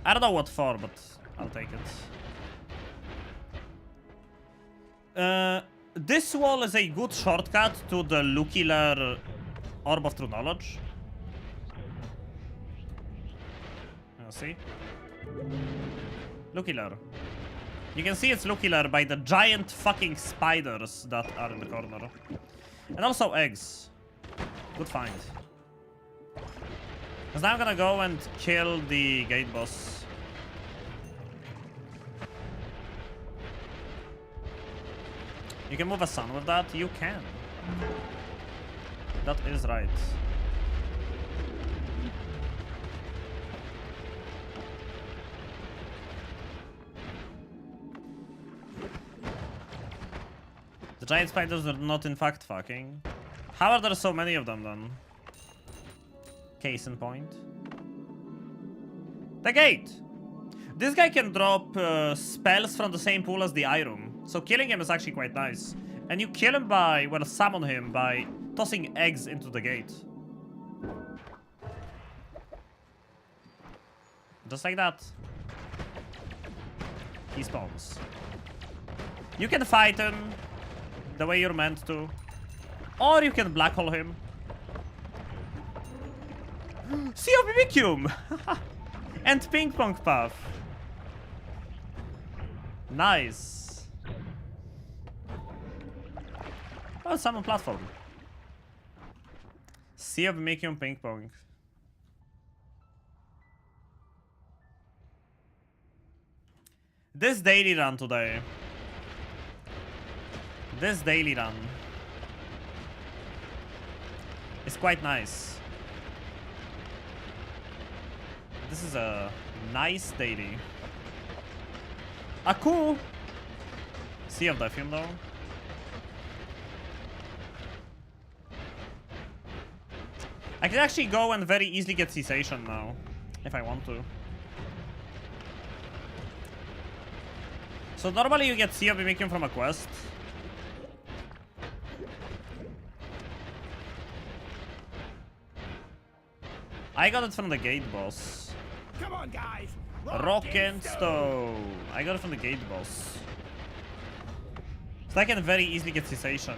I don't know what for, but I'll take it. This wall is a good shortcut to the Lukiler Orb of True Knowledge. See? Lukiler. You can see it's Lukiler by the giant fucking spiders that are in the corner. And also eggs. Good find. Because now I'm gonna go and kill the gate boss. You can move a sun with that? You can. That is right. The giant spiders are not in fact fucking. How are there so many of them then? Case in point. The gate! This guy can drop spells from the same pool as the eye room. So killing him is actually quite nice. And you kill him by, well, summon him by tossing eggs into the gate. Just like that. He spawns. You can fight him the way you're meant to. Or you can black hole him. Sea of Mimicium! And ping pong path. Nice. Oh, summon platform. Sea of Mimicium ping pong. This daily run today. This daily run is quite nice. This is a nice daily. Aku! Sea of Diffium though. I can actually go and very easily get cessation now, if I want to. So normally you get Sea of Mimicium from a quest. I got it from the gate boss. Come on, guys. Rock and stone. I got it from the gate boss. So I can very easily get cessation.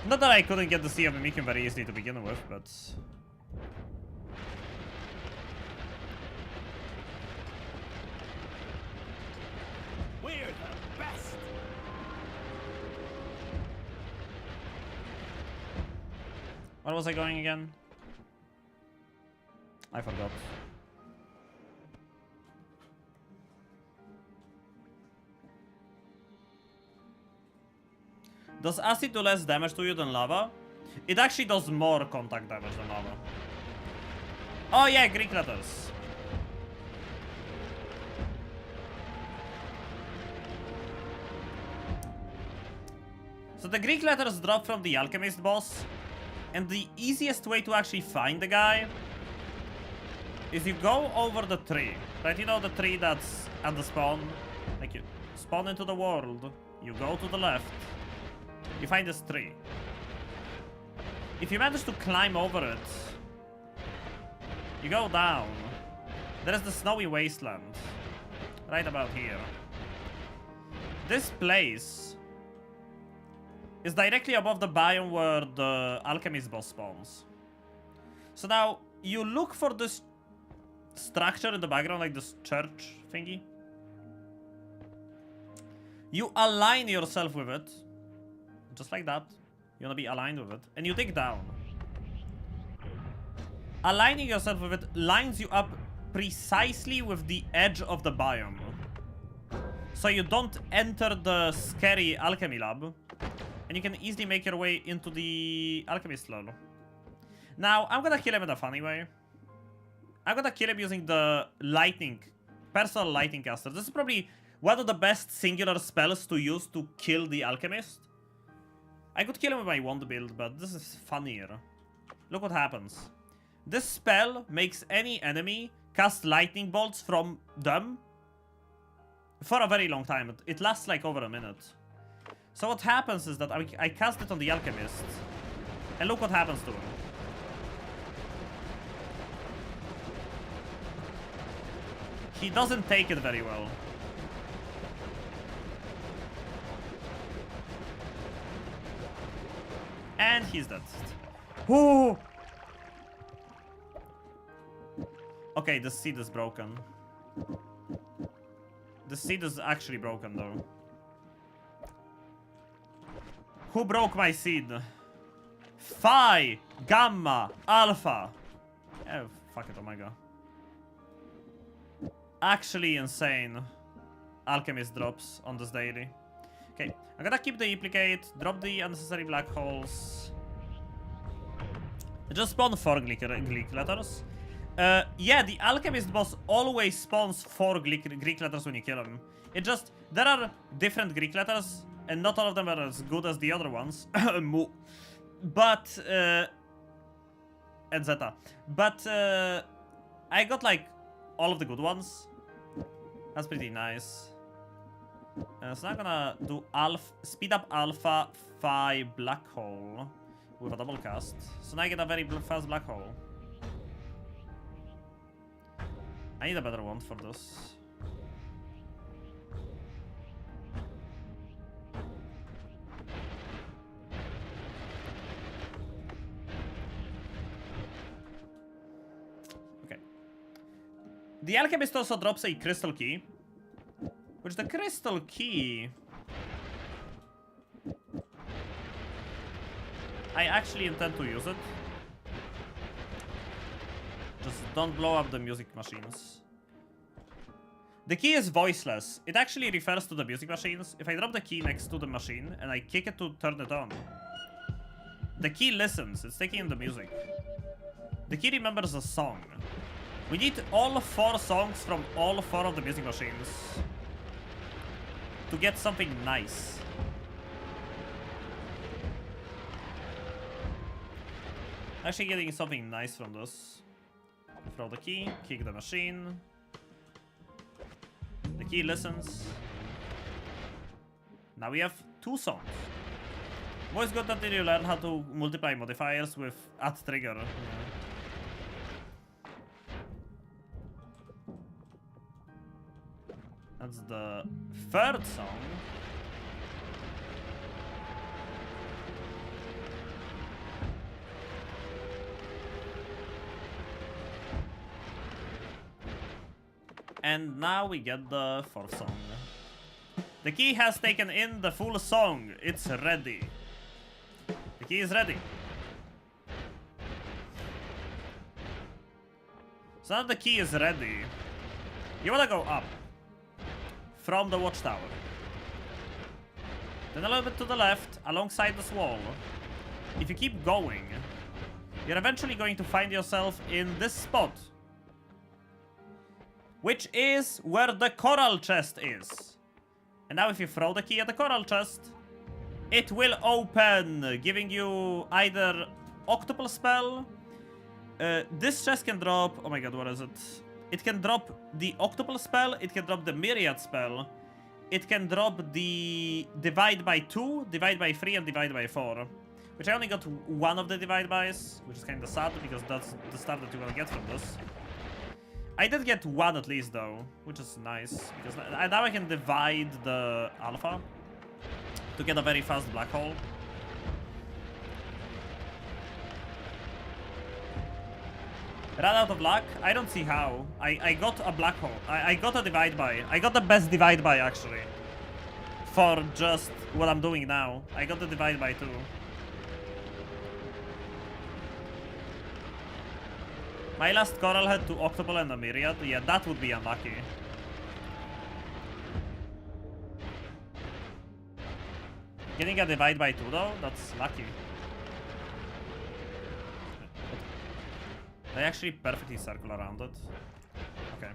Not that I couldn't get the Sea of Mimicium very easily to begin with, but... We're the best. Where was I going again? I forgot. Does acid do less damage to you than lava? It actually does more contact damage than lava. Oh yeah, Greek letters. So the Greek letters drop from the alchemist boss. And the easiest way to actually find the guy is you go over the tree. Right, you know the tree that's at the spawn? Like you spawn into the world, you go to the left, you find this tree. If you manage to climb over it, you go down. There is the snowy wasteland. Right about here. This place is directly above the biome where the alchemist boss spawns. So now, you look for this structure in the background, like this church thingy. You align yourself with it. Just like that. You wanna be aligned with it. And you dig down. Aligning yourself with it lines you up precisely with the edge of the biome. So you don't enter the scary alchemy lab, and you can easily make your way into the alchemist lab. Now, I'm gonna kill him in a funny way. I'm gonna kill him using the lightning, personal lightning caster. This is probably one of the best singular spells to use to kill the alchemist. I could kill him with my wand build, but this is funnier. Look what happens. This spell makes any enemy cast lightning bolts from them for a very long time. It lasts like over a minute. So what happens is that I cast it on the alchemist, and look what happens to him. He doesn't take it very well. And he's dead. Ooh! Okay, the seed is broken. The seed is actually broken, though. Who broke my seed? Phi, Gamma, Alpha. Oh, fuck it, Omega. Actually insane. Alchemist drops on this daily. Okay, I'm gonna keep the duplicate, drop the unnecessary black holes. Just spawn 4 Greek letters. Yeah, the alchemist boss always spawns 4 Greek letters when you kill him. It just, there are different Greek letters, and not all of them are as good as the other ones. But, and Zeta. But, I got like all of the good ones. That's pretty nice. So I'm gonna do speed up Alpha Phi Black Hole with a double cast. So now I get a very fast black hole. I need a better wand for this. Okay. The alchemist also drops a crystal key. Which the crystal key... I actually intend to use it. Just don't blow up the music machines. The key is voiceless. It actually refers to the music machines. If I drop the key next to the machine and I kick it to turn it on, the key listens. It's taking in the music. The key remembers a song. We need all 4 songs from all 4 of the music machines to get something nice. Actually getting something nice from this. Throw the key, kick the machine. The key listens. Now we have 2 songs. Always good that you learn how to multiply modifiers with @trigger. That's the 3rd song. And now we get the 4th song. The key has taken in the full song. It's ready. The key is ready. So now the key is ready. You wanna go up from the watchtower. Then a little bit to the left, alongside this wall. If you keep going, you're eventually going to find yourself in this spot, which is where the coral chest is. And now if you throw the key at the coral chest, it will open, giving you either octopus spell. This chest can drop, oh my god, what is it? It can drop the octopus spell, it can drop the myriad spell, it can drop the divide by 2, divide by 3, and divide by 4. Which I only got 1 of the divide bys, which is kind of sad because that's the stuff that you're gonna get from this. I did get 1 at least though, which is nice, because now I can divide the alpha to get a very fast black hole. Ran out of luck? I don't see how. I got a black hole. I got a divide by. I got the best divide by actually. For just what I'm doing now. I got the divide by 2. My last coral had 2 octopus and a myriad. Yeah, that would be unlucky. Getting a divide by 2 though, that's lucky. They actually perfectly circle around it. Okay.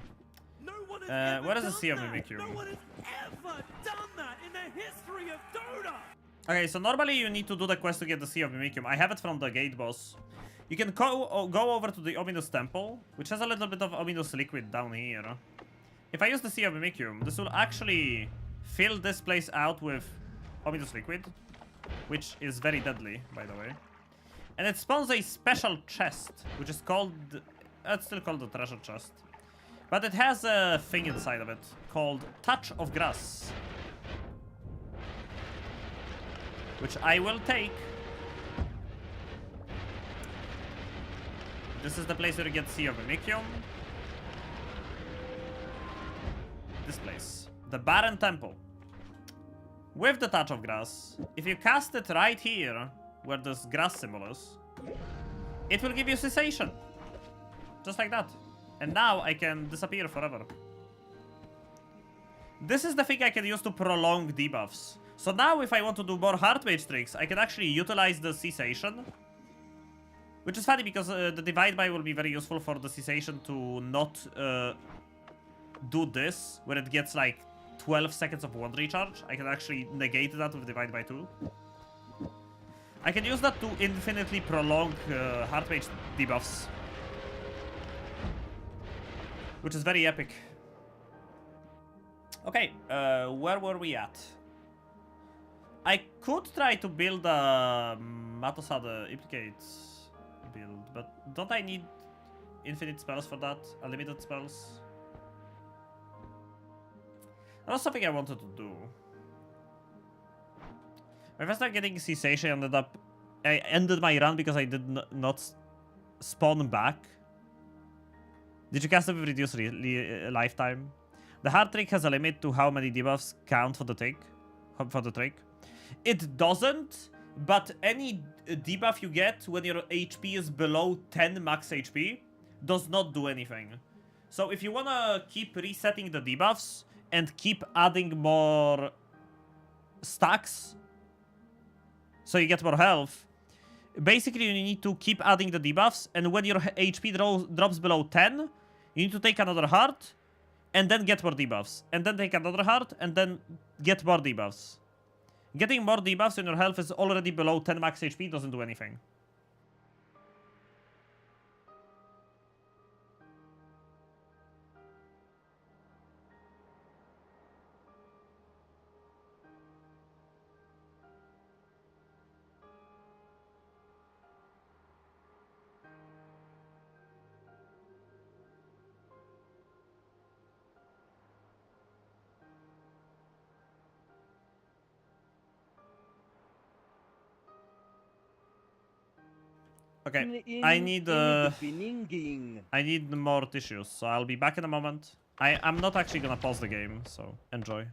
No one has where is the done Sea of that. Mimikyu? No one has ever done that in the history of Dota. Okay, so normally you need to do the quest to get the Sea of Mimikyu. I have it from the gate boss. You can go over to the Ominous Temple, which has a little bit of Ominous Liquid down here. If I use the Sea of Mimikyu, this will actually fill this place out with Ominous Liquid, which is very deadly, by the way. And it spawns a special chest, which is called... It's still called the treasure chest. But it has a thing inside of it called Touch of Grass, which I will take. This is the place where you get Sea of Mimikyu. This place. The Barren Temple. With the Touch of Grass, if you cast it right here, where this grass symbol is, it will give you cessation. Just like that. And now I can disappear forever. This is the thing I can use to prolong debuffs. So now if I want to do more Heart Mage tricks, I can actually utilize the cessation. Which is funny because the Divide By will be very useful for the cessation to not do this, where it gets like 12 seconds of wand recharge. I can actually negate that with Divide By 2. I can use that to infinitely prolong Heart Mage debuffs. Which is very epic. Okay, where were we at? I could try to build a Matosade Implicates build, but don't I need infinite spells for that? Unlimited spells? That was something I wanted to do. My first time getting cessation I ended my run because I did not spawn back. Did you cast it with reduced lifetime? The hard trick has a limit to how many debuffs count for the trick. It doesn't, but any debuff you get when your HP is below 10 max HP does not do anything. So if you wanna keep resetting the debuffs and keep adding more stacks, so you get more health, basically you need to keep adding the debuffs, and when your HP drops below 10, you need to take another heart, and then get more debuffs. And then take another heart, and then get more debuffs. Getting more debuffs when your health is already below 10 max HP doesn't do anything. Okay, I need more tissues, so I'll be back in a moment. I'm not actually gonna pause the game, so enjoy.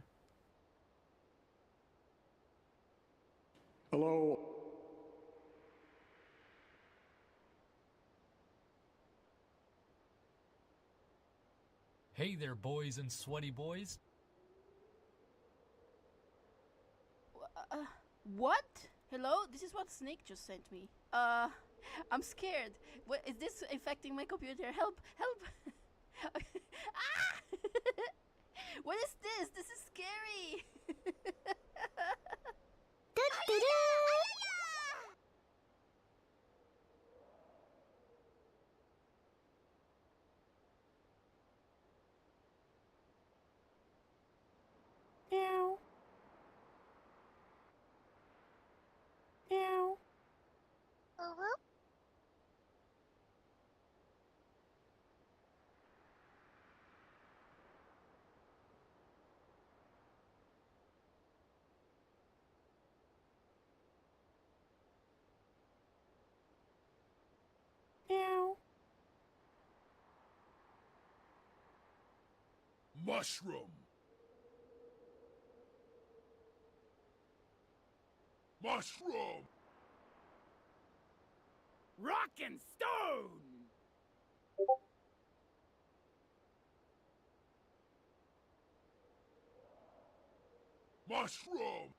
Hello. Hey there, boys and sweaty boys. What? Hello? This is what Snake just sent me. I'm scared. What is this affecting my computer? Help! Help! Ah! What is this? This is scary. Meow. Meow. Meow. Mushroom. Mushroom. Rock and stone. Mushroom!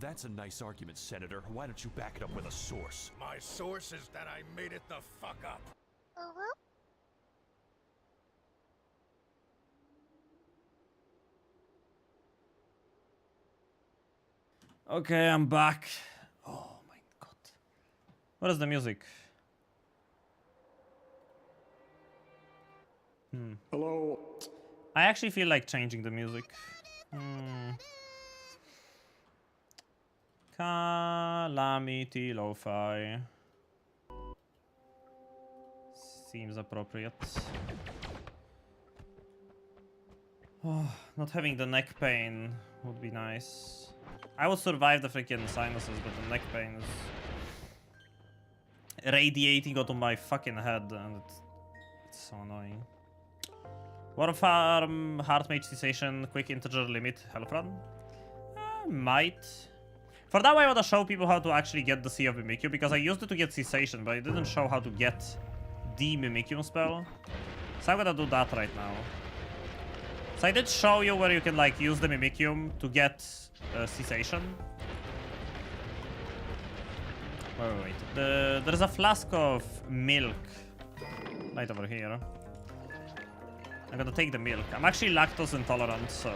That's a nice argument, Senator. Why don't you back it up with a source? My source is that I made it the fuck up. Okay, I'm back. Oh my god. What is the music? Hello. I actually feel like changing the music. Calamity Lo-Fi. Seems appropriate. Oh, not having the neck pain would be nice. I would survive the freaking sinuses, but the neck pain is radiating onto my fucking head, and it's so annoying. War Farm, Heart Mage Cessation, Quick Integer Limit, Health Run? Might. For now I want to show people how to actually get the Sea of Mimikyu, because I used it to get Cessation, but I didn't show how to get the Mimikyu spell. So I'm gonna do that right now. So I did show you where you can like use the Mimikyu to get Cessation. Wait. There's a flask of milk right over here. I'm gonna take the milk. I'm actually lactose intolerant, so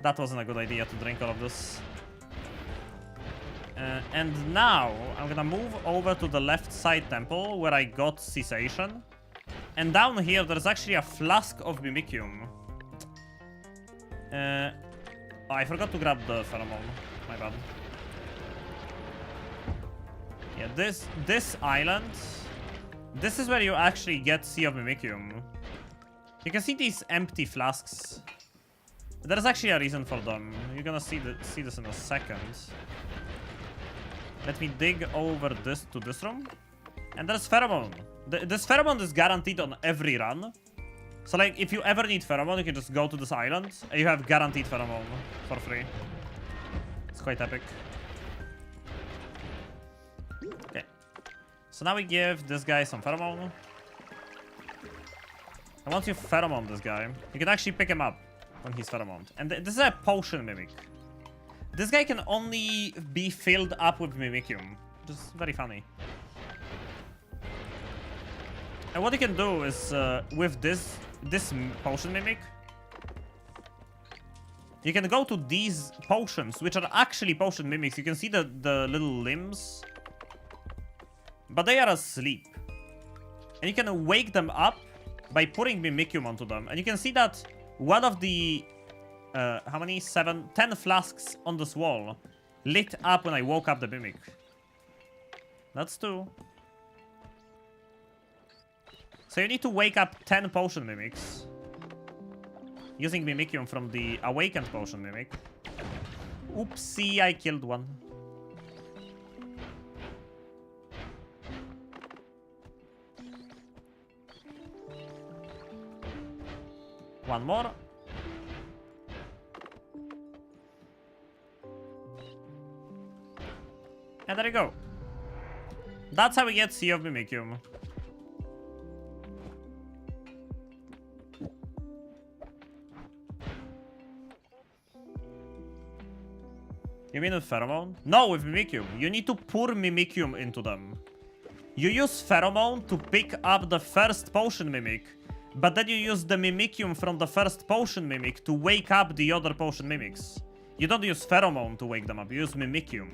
that wasn't a good idea to drink all of this. And now I'm gonna move over to the left side temple where I got Cessation. And down here there's actually a flask of Mimikyu. Oh, I forgot to grab the pheromone. My bad. Yeah, this island, this is where you actually get Sea of Mimikyu. You can see these empty flasks. There's actually a reason for them. You're gonna see this in a second. Let me dig over this to this room. And there's pheromone. This pheromone is guaranteed on every run. So like, if you ever need pheromone, you can just go to this island and you have guaranteed pheromone for free. It's quite epic. Okay. So now we give this guy some pheromone. And once you pheromone this guy, you can actually pick him up when he's pheromoned. And this is a potion mimic. This guy can only be filled up with Mimikyu, which is very funny. And what you can do is, with this potion mimic, you can go to these potions, which are actually potion mimics. You can see the little limbs, but they are asleep. And you can wake them up by putting Mimikyu onto them. And you can see that one of the, how many? 10 flasks on this wall lit up when I woke up the Mimic. That's 2. So you need to wake up 10 potion mimics using Mimikyu from the awakened potion mimic. Oopsie, I killed one. One more. And there you go. That's how we get Sea of Mimikyu. You mean with Pheromone? No, with Mimikyu. You need to pour Mimikyu into them. You use Pheromone to pick up the first Potion Mimic, but then you use the Mimikyu from the first Potion Mimic to wake up the other Potion Mimics. You don't use Pheromone to wake them up, you use Mimikyu.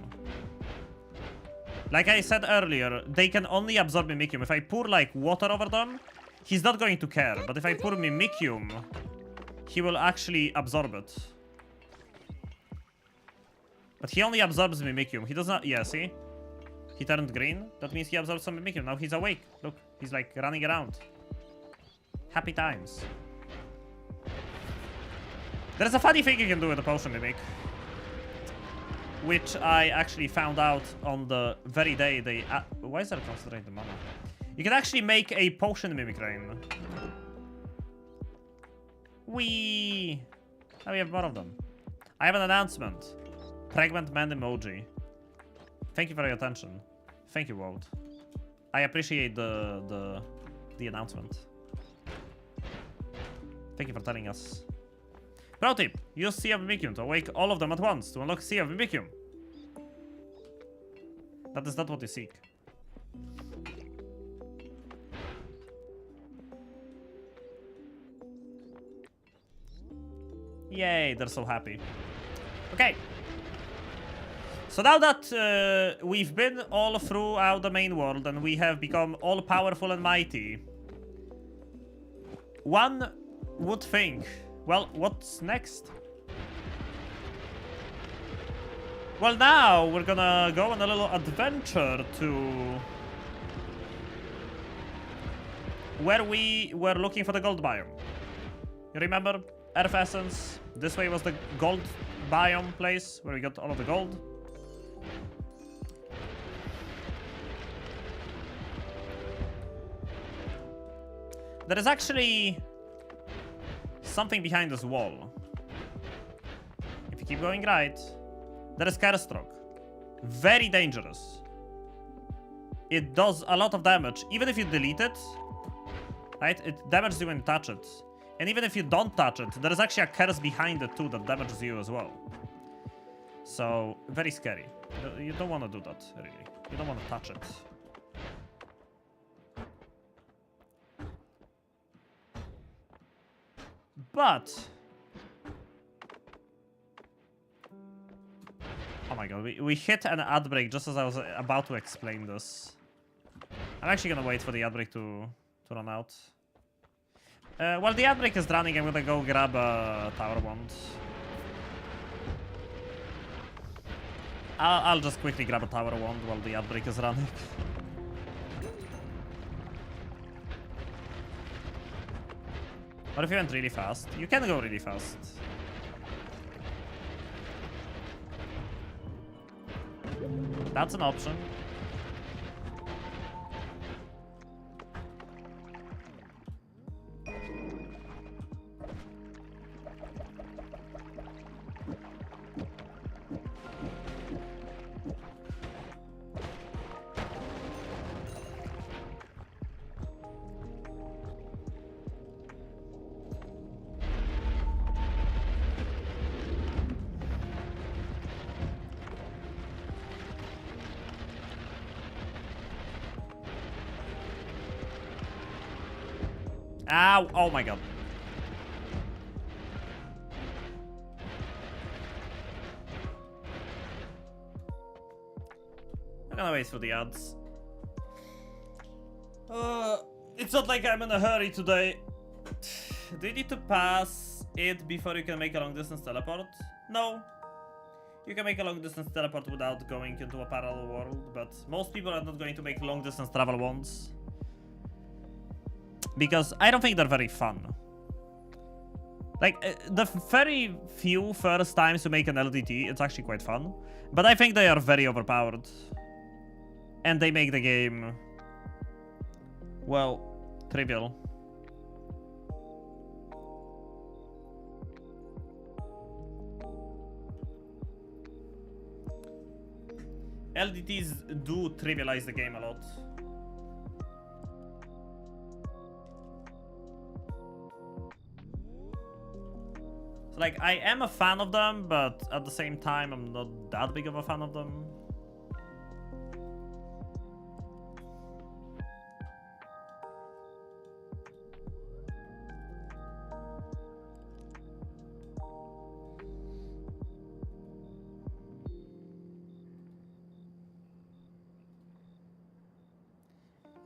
Like I said earlier, they can only absorb Mimikyu. If I pour, like, water over them, he's not going to care. But if I pour Mimikyu, he will actually absorb it. But he only absorbs Mimikyu. He does not... Yeah, see? He turned green. That means he absorbs some Mimikyu. Now he's awake. Look, he's, like, running around. Happy times. There's a funny thing you can do with the Potion Mimic, which I actually found out on the very day they... why is there concentrate the mana? You can actually make a Potion Mimic Rain. Whee! Now we have more of them. I have an announcement. Pregnant man emoji. Thank you for your attention. Thank you, Wout. I appreciate the announcement. Thank you for telling us. Pro tip, use Sea of Mimikyu to awake all of them at once to unlock Sea of Mimikyu. That is not what you seek. Yay, they're so happy. Okay. So now that we've been all throughout the main world and we have become all powerful and mighty, one would think, well, what's next? Well, now we're gonna go on a little adventure to where we were looking for the gold biome. You remember? Earth Essence. This way was the gold biome place where we got all of the gold. There is actually something behind this wall. If you keep going right, there is Kerstroke. Very dangerous. It does a lot of damage. Even if you delete it, right? It damages you when you touch it. And even if you don't touch it, there is actually a curse behind it too that damages you as well. So, very scary. You don't want to do that, really. You don't want to touch it. But... oh my god, we hit an ad break just as I was about to explain this. I'm actually gonna wait for the ad break to run out. While the ad break is running, I'm gonna go grab a Tower Wand. I'll just quickly grab a Tower Wand while the ad break is running. What if you went really fast? You can go really fast. That's an option. Ow! Oh my god. I'm gonna wait for the ads. It's not like I'm in a hurry today. Do you need to pass it before you can make a long distance teleport? No. You can make a long distance teleport without going into a parallel world, but most people are not going to make long distance travel ones. Because I don't think they're very fun. Like, the very few first times you make an LDT, it's actually quite fun. But I think they are very overpowered. And they make the game, well, trivial. LDTs do trivialize the game a lot. So like, I am a fan of them, but at the same time, I'm not that big of a fan of them.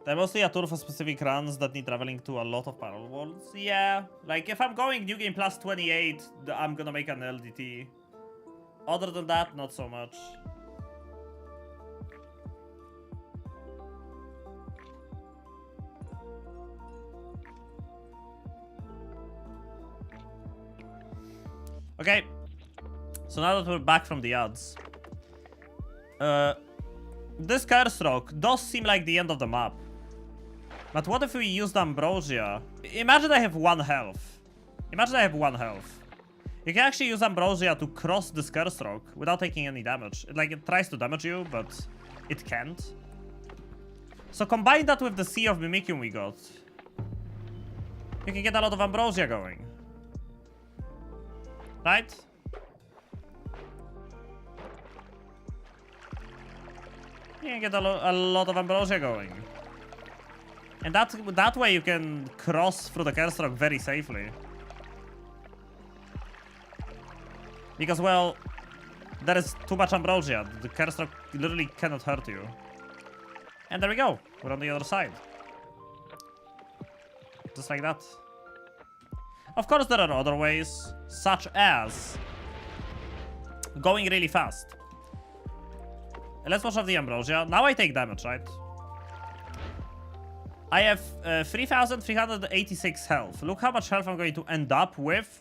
They're mostly a tour for specific runs that need traveling to a lot of parallel worlds. Yeah, like if I'm going New Game Plus 28, I'm gonna make an LDT. Other than that, not so much. Okay, so now that we're back from the ads, this curse rock does seem like the end of the map. But what if we used Ambrosia? Imagine I have 1 health. Imagine I have 1 health. You can actually use Ambrosia to cross this curse rock without taking any damage. It tries to damage you, but it can't. So combine that with the Sea of Mimikyu we got. You can get a lot of Ambrosia going. Right? You can get a lot of Ambrosia going. And that way you can cross through the curse rock very safely. Because, well, there is too much Ambrosia. The curse rock literally cannot hurt you. And there we go. We're on the other side. Just like that. Of course, there are other ways, such as going really fast. Let's wash off the Ambrosia. Now I take damage, right? I have 3,386 health. Look how much health I'm going to end up with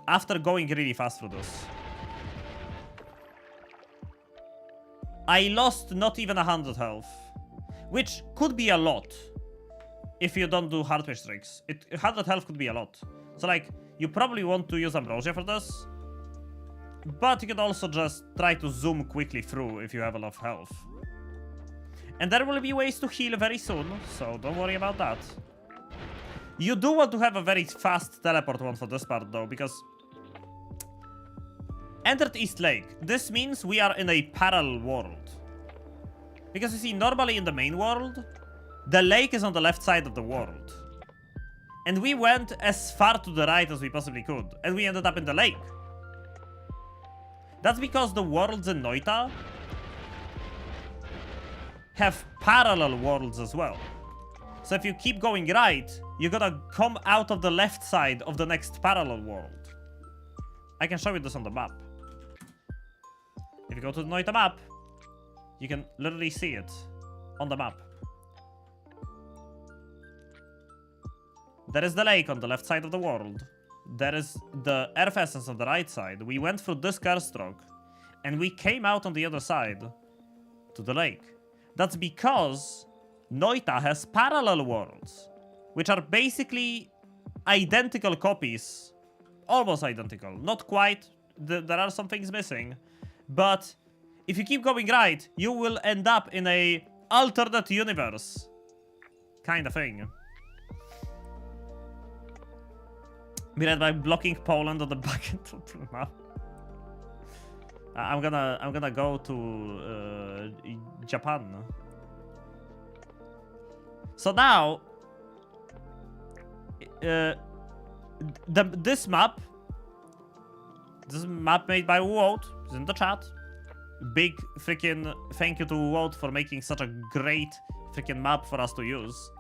after going really fast through this. I lost not even 100 health, which could be a lot if you don't do hardware tricks. 100 health could be a lot. So like, you probably want to use Ambrosia for this, but you could also just try to zoom quickly through if you have enough health. And there will be ways to heal very soon, so don't worry about that. You do want to have a very fast teleport one for this part though, because entered East Lake. This means we are in a parallel world. Because you see, normally in the main world, the lake is on the left side of the world. And we went as far to the right as we possibly could, and we ended up in the lake. That's because the worlds in Noita have parallel worlds as well. So if you keep going right, you're gonna come out of the left side of the next parallel world. I can show you this on the map. If you go to the Noita map, you can literally see it on the map. There is the lake on the left side of the world. There is the Earth Essence on the right side. We went through this curse rock, and we came out on the other side to the lake. That's because Noita has parallel worlds, which are basically identical copies. Almost identical. Not quite. There are some things missing. But if you keep going right, you will end up in a alternate universe kind of thing. Be read by blocking Poland on the back end of the map. I'm gonna go to Japan. So now, this map made by Wout is in the chat. Big freaking thank you to Wout for making such a great freaking map for us to use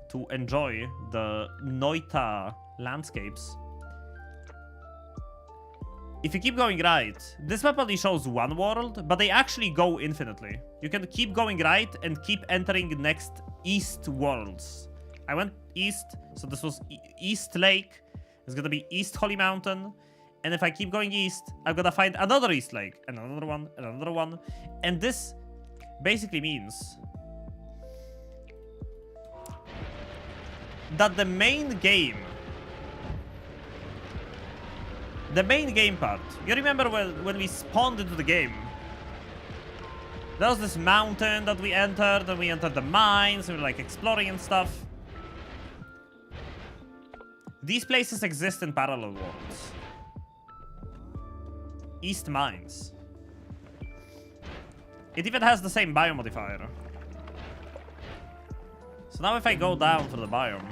to enjoy the Noita landscapes. If you keep going right, this map only shows 1 world, but they actually go infinitely. You can keep going right and keep entering next east worlds. I went east, so this was East Lake. It's gonna be East Holy Mountain. And if I keep going east, I'm gonna find another East Lake, and another one, and another one. And this basically means that the main game part, you remember when we spawned into the game, There was this mountain that we entered, and we entered the mines, and we were like exploring and stuff. These places exist in parallel worlds. East Mines. It even has the same biomodifier. So now if I go down for the biome...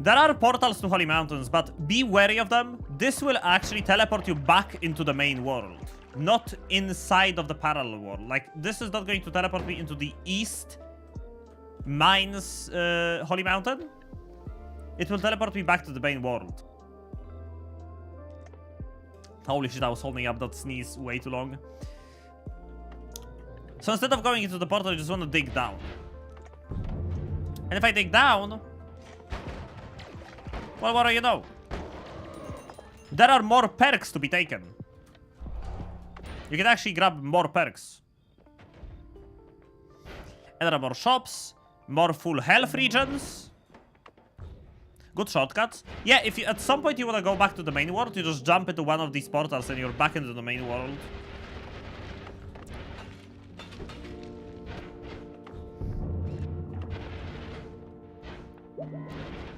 There are portals to Holy Mountains, but be wary of them. This will actually teleport you back into the main world. Not inside of the parallel world. Like, this is not going to teleport me into the East Mines Holy Mountain. It will teleport me back to the main world. Holy shit, I was holding up that sneeze way too long. So instead of going into the portal, I just want to dig down. And if I dig down... Well, what do you know? There are more perks to be taken. You can actually grab more perks. And there are more shops, more full health regions. Good shortcuts. Yeah, if you at some point you want to go back to the main world, you just jump into one of these portals and you're back into the main world.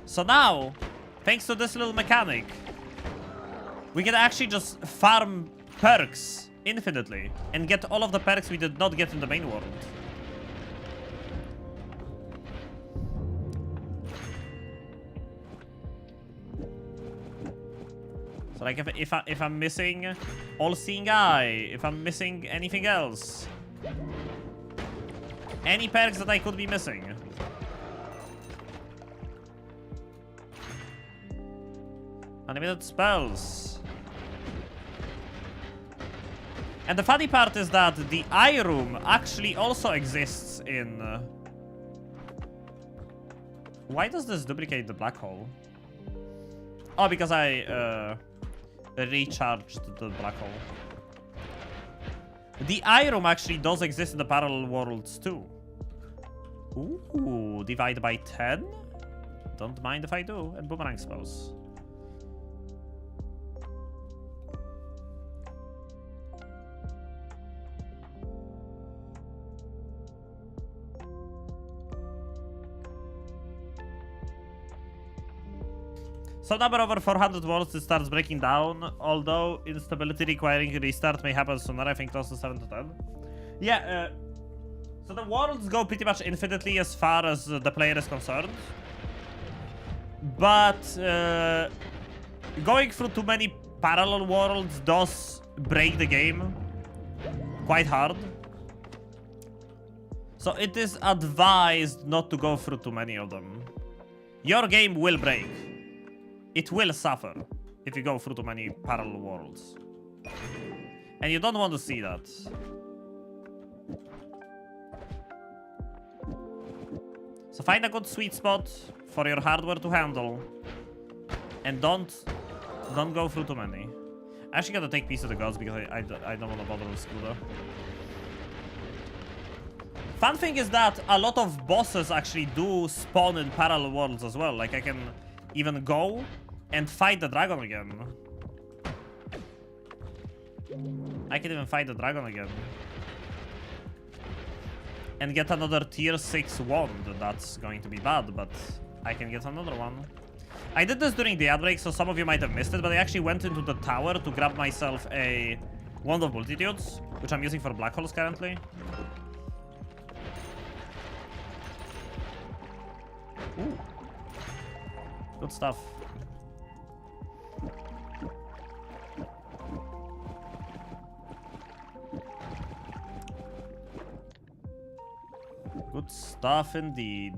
So now, thanks to this little mechanic, we can actually just farm perks infinitely and get all of the perks we did not get in the main world. So like if I'm missing All-Seeing Eye, if I'm missing anything else, any perks that I could be missing. Unlimited spells. And the funny part is that the eye room actually also exists in... Why does this duplicate the black hole? Oh, because I recharged the black hole. The eye room actually does exist in the parallel worlds too. Ooh, divide by 10? Don't mind if I do. And boomerang spells. So number over 400 worlds, it starts breaking down, although instability requiring restart may happen sooner, I think close to 7 to 10. Yeah, so the worlds go pretty much infinitely as far as the player is concerned. But going through too many parallel worlds does break the game quite hard. So it is advised not to go through too many of them. Your game will break. It will suffer if you go through too many parallel worlds. And you don't want to see that. So find a good sweet spot for your hardware to handle. And don't go through too many. I actually gotta take Piece of the Gods because I don't want to bother with Scooter. Fun thing is that a lot of bosses actually do spawn in parallel worlds as well. Like I can even go and fight the dragon again. I can even fight the dragon again. And get another tier 6 wand. That's going to be bad, but I can get another one. I did this during the ad break, so some of you might have missed it, but I actually went into the tower to grab myself a Wand of Multitudes, which I'm using for black holes currently. Ooh. Good stuff. Good stuff indeed.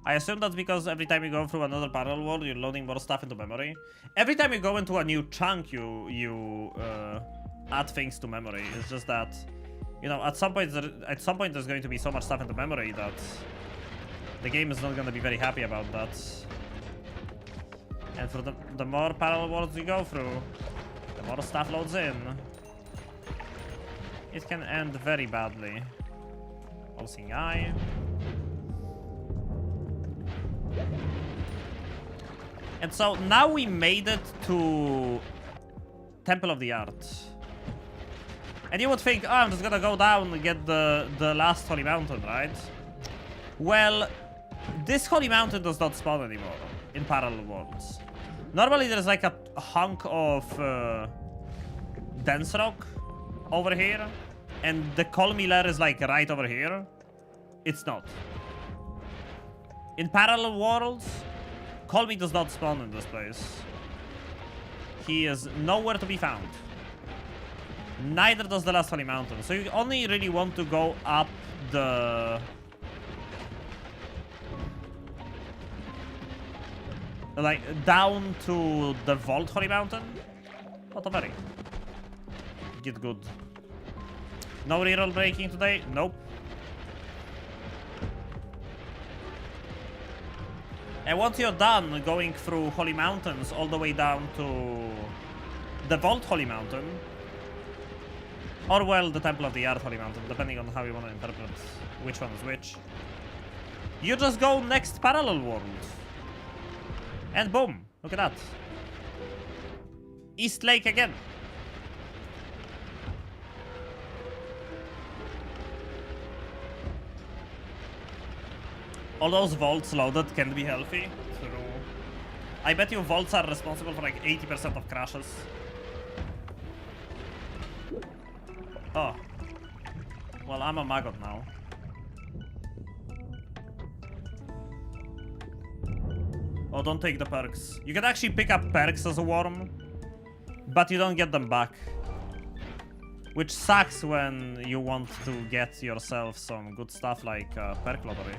I assume that's because every time you go through another parallel world, you're loading more stuff into memory. Every time you go into a new chunk, you add things to memory. It's just that, you know, at some point there's going to be so much stuff into memory that the game is not going to be very happy about that. And for the more parallel worlds you go through, the more stuff loads in. It can end very badly. All-Seeing Eye. And so now we made it to Temple of the Art. And you would think, oh, I'm just gonna go down and get the last Holy Mountain, right? Well, this Holy Mountain does not spawn anymore in parallel worlds. Normally there's like a hunk of dense rock over here, and the Colmy lair is like right over here. It's not. In parallel worlds, Colmy does not spawn in this place. He is nowhere to be found. Neither does the last Holy Mountain. So you only really want to go up the... like, down to the Vault Holy Mountain. Not very. Get good. No reroll breaking today? Nope. And once you're done going through Holy Mountains all the way down to the Vault Holy Mountain, or well, the Temple of the Art Holy Mountain, depending on how you want to interpret which one is which, you just go next parallel world. And boom, look at that. East Lake again. All those vaults loaded can be healthy. True. I bet you vaults are responsible for like 80% of crashes. Oh. Well, I'm a maggot now. Oh, don't take the perks. You can actually pick up perks as a worm, but you don't get them back. Which sucks when you want to get yourself some good stuff like perk lottery.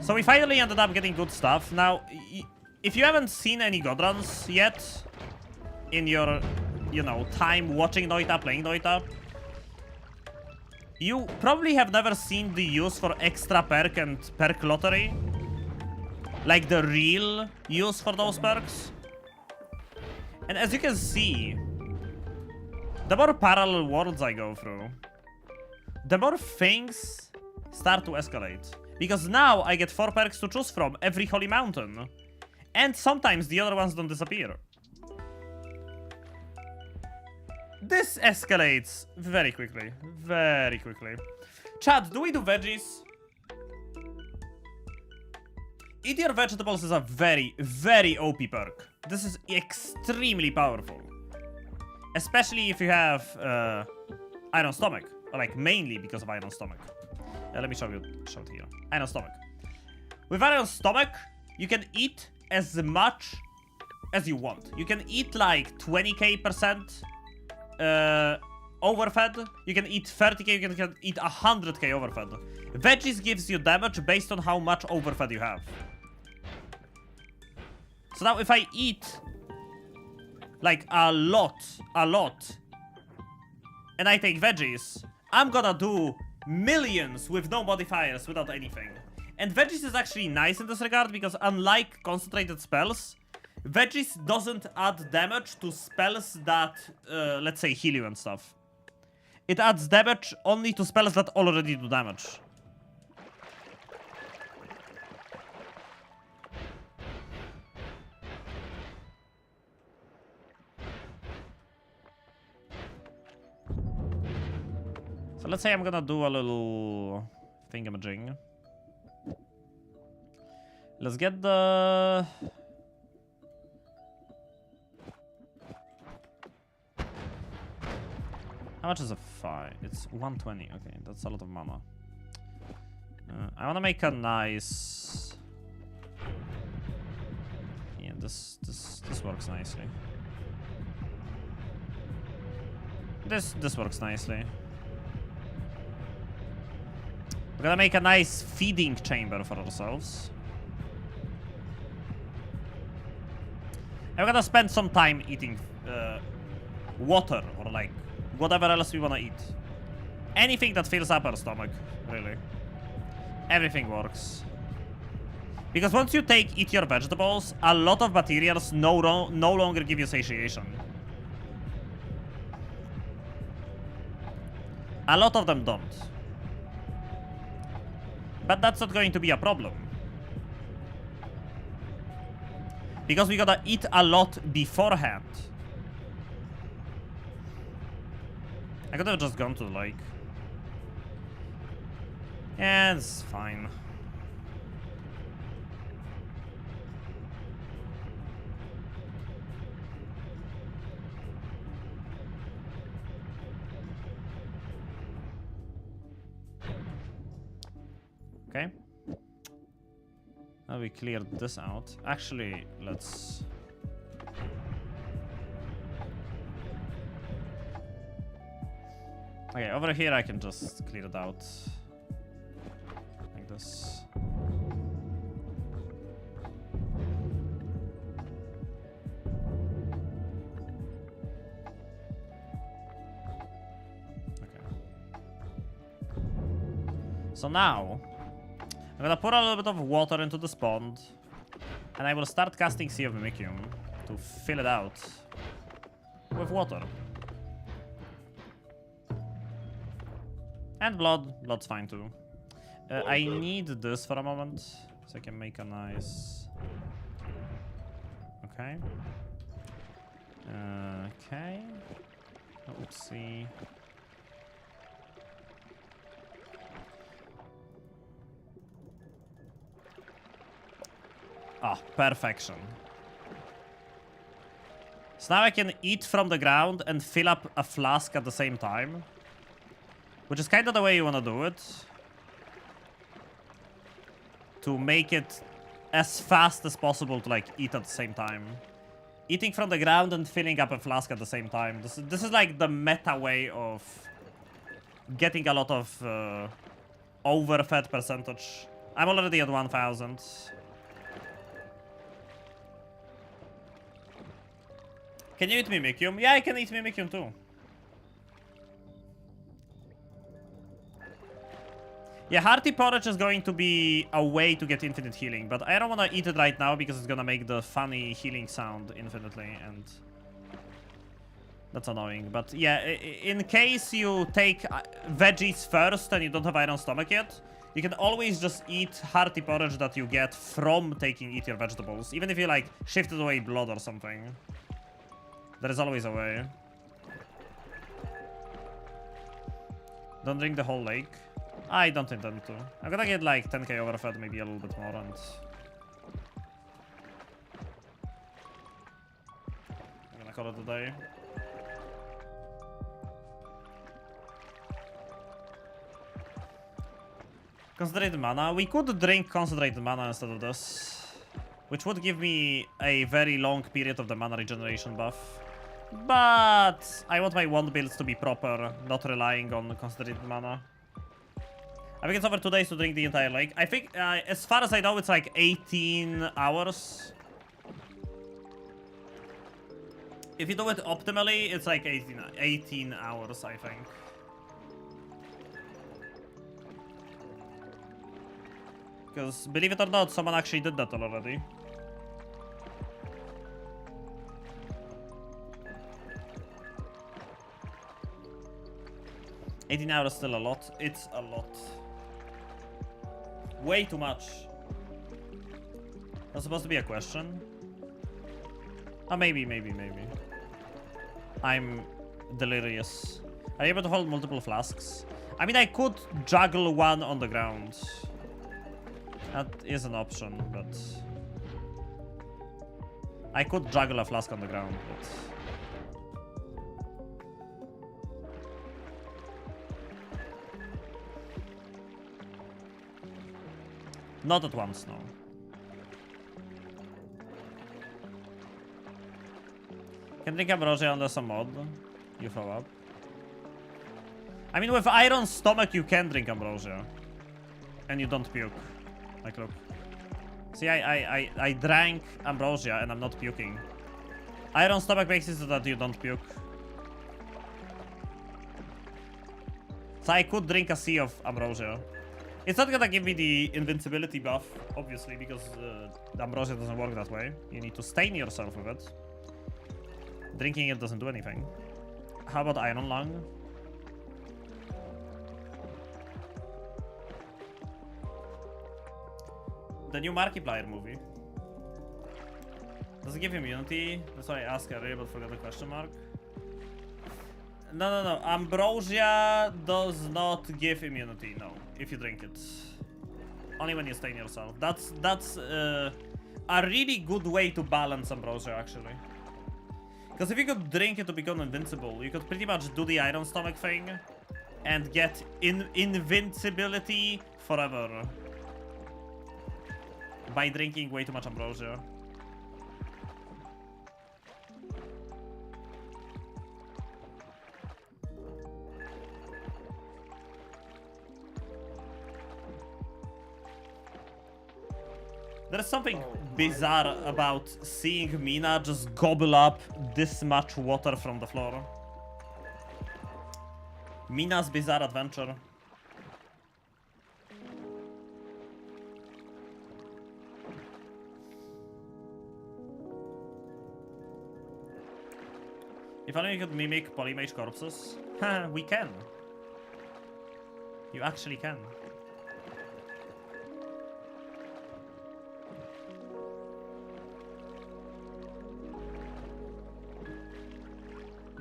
So we finally ended up getting good stuff. Now, if you haven't seen any god runs yet in your, you know, time watching Noita, playing Noita, you probably have never seen the use for extra perk and perk lottery. Like the real use for those perks. And as you can see, the more parallel worlds I go through, the more things start to escalate. Because now I get 4 perks to choose from every Holy Mountain. And sometimes the other ones don't disappear. This escalates very quickly. Very quickly. Chat, do we do veggies? Eat your vegetables is a very, very OP perk. This is extremely powerful. Especially if you have Iron Stomach. Or like mainly because of Iron Stomach. Let me show it here. Iron Stomach. With Iron Stomach, you can eat as much as you want. You can eat like 20k% overfed. You can eat 30k, you can eat 100k overfed. Veggies gives you damage based on how much overfed you have. So now if I eat like a lot, and I take veggies, I'm gonna do millions with no modifiers, without anything. And veggies is actually nice in this regard, because unlike concentrated spells, veggies doesn't add damage to spells that, let's say, heal you and stuff. It adds damage only to spells that already do damage. So let's say I'm gonna do a little thingamajig. Let's get the... How much is a 5? It's 120. Okay, that's a lot of mana. I want to make a nice... Yeah, this works nicely. This works nicely. We're gonna make a nice feeding chamber for ourselves. And we're gonna spend some time eating water or like whatever else we wanna eat. Anything that fills up our stomach, really. Everything works. Because once you eat your vegetables, a lot of materials no longer give you satiation. A lot of them don't. But that's not going to be a problem. Because we gotta eat a lot beforehand. I could have just gone to the lake. Yeah, it's fine. Okay. Now we cleared this out. Actually, let's... Okay, over here I can just clear it out. Like this. Okay. So now, I'm gonna pour a little bit of water into this pond, and I will start casting Sea of Mimicium to fill it out with water. And blood. Blood's fine too. I need this for a moment, so I can make a nice... Okay. Okay. Oopsie. Ah, perfection. So now I can eat from the ground and fill up a flask at the same time. Which is kind of the way you want to do it. To make it as fast as possible to like eat at the same time. Eating from the ground and filling up a flask at the same time. This is like the meta way of getting a lot of overfed percentage. I'm already at 1000. Can you eat Mimicium? Yeah, I can eat Mimicium too. Yeah, Hearty Porridge is going to be a way to get infinite healing, but I don't want to eat it right now because it's gonna make the funny healing sound infinitely, and that's annoying. But yeah, in case you take veggies first and you don't have iron stomach yet, you can always just eat Hearty Porridge that you get from eat your vegetables, even if you like shifted away blood or something. There is always a way. Don't drink the whole lake. I don't intend to. I'm gonna get like 10k overfed, maybe a little bit more, and I'm gonna call it a day. Concentrated mana. We could drink concentrated mana instead of this, which would give me a very long period of the mana regeneration buff. But I want my wand builds to be proper, not relying on concentrated mana. I think it's over 2 days to drink the entire lake. I think, as far as I know, it's like 18 hours. If you do it optimally, it's like 18 hours, I think. Because, believe it or not, someone actually did that already. $18 hours is still a lot. It's a lot. Way too much. That's supposed to be a question. Oh, maybe. I'm delirious. Are you able to hold multiple flasks? I mean, I could juggle one on the ground. That is an option, but... I could juggle a flask on the ground, but... Not at once, no. Can drink ambrosia under some mod. You throw up. I mean, with iron stomach, you can drink ambrosia. And you don't puke. Like, look. See, I drank ambrosia and I'm not puking. Iron stomach makes it so that you don't puke. So I could drink a sea of ambrosia. It's not gonna give me the invincibility buff, obviously, because the ambrosia doesn't work that way. You need to stain yourself with it. Drinking it doesn't do anything. How about Iron Lung? The new Markiplier movie. Does it give immunity? That's why I asked earlier, but forgot the question mark. No. Ambrosia does not give immunity, no. If you drink it. Only when you stain yourself. That's a really good way to balance Ambrosia, actually. Because if you could drink it to become invincible, you could pretty much do the Iron Stomach thing and get invincibility forever by drinking way too much Ambrosia. There's something bizarre about seeing Mina just gobble up this much water from the floor. Mina's bizarre adventure. If only we could mimic polymage corpses. We can. You actually can.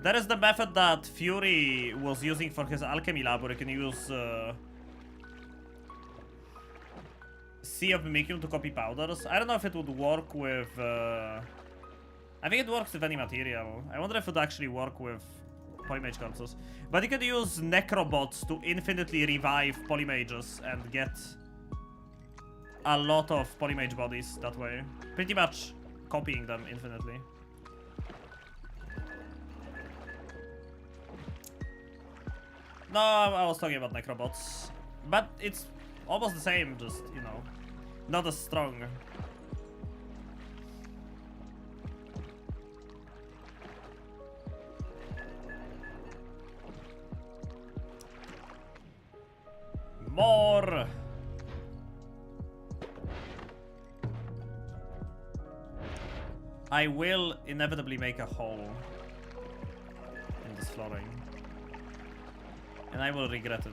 That is the method that Fury was using for his alchemy lab, where you can use Sea of Mimicium to copy powders. I don't know if it would work with... I think it works with any material. I wonder if it would actually work with polymage corpses. But you could use necrobots to infinitely revive polymages and get a lot of polymage bodies that way. Pretty much copying them infinitely. No, I was talking about necrobots. But it's almost the same, just, you know, not as strong. More! I will inevitably make a hole in this flooring. And I will regret it.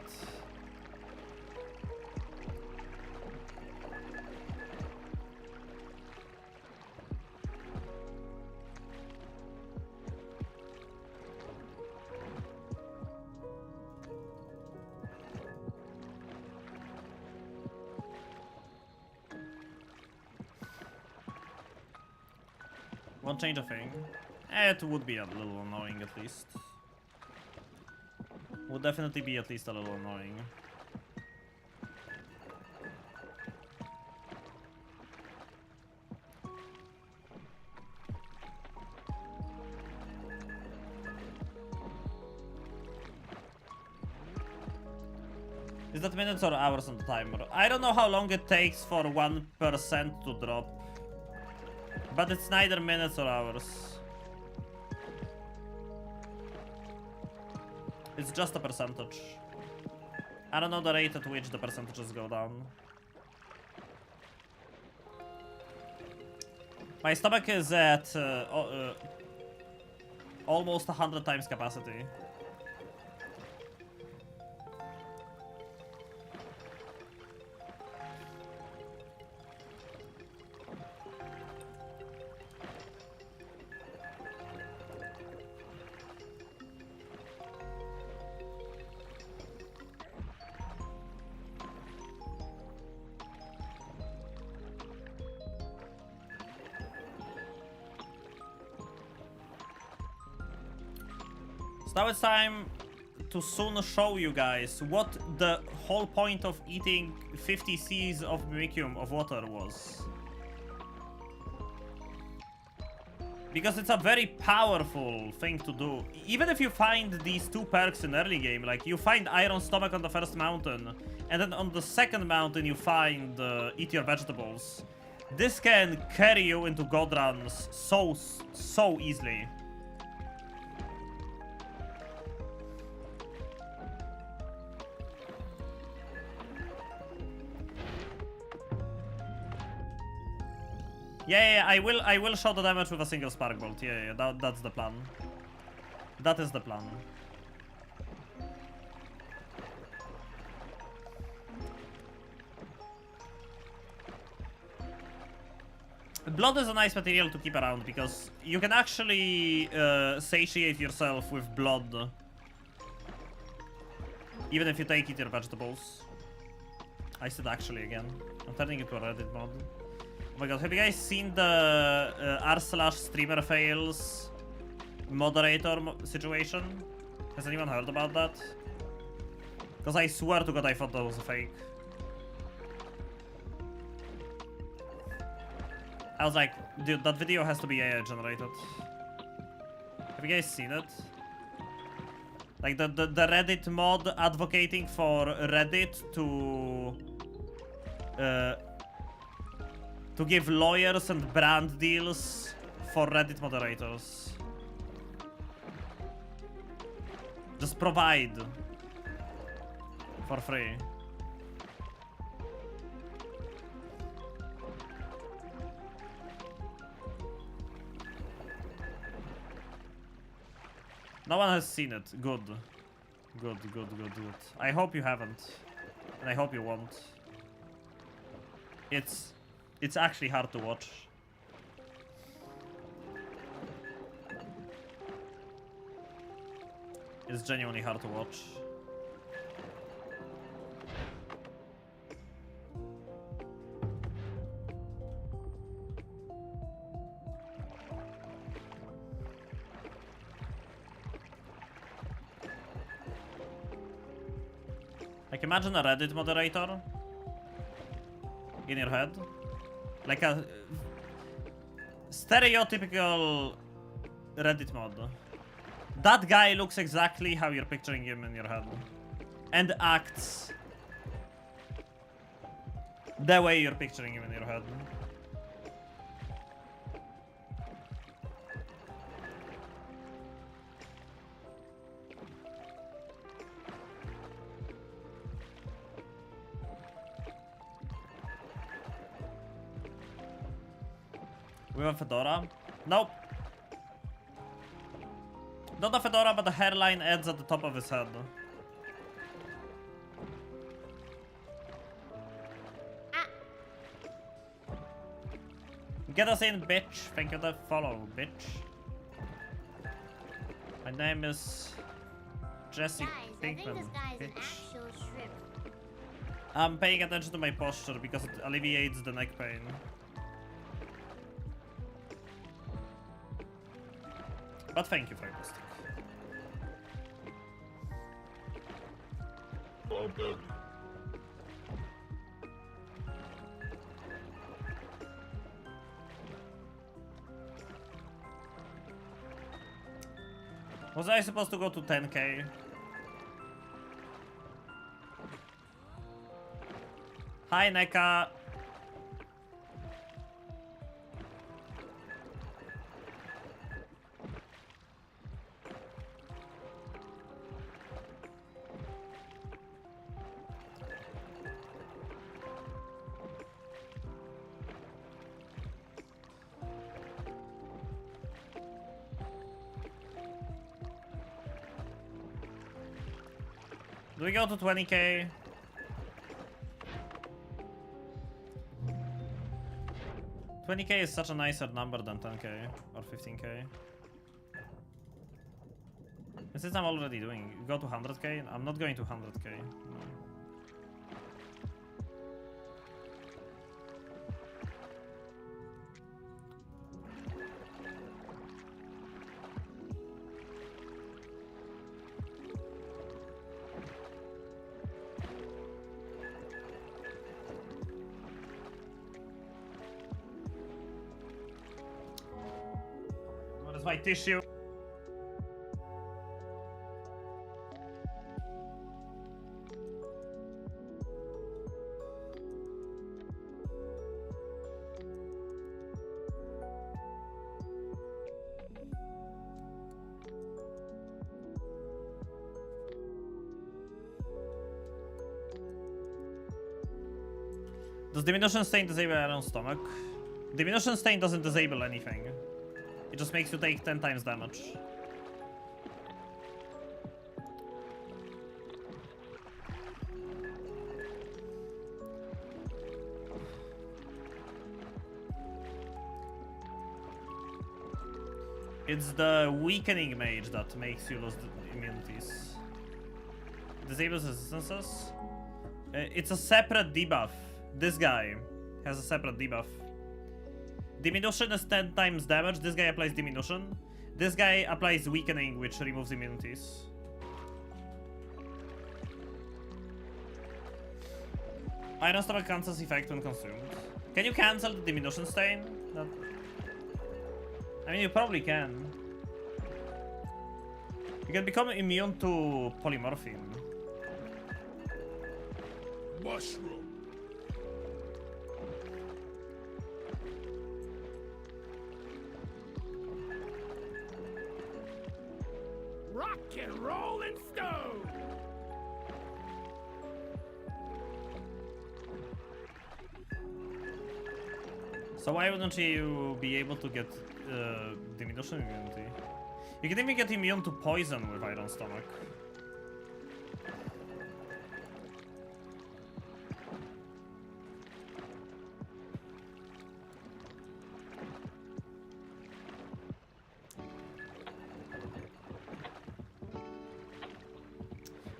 Won't change a thing. It would be a little annoying at least. Would definitely be at least a little annoying. Is that minutes or hours on the timer? I don't know how long it takes for 1% to drop. But it's neither minutes or hours. It's just a percentage. I don't know the rate at which the percentages go down. My stomach is at almost 100 times capacity. Now it's time to soon show you guys what the whole point of eating 50 Cs of Mimicium of water was. Because it's a very powerful thing to do. Even if you find these two perks in early game, like you find Iron Stomach on the first mountain, and then on the second mountain you find Eat Your Vegetables. This can carry you into God runs so easily. Yeah, I will show the damage with a single Spark Bolt. Yeah, that's the plan. That is the plan. Blood is a nice material to keep around because you can actually satiate yourself with blood. Even if you take it your vegetables. I said actually again. I'm turning it to a Reddit mod. Oh my god, have you guys seen the r/streamer fails moderator situation? Has anyone heard about that? Because I swear to god I thought that was a fake. I was like, dude, that video has to be AI generated. Have you guys seen it? Like the Reddit mod advocating for Reddit to give lawyers and brand deals for Reddit moderators. Just provide for free. No one has seen it. Good. Good. I hope you haven't. And I hope you won't. It's actually hard to watch. It's genuinely hard to watch. Like, imagine a Reddit moderator in your head. Like a stereotypical Reddit mod. That guy looks exactly how you're picturing him in your head. And acts the way you're picturing him in your head. With a fedora? Nope. Not a fedora, but the hairline ends at the top of his head. Get us in, bitch. Thank you for the follow, bitch. My name is Jesse Pinkman. I think this guy is an bitch. actual shrimp. I'm paying attention to my posture because it alleviates the neck pain. But thank you, Fantastic. Was I supposed to go to 10k? Hi, Neka. Do we go to 20k? $20k is such a nicer number than 10k or 15k. And since I'm already doing, go to 100k. I'm not going to 100k. No. What is my tissue? Does diminution stain disable Aaron's stomach? Diminution stain doesn't disable anything. It just makes you take 10 times damage. It's the weakening mage that makes you lose the immunities. Disables resistances. It's a separate debuff. This guy has a separate debuff. Diminution is 10 times damage. This guy applies diminution. This guy applies weakening, which removes immunities. Iron Stomach cancels effect when consumed. Can you cancel the diminution stain? That... I mean, you probably can. You can become immune to polymorphine. Mushroom. Rock and roll and stone! So why wouldn't you be able to get diminution immunity? You can even get immune to poison with Iron Stomach.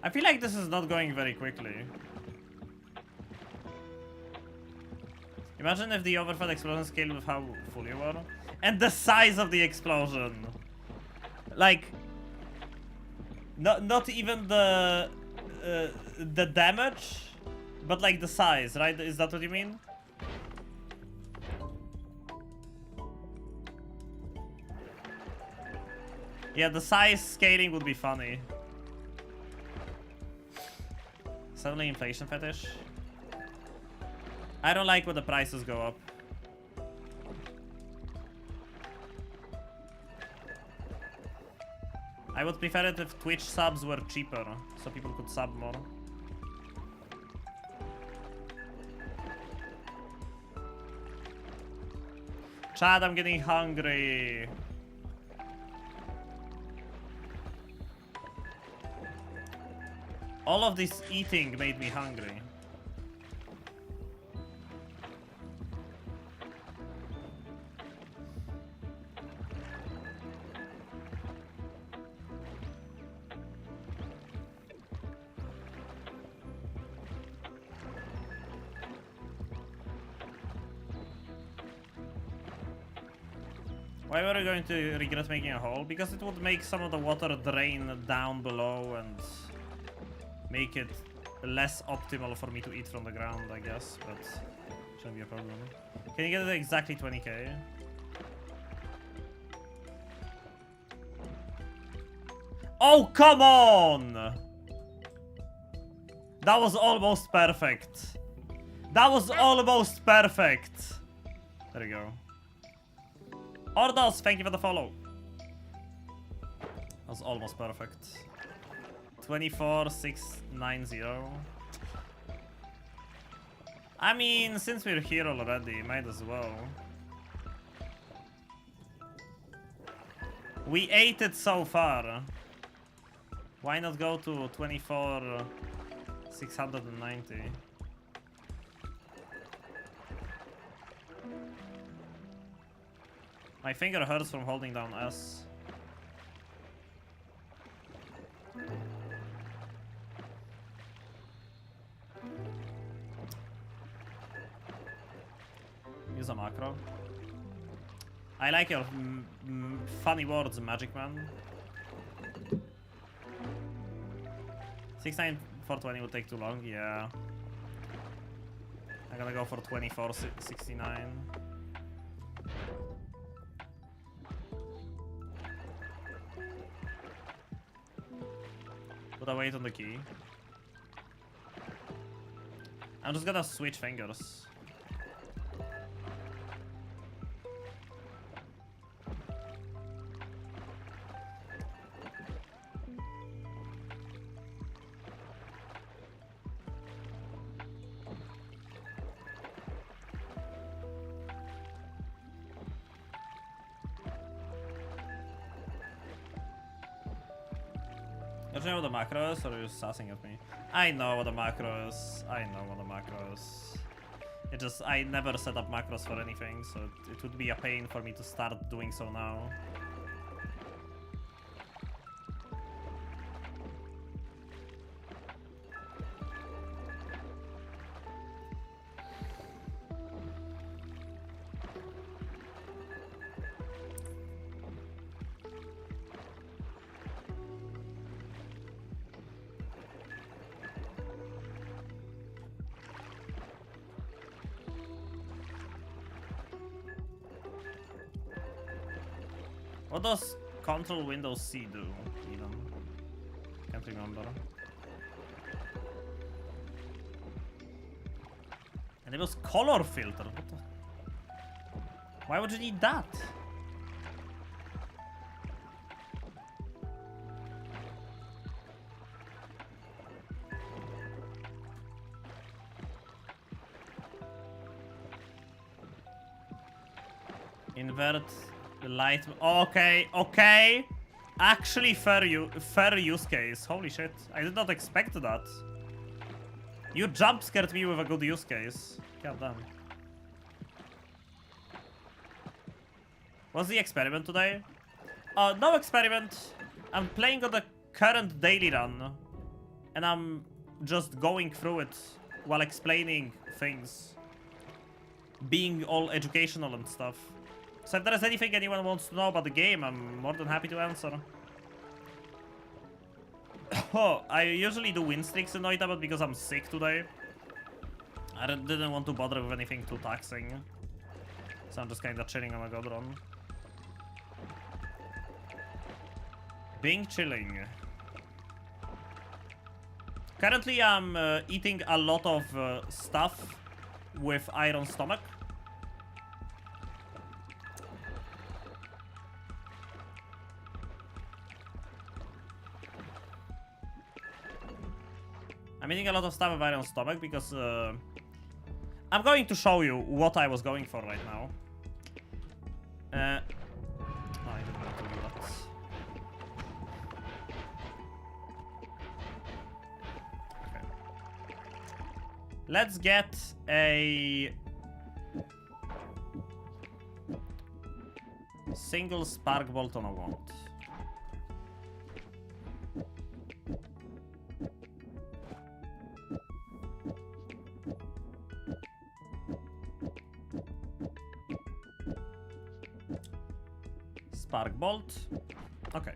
I feel like this is not going very quickly. Imagine if the overfed explosion scaled with how full you were. And the size of the explosion! Like... Not even the damage, but like the size, right? Is that what you mean? Yeah, the size scaling would be funny. Suddenly inflation fetish. I don't like when the prices go up. I would prefer it if Twitch subs were cheaper, so people could sub more. Chad, I'm getting hungry. All of this eating made me hungry. Why were you going to regret making a hole? Because it would make some of the water drain down below and make it less optimal for me to eat from the ground, I guess, but shouldn't be a problem. Can you get it exactly 20k? Oh, come on! That was almost perfect. That was almost perfect. There we go. Ordos, thank you for the follow. That was almost perfect. 24,690. I mean, since we're here already, might as well. We ate it so far. Why not go to 24,690? My finger hurts from holding down S. Use a macro. I like your funny words, Magic Man. 69420 would take too long, yeah. I'm gonna go for 2469. Put a weight on the key. I'm just gonna switch fingers. You know what the macro is, or are you sassing at me? I know what the macro is. I know what the macro is. It just, I never set up macros for anything, so it would be a pain for me to start doing so now. What does Control Windows C do? Even can't remember. And it was color filter. What the? Why would you need that? Invert the light. Okay, okay. Actually, fair use case. Holy shit. I did not expect that. You jump scared me with a good use case. God damn. What's the experiment today? No experiment. I'm playing on the current daily run. And I'm just going through it while explaining things. Being all educational and stuff. So if there is anything anyone wants to know about the game, I'm more than happy to answer. Oh, I usually do win streaks in Noita, but because I'm sick today, I didn't want to bother with anything too taxing. So I'm just kinda chilling on a god run. Being chilling. Currently I'm eating a lot of stuff with iron stomach. I'm eating a lot of stuff with iron stomach because I'm going to show you what I was going for right now. Oh, I didn't want to do that. Okay. Let's get a single spark bolt on a wand. Spark bolt. Okay.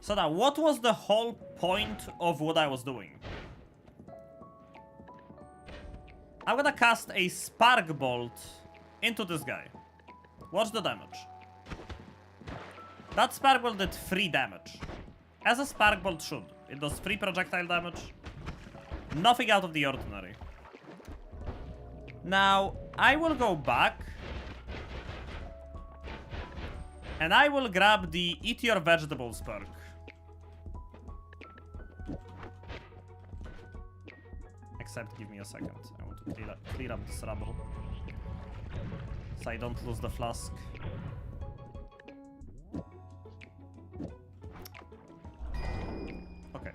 So now, what was the whole point of what I was doing? I'm gonna cast a spark bolt into this guy. Watch the damage. That spark bolt did 3 damage. As a spark bolt should. It does 3 projectile damage. Nothing out of the ordinary. Now, I will go back. And I will grab the Eat Your Vegetables perk. Except, give me a second. I want to clear up this rubble. So I don't lose the flask. Okay.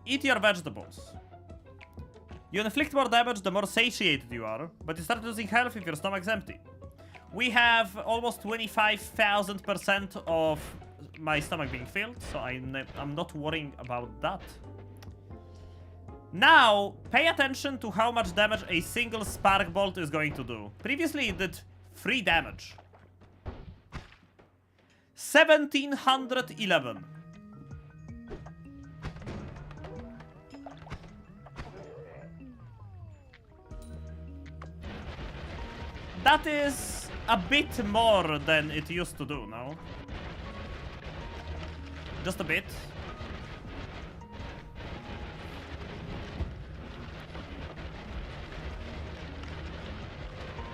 Eat your vegetables. You inflict more damage the more satiated you are, but you start losing health if your stomach's empty. We have almost 25,000% of my stomach being filled, so I'm not worrying about that. Now, pay attention to how much damage a single spark bolt is going to do. Previously, it did 3 damage. 1711. That is a bit more than it used to do now. Just a bit.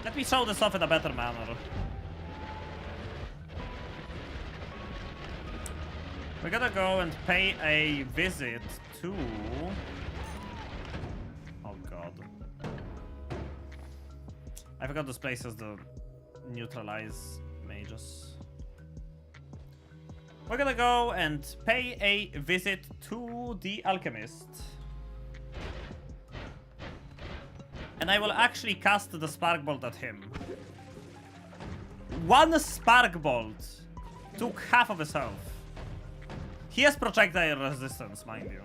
Let me show this off in a better manner. We're gonna go and pay a visit to... Oh god. I forgot this place has the neutralize mages. We're gonna go and pay a visit to the alchemist. And I will actually cast the spark bolt at him. 1 spark bolt took half of his health. He has projectile resistance, mind you.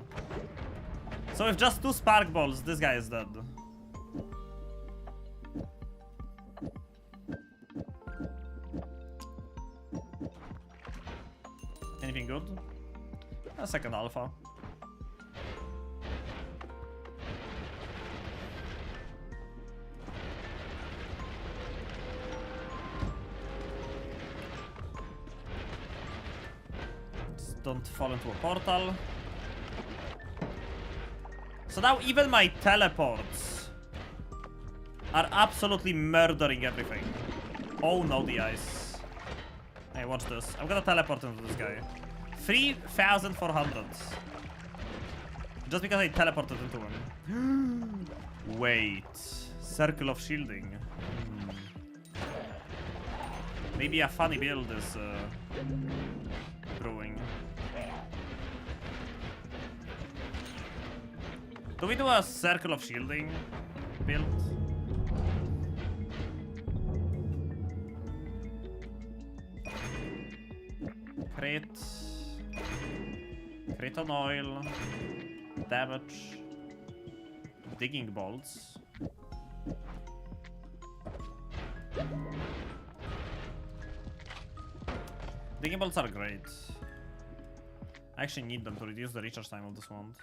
So with just 2 spark bolts, this guy is dead. Anything good? A second alpha. don't fall into a portal. So now even my teleports are absolutely murdering everything. Oh no, the ice. Hey, watch this. I'm gonna teleport into this guy. 3,400. Just because I teleported into him. Wait. Circle of shielding. Maybe a funny build is brewing. Do we do a circle of shielding build? Crit. Crit on oil. Damage. Digging bolts. Digging bolts are great. I actually need them to reduce the recharge time of this wand.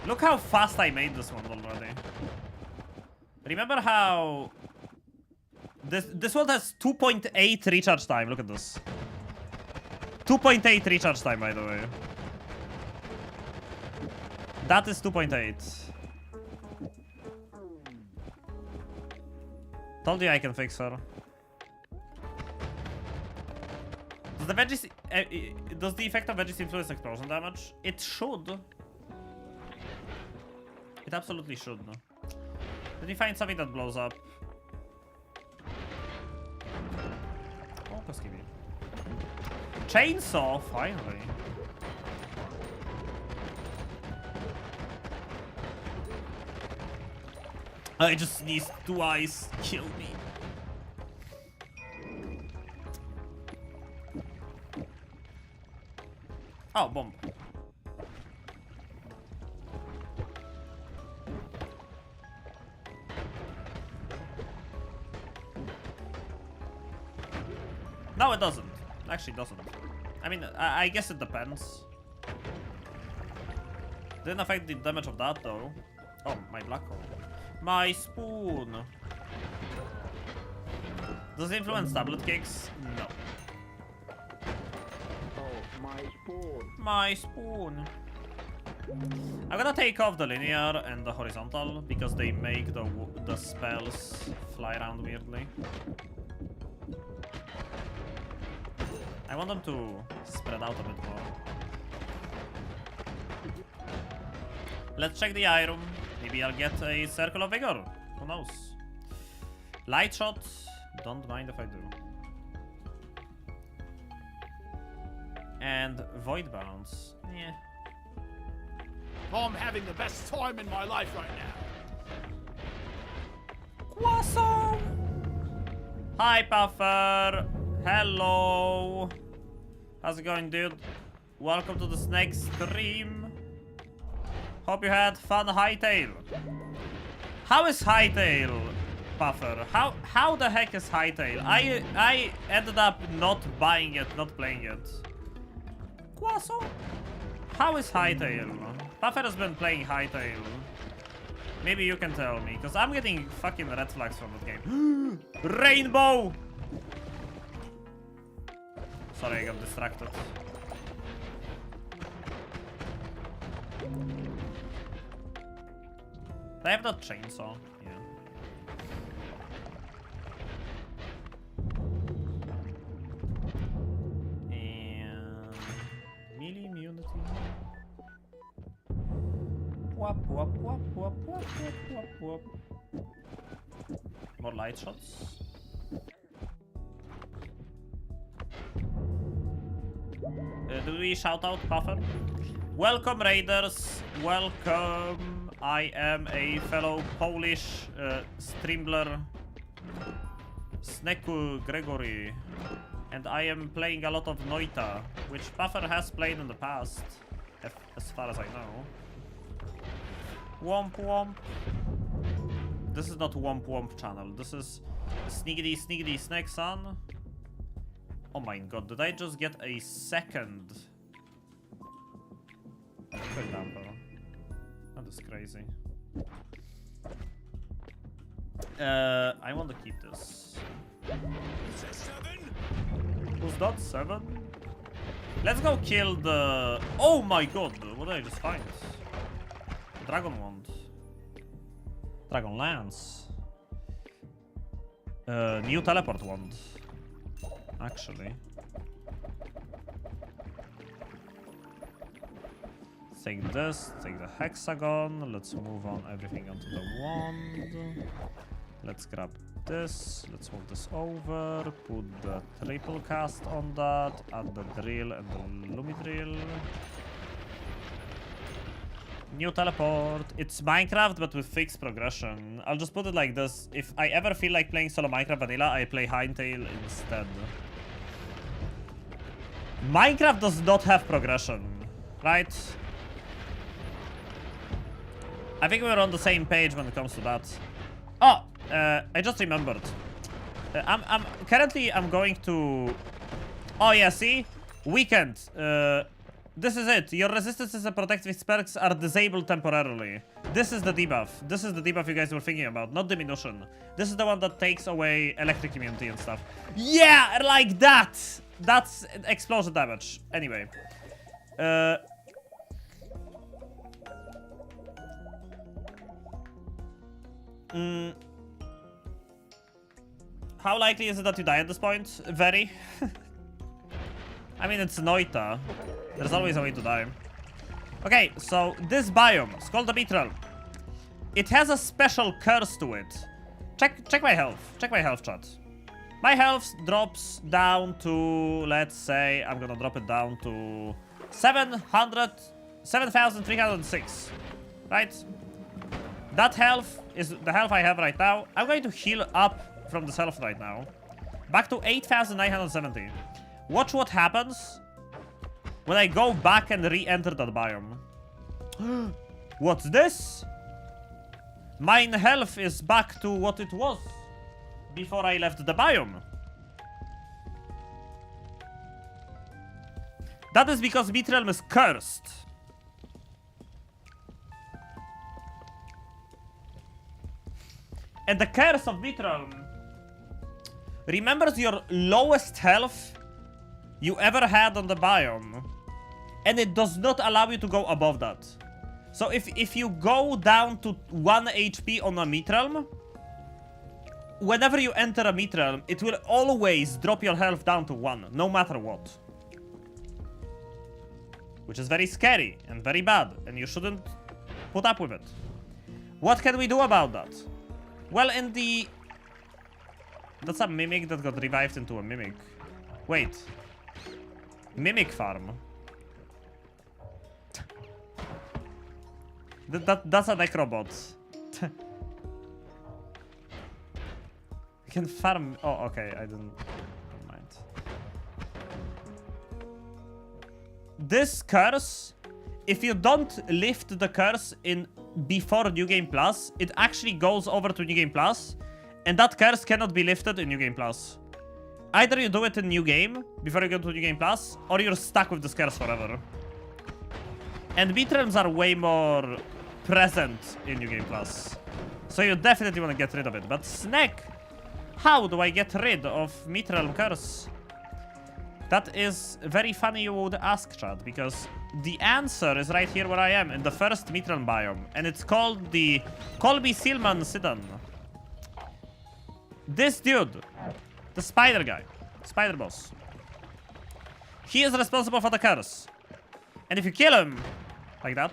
Look how fast I made this one already. Remember how this one has 2.8 recharge time. Look at this. 2.8 recharge time, by the way. That is 2.8. Told you I can fix her. Does the veggies, does the effect of veggies influence explosion damage? It should. It absolutely should. Let me find something that blows up. Oh, Koskibi. Chainsaw, finally. I just sneezed 2 eyes. Kill me. Oh, bomb. No, it doesn't. Actually, it doesn't. I mean, I guess it depends. Didn't affect the damage of that, though. Oh, my black hole. My spoon. Does it influence tablet kicks? No. Oh, my spoon. My spoon. I'm gonna take off the linear and the horizontal because they make the spells fly around weirdly. I want them to spread out a bit more. Let's check the item. Maybe I'll get a Circle of Vigor. Who knows? Light Shot. Don't mind if I do. And Void Bounce. Yeah. I'm having the best time in my life right now. Awesome! Hi, Puffer. Hello. How's it going, dude? Welcome to the Snake stream. Hope you had fun, Hightail. How is Hightail, Puffer? How the heck is Hightail? I ended up not buying it, not playing it. Quasso? How is Hightail? Puffer has been playing Hightail. Maybe you can tell me, because I'm getting fucking red flags from that game. Rainbow! Sorry, I got distracted. I have that chainsaw, yeah. And melee immunity. Wap wap wap wap wap wap wap wap. More light shots. Do we shout out Puffer? Welcome, Raiders. Welcome. I am a fellow Polish streamer, Sneku Gregory, and I am playing a lot of Noita, which Puffer has played in the past, as far as I know. Womp womp. This is not Womp Womp channel. This is Sneaky Sneaky Snack Son. Oh my god, did I just get a second quick damper? That is crazy. I want to keep this. Who's that? 7? Let's go kill the... Oh my god, what did I just find? Dragon Wand. Dragon Lance. New teleport wand. Actually. Take this, take the hexagon. Let's move on everything onto the wand. Let's grab this. Let's move this over. Put the triple cast on that. Add the drill and the lumi drill. New teleport. It's Minecraft, but with fixed progression. I'll just put it like this. If I ever feel like playing solo Minecraft vanilla, I play Hinetail instead. Minecraft does not have progression, right? I think we're on the same page when it comes to that. Oh, I just remembered. I'm currently going to... Oh yeah, see? Weekend. This is it. Your resistances and protective perks are disabled temporarily. This is the debuff. This is the debuff you guys were thinking about, not diminution. This is the one that takes away electric immunity and stuff. Yeah, like that! That's explosion damage. Anyway. How likely is it that you die at this point? Very. I mean, it's Noita. There's always a way to die. Okay, so this biome, it's called the Mithril. It has a special curse to it. Check my health. Check my health, chat. My health drops down to, let's say, I'm gonna drop it down to 7,306. Right? That health is the health I have right now. I'm going to heal up from this health right now. Back to 8,970. Watch what happens when I go back and re-enter that biome. What's this? Mine health is back to what it was before I left the biome. That is because Mithril is cursed. And the curse of Mithril remembers your lowest health you ever had on the biome, and it does not allow you to go above that. So if you go down to 1 HP on a Mithril, whenever you enter a Mithril, it will always drop your health down to 1, no matter what. Which is very scary and very bad, and you shouldn't put up with it. What can we do about that? Well, in the... That's a mimic that got revived into a mimic. Wait. Mimic farm. That's a necrobot. You can farm... Oh, okay, I didn't... Never mind. This curse, if you don't lift the curse in before New Game Plus, it actually goes over to New Game Plus, and that curse cannot be lifted in New Game Plus. Either you do it in New Game, before you go to New Game Plus, or you're stuck with this curse forever. And Mithrils are way more present in New Game Plus. So you definitely want to get rid of it. But Snack, how do I get rid of Mithril curse? That is very funny you would ask, Chad, because the answer is right here where I am, in the first Mithril biome. And it's called the Colby Silman Sidon. This dude, the spider guy, spider boss, he is responsible for the curse. And if you kill him, like that,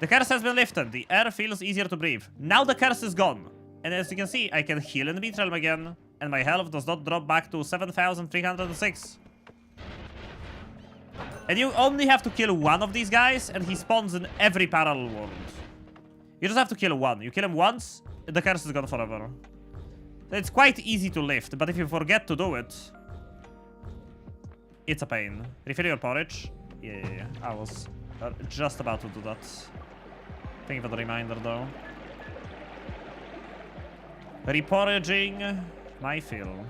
the curse has been lifted. The air feels easier to breathe. Now the curse is gone. And as you can see, I can heal in the Mithril again, and my health does not drop back to 7,306. And you only have to kill one of these guys, and he spawns in every parallel world. You just have to kill one. You kill him once, the curse is gone forever. It's quite easy to lift, but if you forget to do it, it's a pain. Refill your porridge. Yeah. I was just about to do that. Thank you for the reminder, though. Reporaging my fill.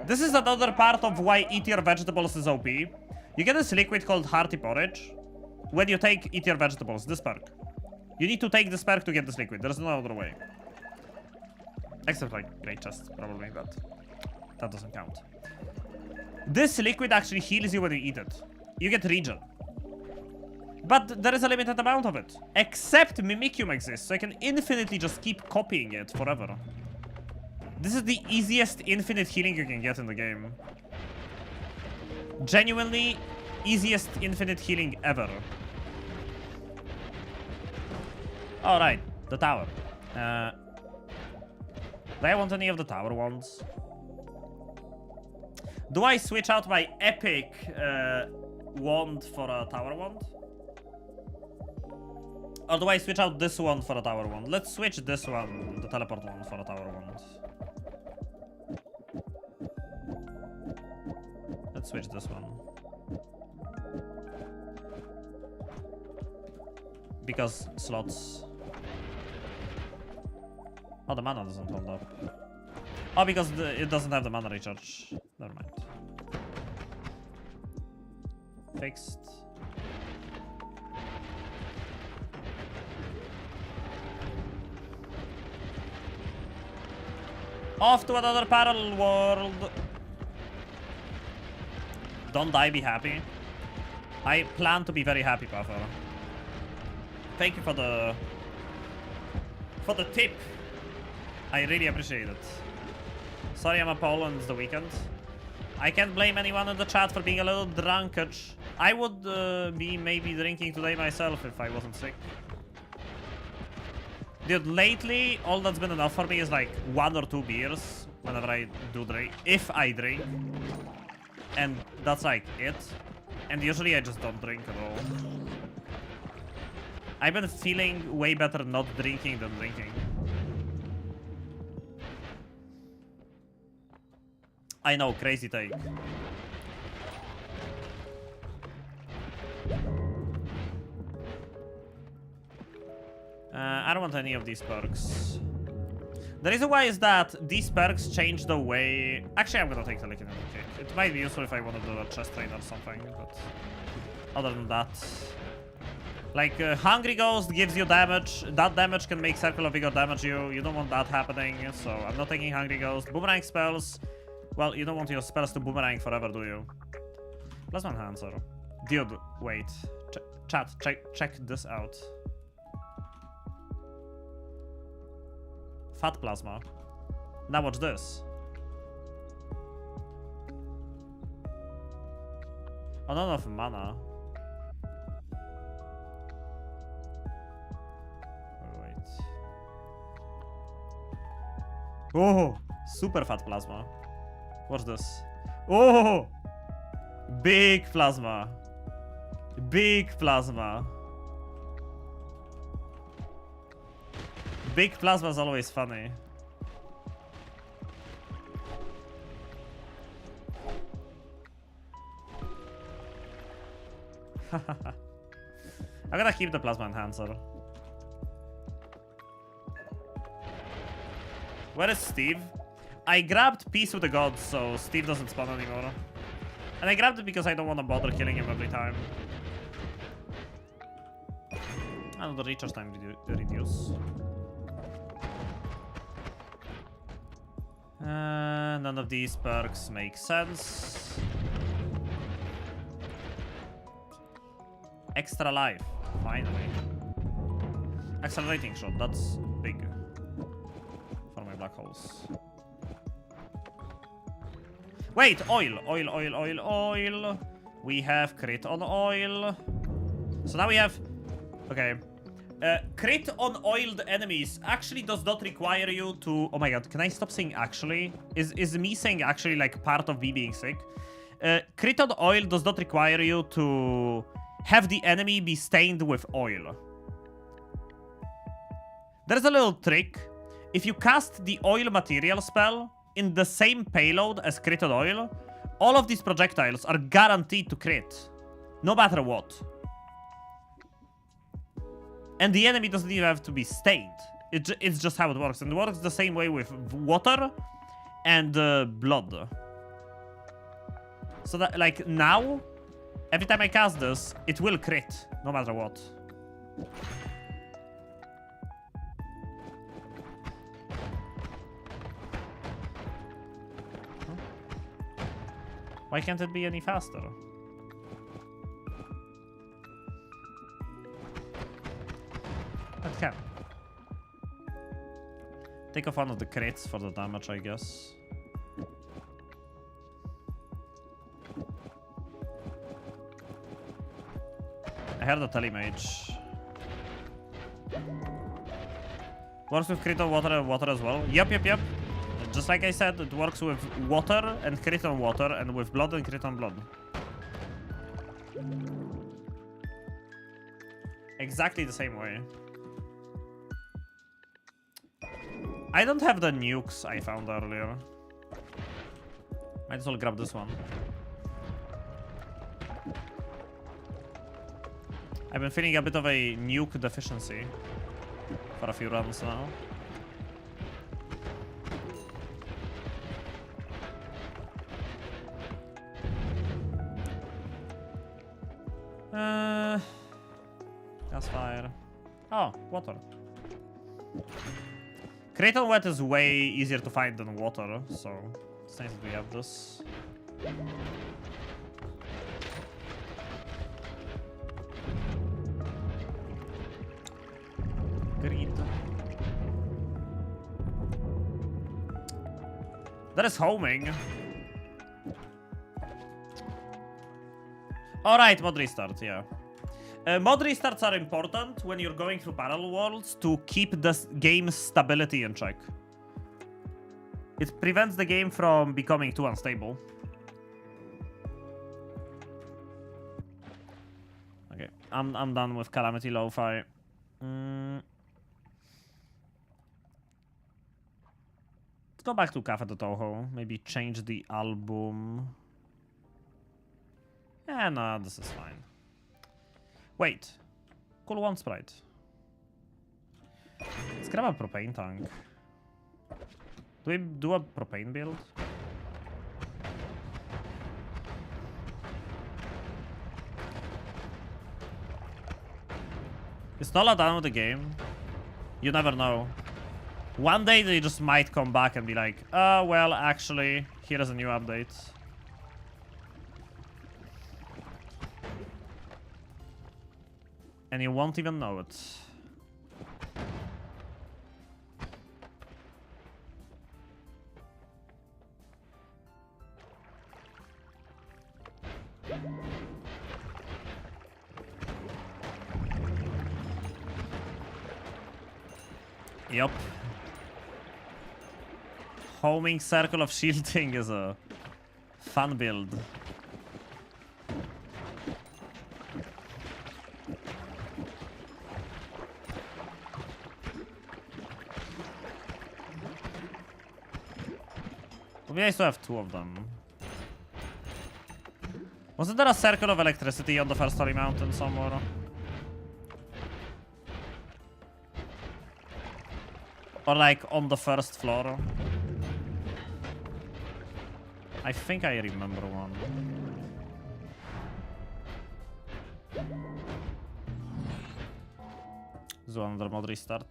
This is another part of why eat your vegetables is OP. You get this liquid called hearty porridge when you take eat your vegetables, this perk. You need to take this perk to get this liquid. There's no other way. Except like great chest, probably, but that doesn't count. This liquid actually heals you when you eat it. You get regen. But there is a limited amount of it. Except Mimicium exists, so I can infinitely just keep copying it forever. This is the easiest infinite healing you can get in the game. Genuinely, easiest infinite healing ever. Alright, the tower. Do I want any of the tower ones? Do I switch out my epic wand for a tower wand? Or do I switch out this one for a tower wand? Let's switch this one, the teleport one, for a tower wand. Let's switch this one. Because slots. Oh, the mana doesn't hold up. Oh, because it doesn't have the mana recharge. Never mind. Fixed. Off to another parallel world. Don't die, be happy. I plan to be very happy, Puffer. Thank you for the tip. I really appreciate it. Sorry I'm a Poland, it's the weekend. I can't blame anyone in the chat for being a little drunkish. I would be maybe drinking today myself if I wasn't sick. Dude, lately, all that's been enough for me is like 1 or 2 beers whenever I do drink. If I drink. And that's like it. And usually I just don't drink at all. I've been feeling way better not drinking than drinking. I know, crazy take. I don't want any of these perks. The reason why is that these perks change the way... Actually, I'm gonna take the liquid cake. It might be useful if I want to do a chest train or something, but... Other than that... Like, Hungry Ghost gives you damage. That damage can make Circle of Vigor damage you. You don't want that happening, so I'm not taking Hungry Ghost. Boomerang spells... Well, you don't want your spells to boomerang forever, do you? Plasma Enhancer. Dude, wait. Chat, check this out. Fat Plasma. Now watch this. Oh, not enough mana. Wait. Oh! Super Fat Plasma. Watch this. Oh! Big Plasma. Big Plasma. Big Plasma is always funny. I'm gonna keep the Plasma Enhancer. Where is Steve? I grabbed Peace with the Gods, so Steve doesn't spawn anymore. And I grabbed it because I don't want to bother killing him every time. And the recharge time reduce. None of these perks make sense. Extra life, finally. Accelerating shot, that's big for my black holes. Wait, oil. We have crit on oil. So now we have... Okay. Crit on oiled enemies actually does not require you to... Oh my god, can I stop saying actually? Is me saying actually like part of me being sick? Crit on oil does not require you to have the enemy be stained with oil. There's a little trick. If you cast the oil material spell in the same payload as crit on oil, all of these projectiles are guaranteed to crit. No matter what. And the enemy doesn't even have to be stained. It's just how it works. And it works the same way with water. and blood. So that, like, now, every time I cast this, it will crit, no matter what. Why can't it be any faster? It can. Take off one of the crits for the damage, I guess. I heard a telemage. Works with crit on water and water as well. Yep. Just like I said, it works with water and crit on water, and with blood and crit on blood. Exactly the same way. I don't have the nukes I found earlier. Might as well grab this one. I've been feeling a bit of a nuke deficiency for a few runs now. Gas fire. Oh, water. Crate on wet is way easier to find than water, so it's nice that we have this. Greed. That is homing. Alright, mod restart, yeah. Mod restarts are important when you're going through parallel worlds to keep the game's stability in check. It prevents the game from becoming too unstable. Okay, I'm done with Calamity Lo-Fi. Let's go back to Cafe de Toho. Maybe change the album. Eh, no, this is fine. Wait. Cool one sprite. Let's grab a propane tank. Do we do a propane build? Is Nola done with the game? You never know. One day they just might come back and be like, oh, well, actually, here is a new update. And you won't even know it. Yup. Homing circle of shielding is a fun build. Would be nice to have two of them. Wasn't there a circle of electricity on the first story mountain somewhere? Or like on the first floor? I think I remember one. This is another mod restart.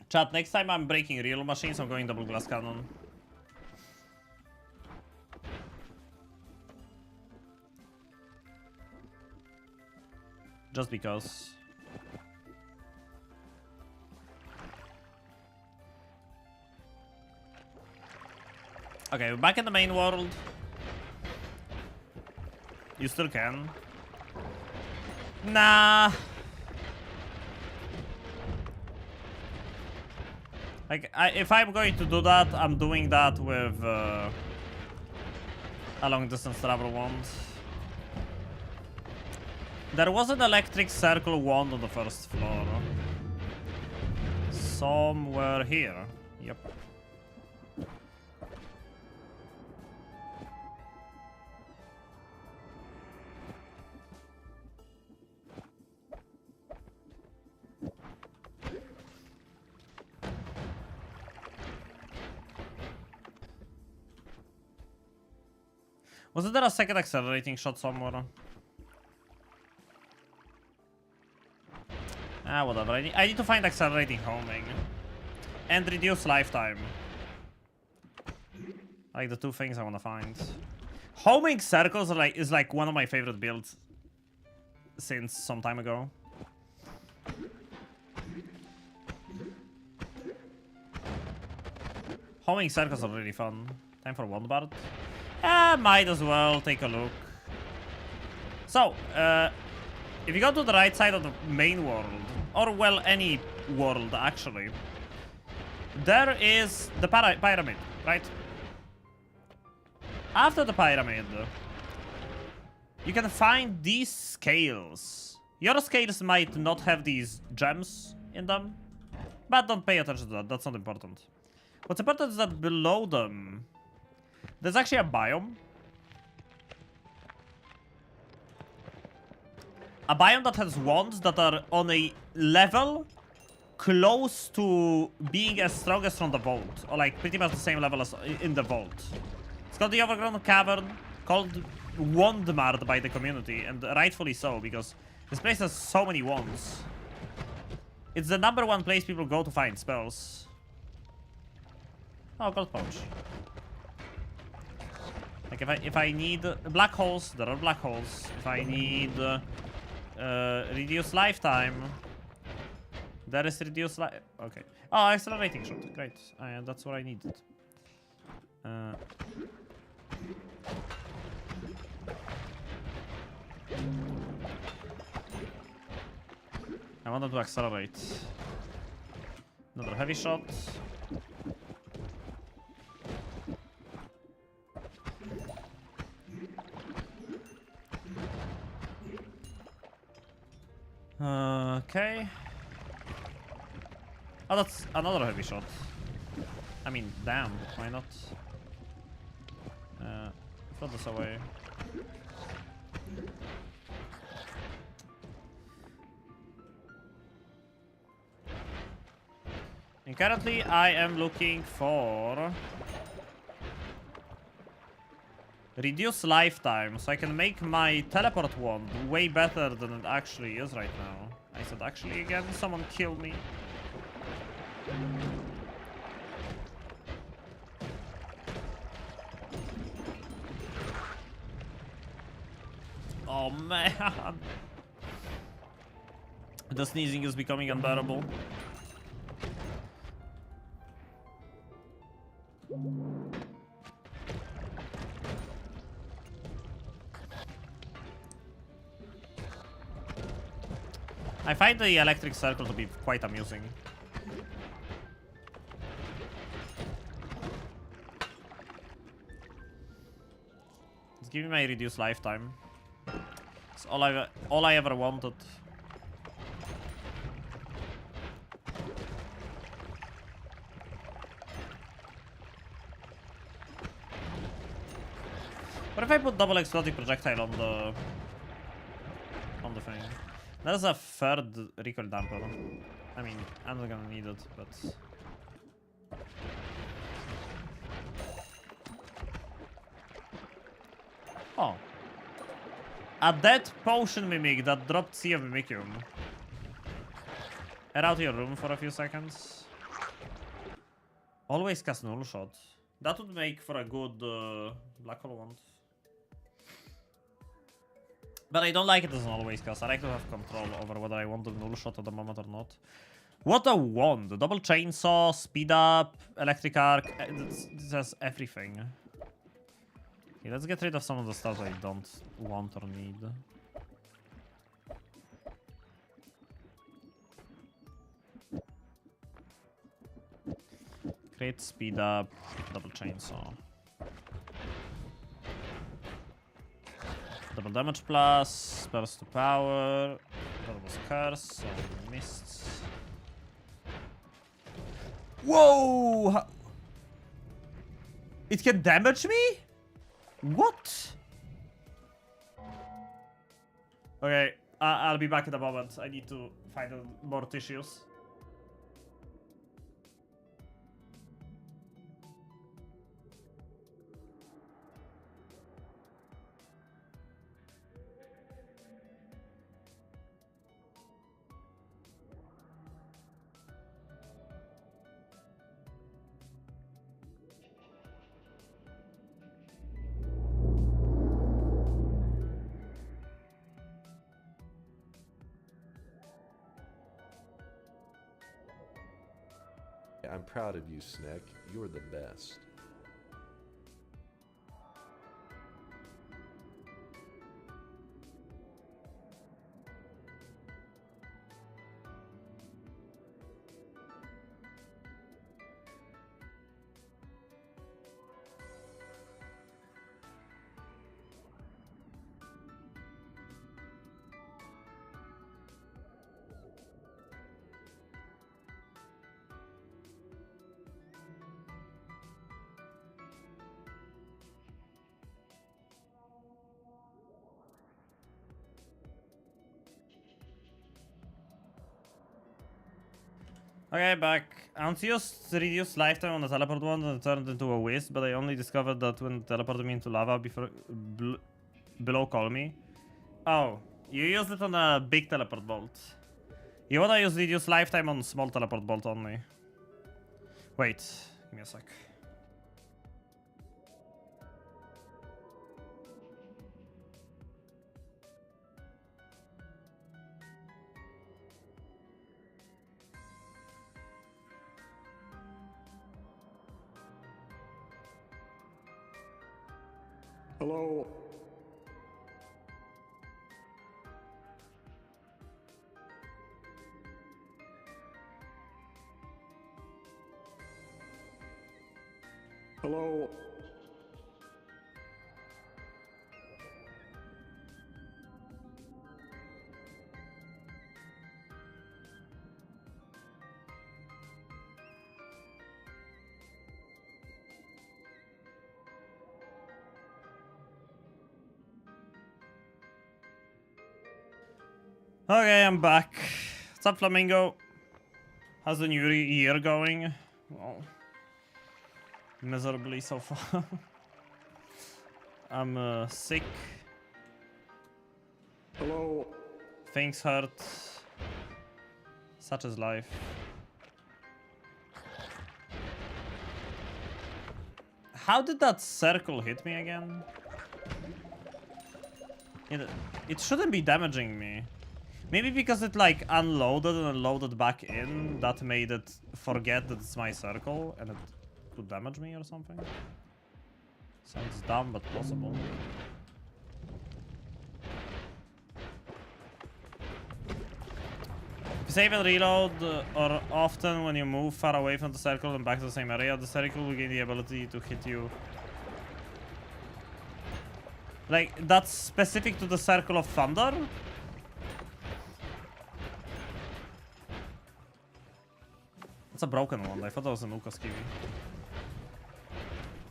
Chat, next time I'm breaking real machines, I'm going double glass cannon. Just because. Okay, we're back in the main world. You still can. Nah. Like, if I'm going to do that, I'm doing that with a long distance travel wand. There was an electric circle wand on the first floor. Somewhere here. Yep. Wasn't there a second accelerating shot somewhere? Ah, whatever. I need to find accelerating homing. And reduce lifetime. Like the two things I want to find. Homing circles are is like one of my favorite builds since some time ago. Homing circles are really fun. Time for one bard. Might as well take a look. So, if you go to the right side of the main world, or well, any world actually, there is the pyramid, right? After the pyramid, you can find these scales. Your scales might not have these gems in them, but don't pay attention to that, that's not important. What's important is that below them, there's actually a biome. A biome that has wands that are on a level close to being as strong as from the vault. Or like pretty much the same level as in the vault. It's called the Overgrown Cavern, called Wandmarred by the community, and rightfully so, because this place has so many wands. It's the #1 place people go to find spells. Oh, gold pouch. Like if I need black holes, there are black holes. If I need reduced lifetime, there is reduced life. Okay. Oh, accelerating shot. Great. That's what I needed. I wanted to accelerate. Another heavy shot. Okay. Oh, that's another heavy shot. I mean, damn, why not? Throw this away. And currently, I am looking for reduce lifetime, so I can make my teleport wand way better than it actually is right now. I said actually again, someone kill me. Oh man. The sneezing is becoming unbearable. I find the electric circle to be quite amusing. Just give me my reduced lifetime. It's all I ever wanted. What if I put double explosive projectile on the thing? There's a third recoil damper. I mean, I'm not gonna need it, but oh, a dead potion mimic that dropped Sea of Mimicium. Head out to your room for a few seconds. Always cast null shot. That would make for a good black hole wand. But I don't like it as an always cast. I like to have control over whether I want the null shot at the moment or not. What a wand! Double chainsaw, speed up, electric arc. This has everything. Okay, let's get rid of some of the stuff I don't want or need. Crit, speed up, double chainsaw. Double damage plus, burst to power. That was curse, so missed. Whoa! It can damage me? What? Okay, I'll be back in a moment. I need to find more tissues. I'm proud of you, Snick. You're the best. Okay, back. Antios reduced lifetime on the teleport one and turned into a wisp, but I only discovered that when teleported me into lava before below call me. Oh, you used it on a big teleport bolt. You wanna use reduce lifetime on small teleport bolt only. Wait, give me a sec. Hello. Hello. Okay, I'm back. What's up, Flamingo? How's the new year going? Well, miserably so far. I'm sick. Hello. Things hurt. Such is life. How did that circle hit me again? It shouldn't be damaging me. Maybe because it like unloaded and loaded back in, that made it forget that it's my circle and it could damage me or something. Sounds dumb, but possible. If you save and reload or often when you move far away from the circle and back to the same area, the circle will gain the ability to hit you. Like, that's specific to the Circle of Thunder? It's a broken one. I thought that was an Uka Skivi.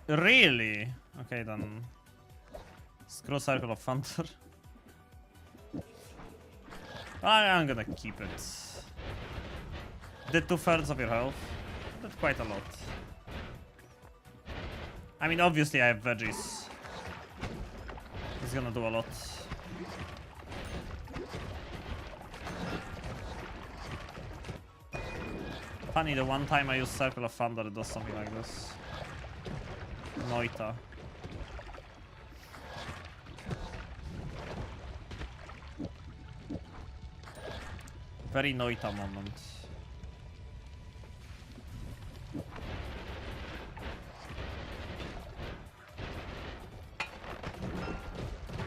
Really? Okay, then. Screw Circle of Thunder. I'm gonna keep it. Did 2/3 of your health. Did quite a lot. I mean, obviously I have veggies. It's gonna do a lot. Funny, the one time I use Circle of Thunder, it does something like this. Noita. Very Noita moment.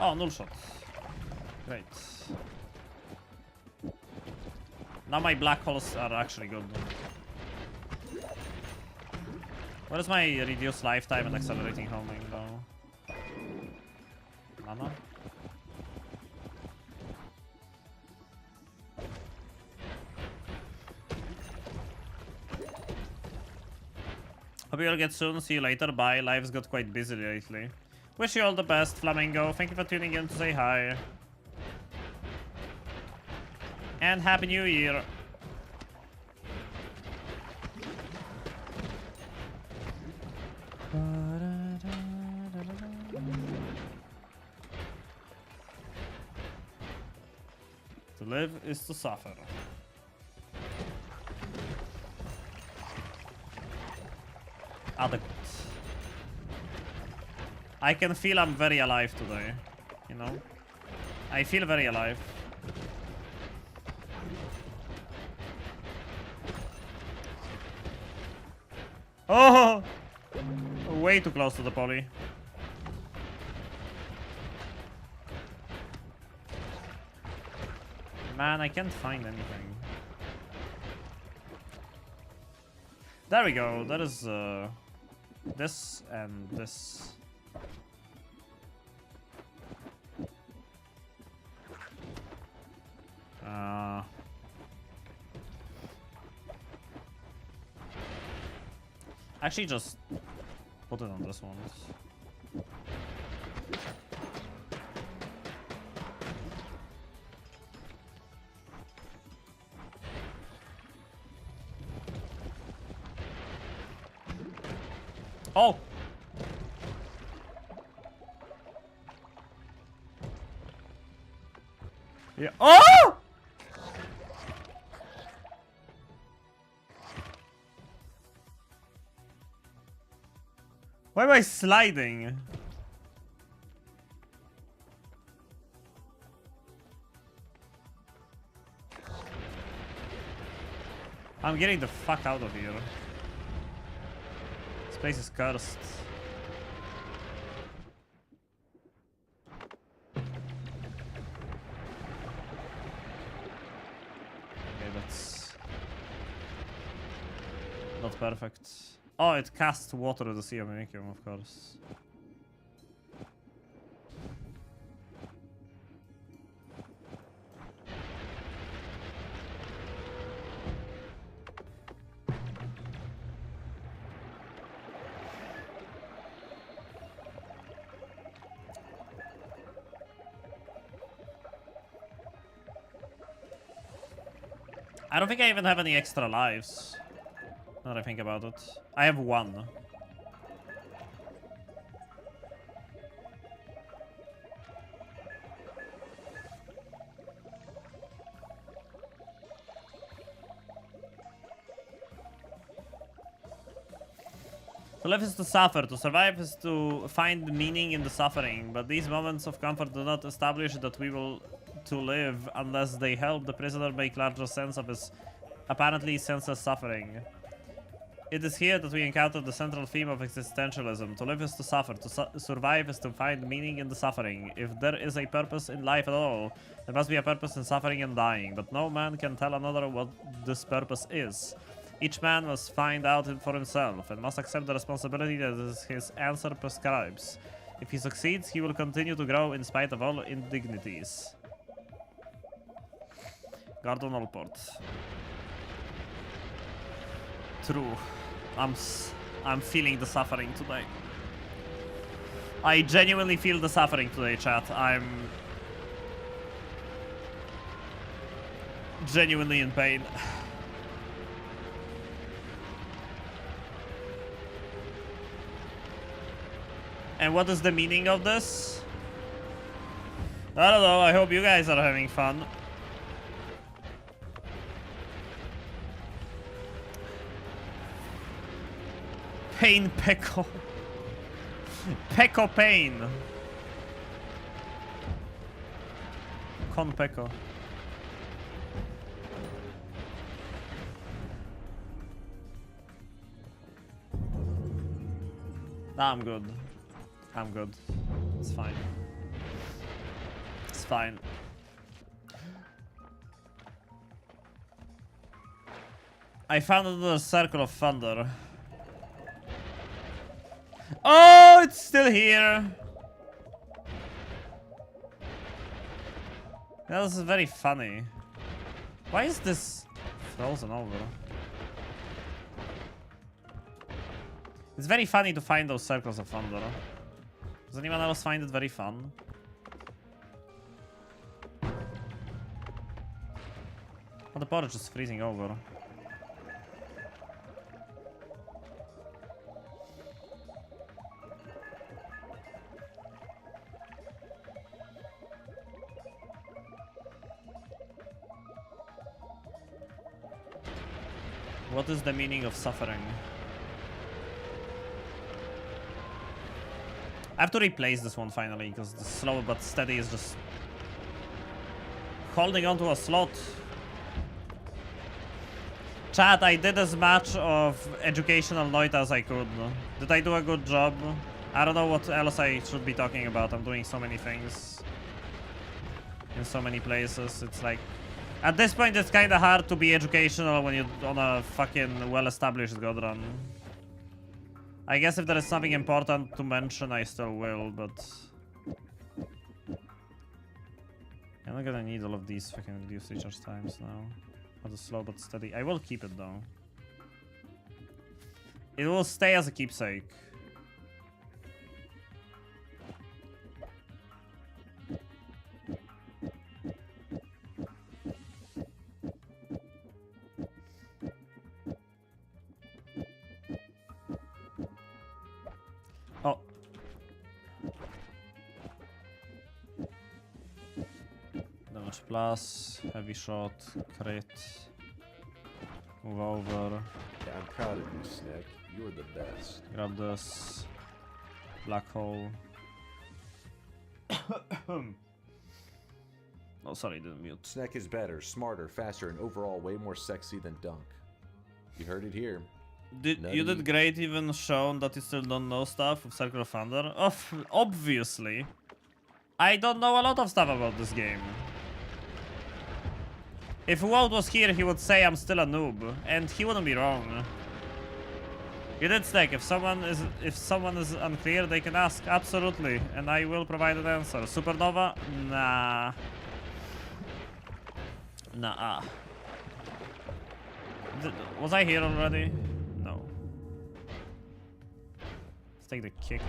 Oh, null shot. Great. Now my black holes are actually good. What is my reduced lifetime and accelerating homing though? Mama? Hope you'll get soon. See you later. Bye. Life's got quite busy lately. Wish you all the best, Flamingo. Thank you for tuning in to say hi. And Happy New Year. To live is to suffer. Adequate. I can feel I'm very alive today, you know? I feel very alive. Oh! Way too close to the poly. Man, I can't find anything. There we go. That is this and this. Actually, just put it on this one. Oh! Yeah. Oh! Why am I sliding? I'm getting the fuck out of here. This place is cursed. Okay, that's not perfect. Oh, it casts water to the Sea of Mimicium, of course. I don't think I even have any extra lives. Now that I think about it. I have one. To live is to suffer, to survive is to find meaning in the suffering, but these moments of comfort do not establish that we will to live unless they help the prisoner make larger sense of his apparently senseless suffering. It is here that we encounter the central theme of existentialism. To live is to suffer, to survive is to find meaning in the suffering. If there is a purpose in life at all, there must be a purpose in suffering and dying, but no man can tell another what this purpose is. Each man must find out it for himself and must accept the responsibility that his answer prescribes. If he succeeds, he will continue to grow in spite of all indignities. Gordon Allport. True. I'm feeling the suffering today. I genuinely feel the suffering today, chat. I'm genuinely in pain. And what is the meaning of this? I don't know. I hope you guys are having fun. Pain Peko. Peko Pain. Con Peko. Nah, I'm good. I'm good. It's fine. It's fine. I found another circle of thunder. Oh, it's still here. That was very funny. Why is this frozen over? It's very funny to find those circles of thunder. Does anyone else find it very fun? Oh, the porridge is freezing over. What is the meaning of suffering? I have to replace this one finally, because the slow but steady is just holding onto a slot. Chat, I did as much of educational Noita as I could. Did I do a good job? I don't know what else I should be talking about. I'm doing so many things in so many places. It's like, at this point it's kinda hard to be educational when you're on a fucking well-established god run. I guess if there is something important to mention, I still will, but I'm not gonna need all of these fucking reduced recharge times now. For the slow but steady. I will keep it though. It will stay as a keepsake. Oh. Damage plus, heavy shot, crit, move over, Yeah, I'm proud of you, Snick. You're the best. grab this, black hole. Oh, sorry, didn't mute. Sneck is better, smarter, faster, and overall way more sexy than Dunk. You heard it here. You did great, even shown that you still don't know stuff with Circle of Thunder. Obviously. I don't know a lot of stuff about this game. If Wout was here, he would say I'm still a noob, and he wouldn't be wrong. You did Snake. If someone is unclear, they can ask. Absolutely, and I will provide an answer. Supernova? Nah. Nah. Was I here already? No. Let's take the kick.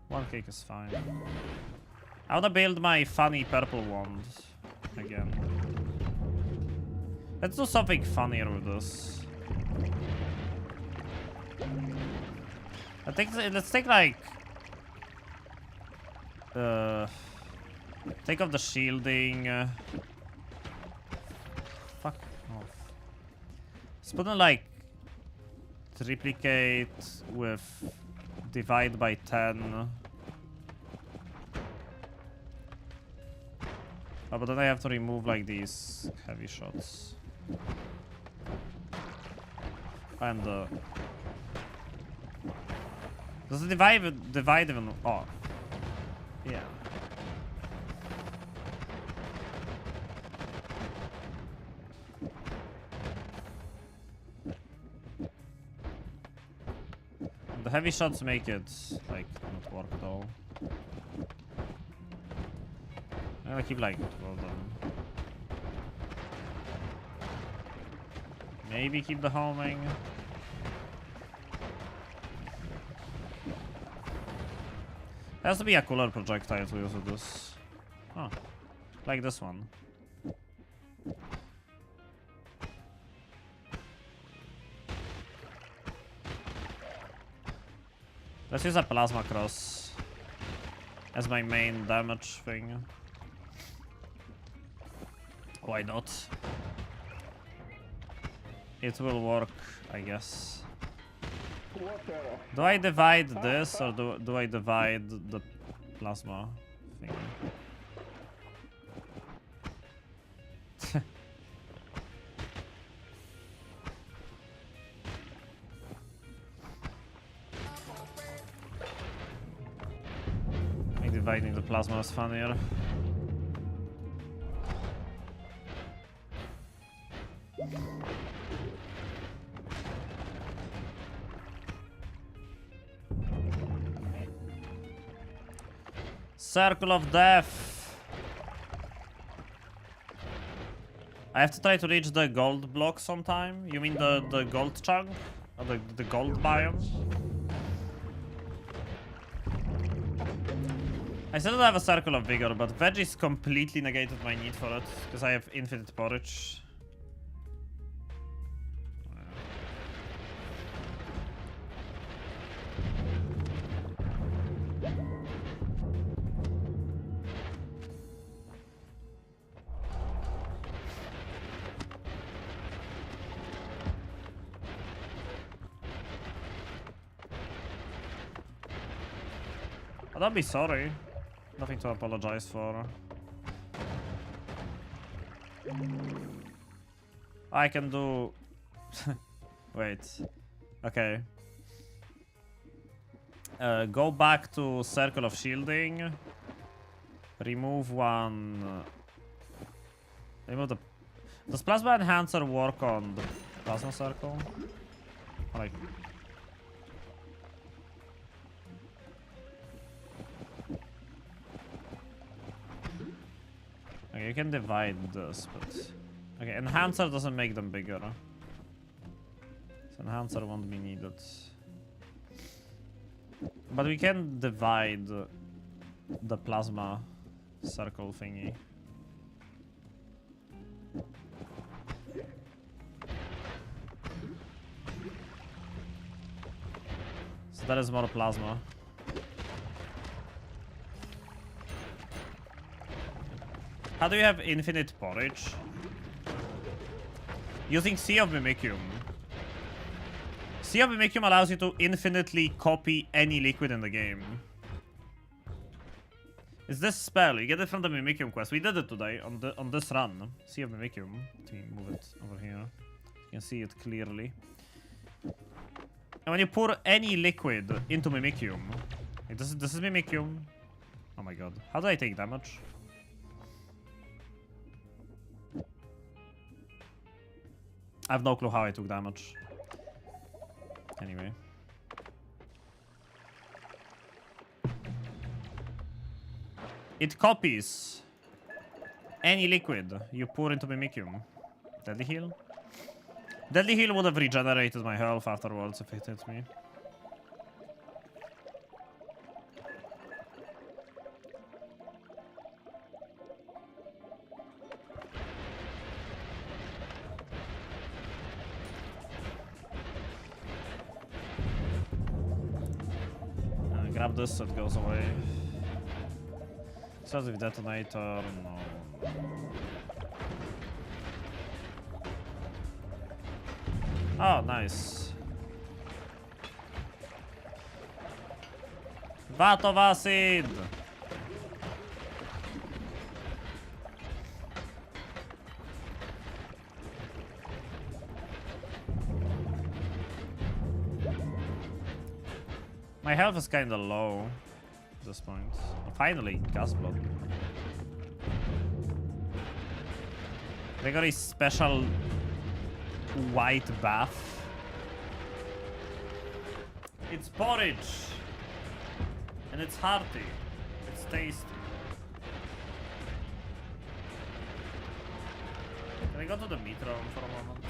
One kick is fine. I wanna build my funny purple wand again. Let's do something funnier with this. I think let's take like take off the shielding. Fuck off. Let's put in like triplicate with divide by 10. Oh, but then I have to remove like these heavy shots. And does the divide even? Oh, yeah. The heavy shots make it like not work at all. I'm gonna keep like 12 of them. Maybe keep the homing. There has to be a cooler projectile to use with this. Oh, like this one. Let's use a plasma cross as my main damage thing. Why not? It will work, I guess. Do I divide this or do I divide the plasma thing? I think dividing the plasma is funnier. Circle of Death. I have to try to reach the gold block sometime. You mean the gold chunk? Or the gold biome? I still don't have a Circle of Vigor, but veggies completely negated my need for it, because I have infinite porridge. Oh, don't be sorry. Nothing to apologize for. I can do... Wait. Okay. Go back to Circle of Shielding. Remove one... Remove the... Does Plasma Enhancer work on the Plasma Circle? Like... Okay, you can divide this, but... Okay, Enhancer doesn't make them bigger. So Enhancer won't be needed. But we can divide the Plasma Circle thingy. So that is more Plasma. How do you have infinite porridge? Using Sea of Mimicium. Sea of Mimicium allows you to infinitely copy any liquid in the game. It's this spell. You get it from the Mimicium quest. We did it today on this run. Sea of Mimicium. Let me move it over here. You can see it clearly. And when you pour any liquid into Mimicium, this is Mimicium. Oh my god. How do I take damage? I have no clue how I took damage. Anyway. It copies any liquid you pour into Mimicium. Deadly Heal? Deadly Heal would have regenerated my health afterwards if it hit me. Grab this, it goes away. Starts with detonator, no. Oh, nice. Vat of acid! My health is kinda low at this point. Finally, gas blood. They got a special white bath. It's porridge. And it's hearty. It's tasty. Can I go to the meat room for a moment?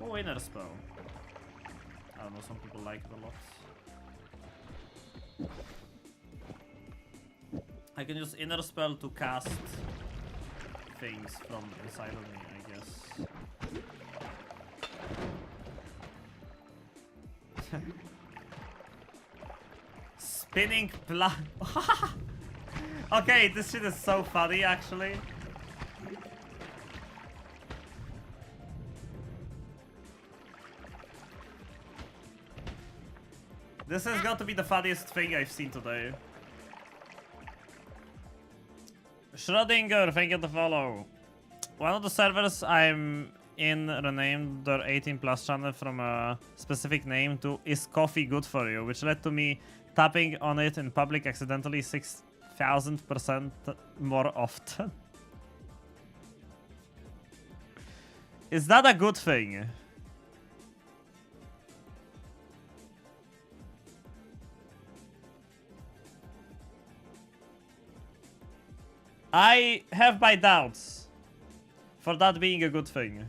Oh, inner spell. I don't know, some people like it a lot. I can use inner spell to cast things from inside of me, I guess. Spinning plant. Okay, this shit is so funny, actually. This has got to be the funniest thing I've seen today. Schrodinger, thank you to follow. One of the servers I'm in renamed their 18+ channel from a specific name to "Is coffee good for you?", which led to me tapping on it in public accidentally 6,000% more often. Is that a good thing? I have my doubts for that being a good thing.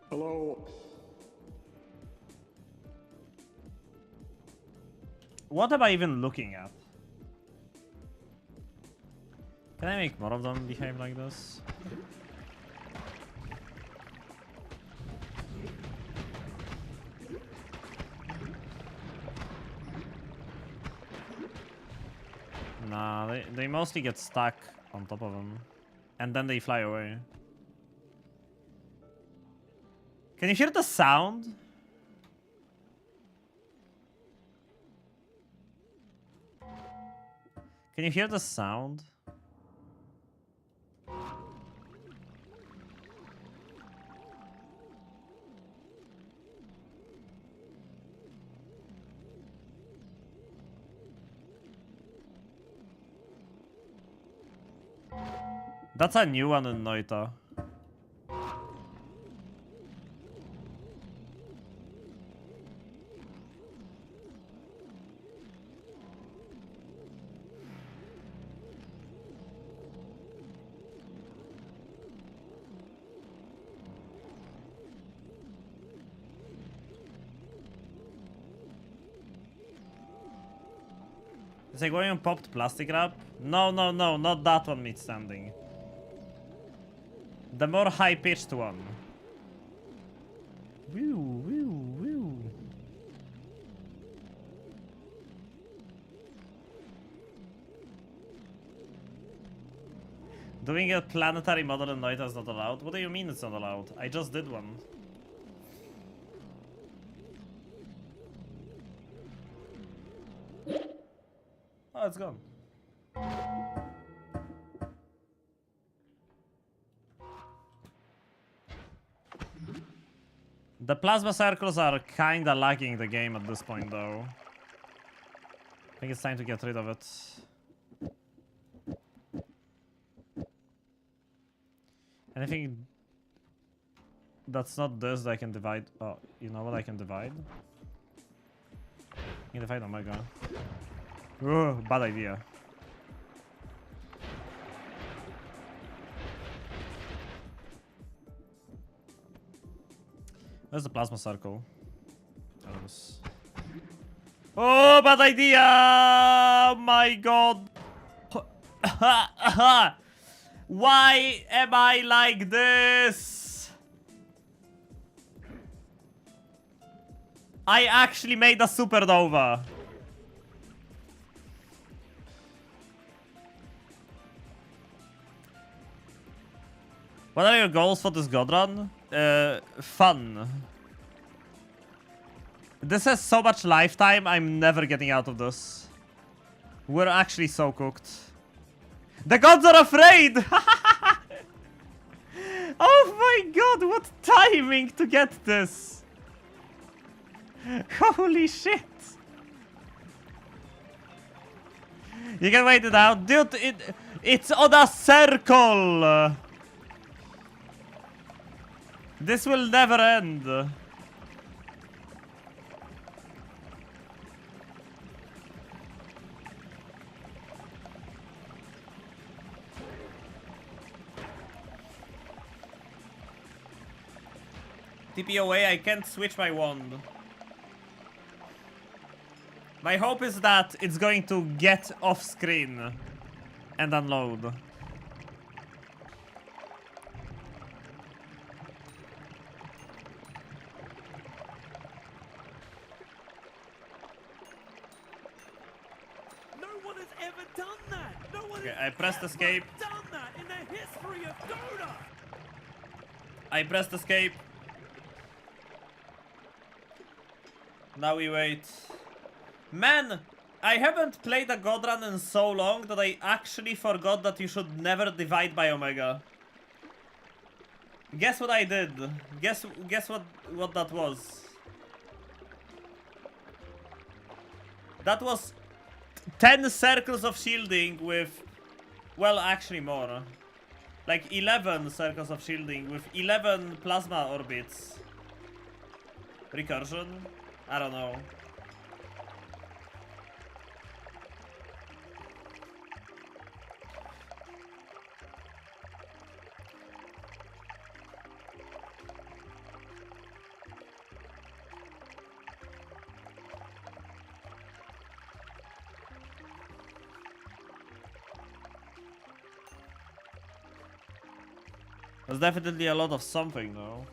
Hello. What am I even looking at? Can I make more of them behave like this? Nah, they mostly get stuck on top of them. And then they fly away. Can you hear the sound? Can you hear the sound? That's a new one in Noita. Is it going on popped plastic wrap? No, no, no, not that one meat standing. The more high-pitched one. Woo, woo, woo. Doing a planetary model in Noita is not allowed? What do you mean it's not allowed? I just did one. Oh, it's gone. The plasma circles are kinda lagging the game at this point, though. I think it's time to get rid of it. Anything that's not this that I can divide. Oh, you know what I can divide? I can divide Omega. Ugh, bad idea. Where's the plasma circle? Oh, bad idea! Oh my god! Why am I like this? I actually made a supernova. What are your goals for this god run? Fun. This has so much lifetime, I'm never getting out of this. We're actually so cooked. The gods are afraid! Oh my god, what timing to get this! Holy shit! You can wait it out. Dude, it's on a circle! This will never end. TP away, I can't switch my wand. My hope is that it's going to get off screen and unload. Okay, I pressed escape. Done that in the history of Dota. I pressed escape. Now we wait. Man, I haven't played a god run in so long that I actually forgot that you should never divide by Omega. Guess what I did? Guess what that was? That was 10 circles of shielding with... Well, actually more. Like 11 circles of shielding with 11 plasma orbits. Recursion? I don't know. There's definitely a lot of something though.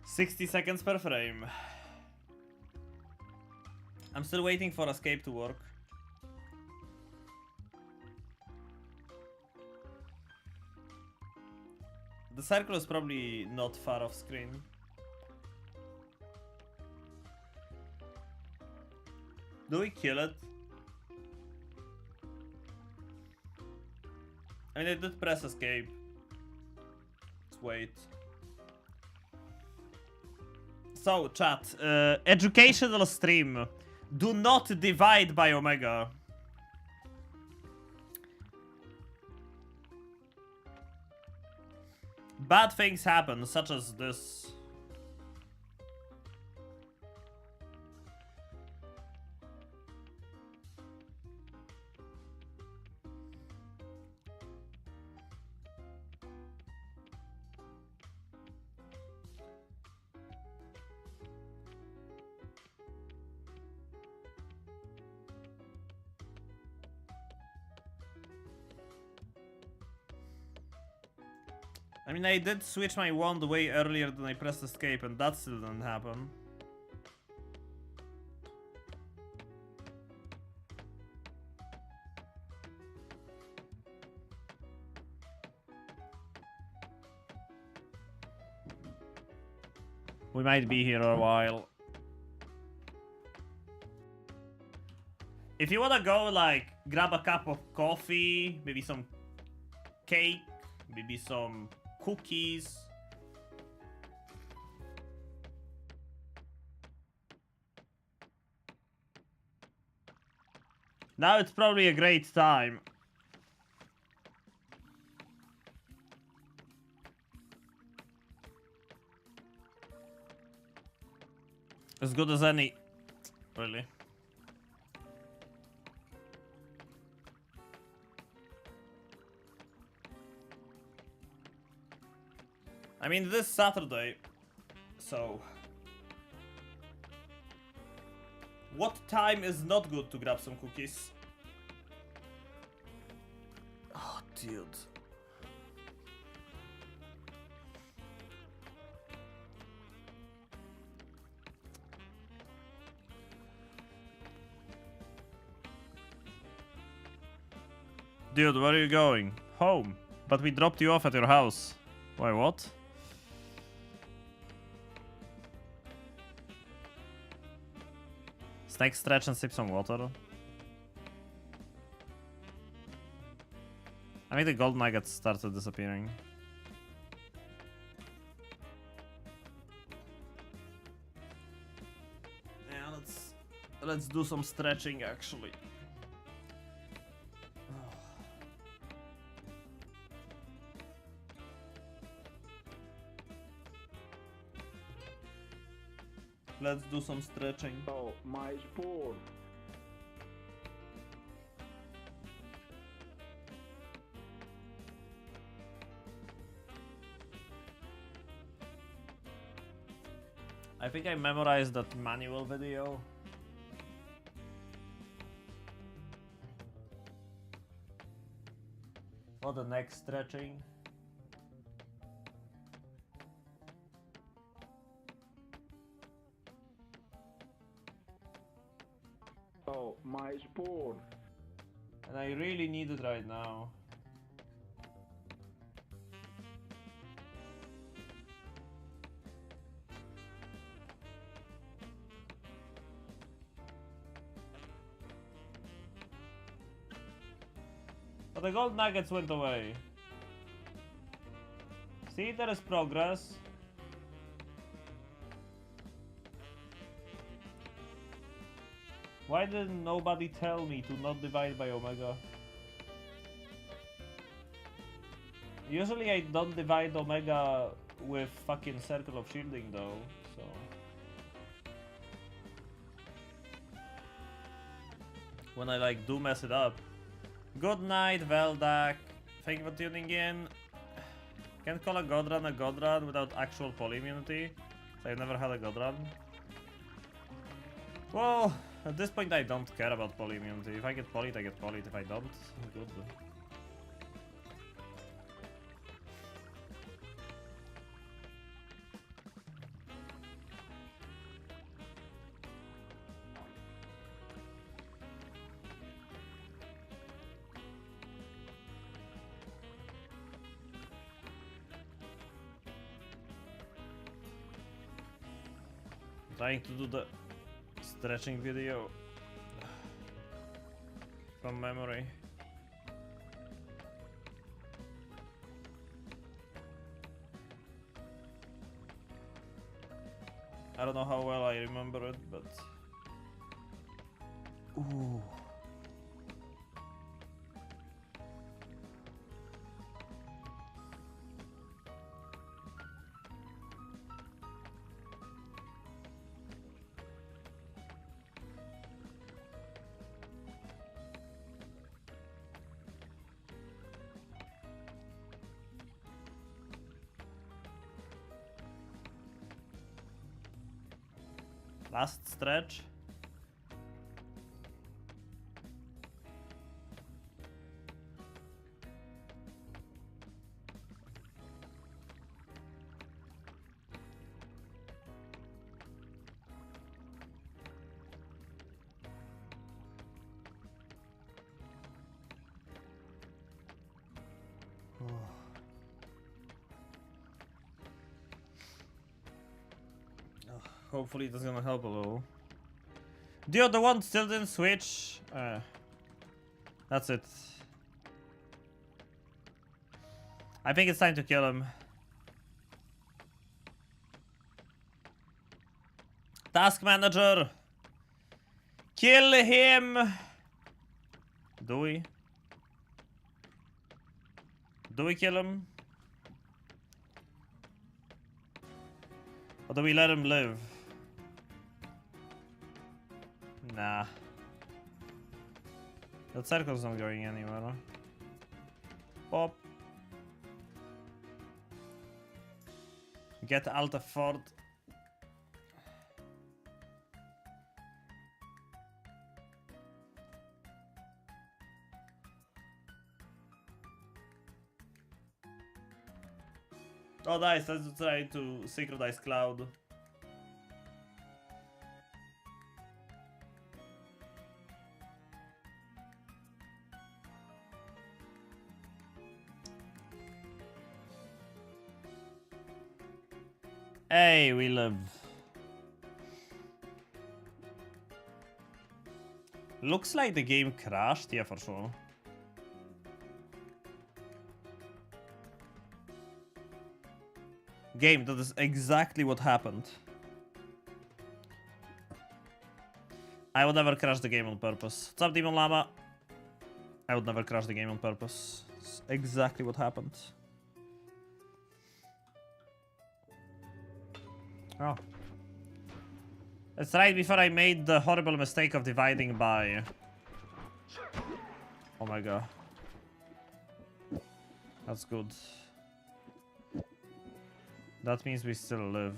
$60 seconds per frame. I'm still waiting for escape to work. The circle is probably not far off screen. Do we kill it? I mean, I did press escape. Let's wait. So, chat, educational stream. Do not divide by Omega. Bad things happen, such as this. I mean, I did switch my wand way earlier than I pressed escape, and that still didn't happen. We might be here a while. If you wanna go, like, grab a cup of coffee, maybe some cake, maybe some cookies. Now it's probably a great time. As good as any, really. I mean, this Saturday, so... What time is not good to grab some cookies? Oh, dude. Dude, where are you going? Home. But we dropped you off at your house. Why, what? Snake, stretch and sip some water. I think the gold nuggets started disappearing. Yeah, let's do some stretching actually. Let's do some stretching. Oh, my spoon. I think I memorized that manual video. For the next stretching. Oh, my spoon. And I really need it right now. But the gold nuggets went away. See, there is progress. Why didn't nobody tell me to not divide by Omega? Usually I don't divide Omega with fucking Circle of Shielding though, so... When I like do mess it up. Good night, Veldak. Thank you for tuning in. Can't call a Godrun without actual poly immunity. So I've never had a Godrun. Well, at this point I don't care about poly immunity. If I get polyed, I get polyed. If I don't, good. Trying to do the stretching video from memory. I don't know how well I remember it, but... Ooh. Last stretch. Hopefully that's gonna help a little. Dude, the one still didn't switch. That's it. I think it's time to kill him. Task manager! Kill him! Do we? Do we kill him? Or do we let him live? Nah. That circle's not going anywhere. Pop. Get Alta Fort. Oh nice, let's try to synchronize Cloud. Hey, we live. Looks like the game crashed, yeah, for sure. Game, that is exactly what happened. I would never crash the game on purpose. What's up, Demon Llama? I would never crash the game on purpose. It's exactly what happened. Oh. That's right before I made the horrible mistake of dividing by... Oh my god. That's good. That means we still live.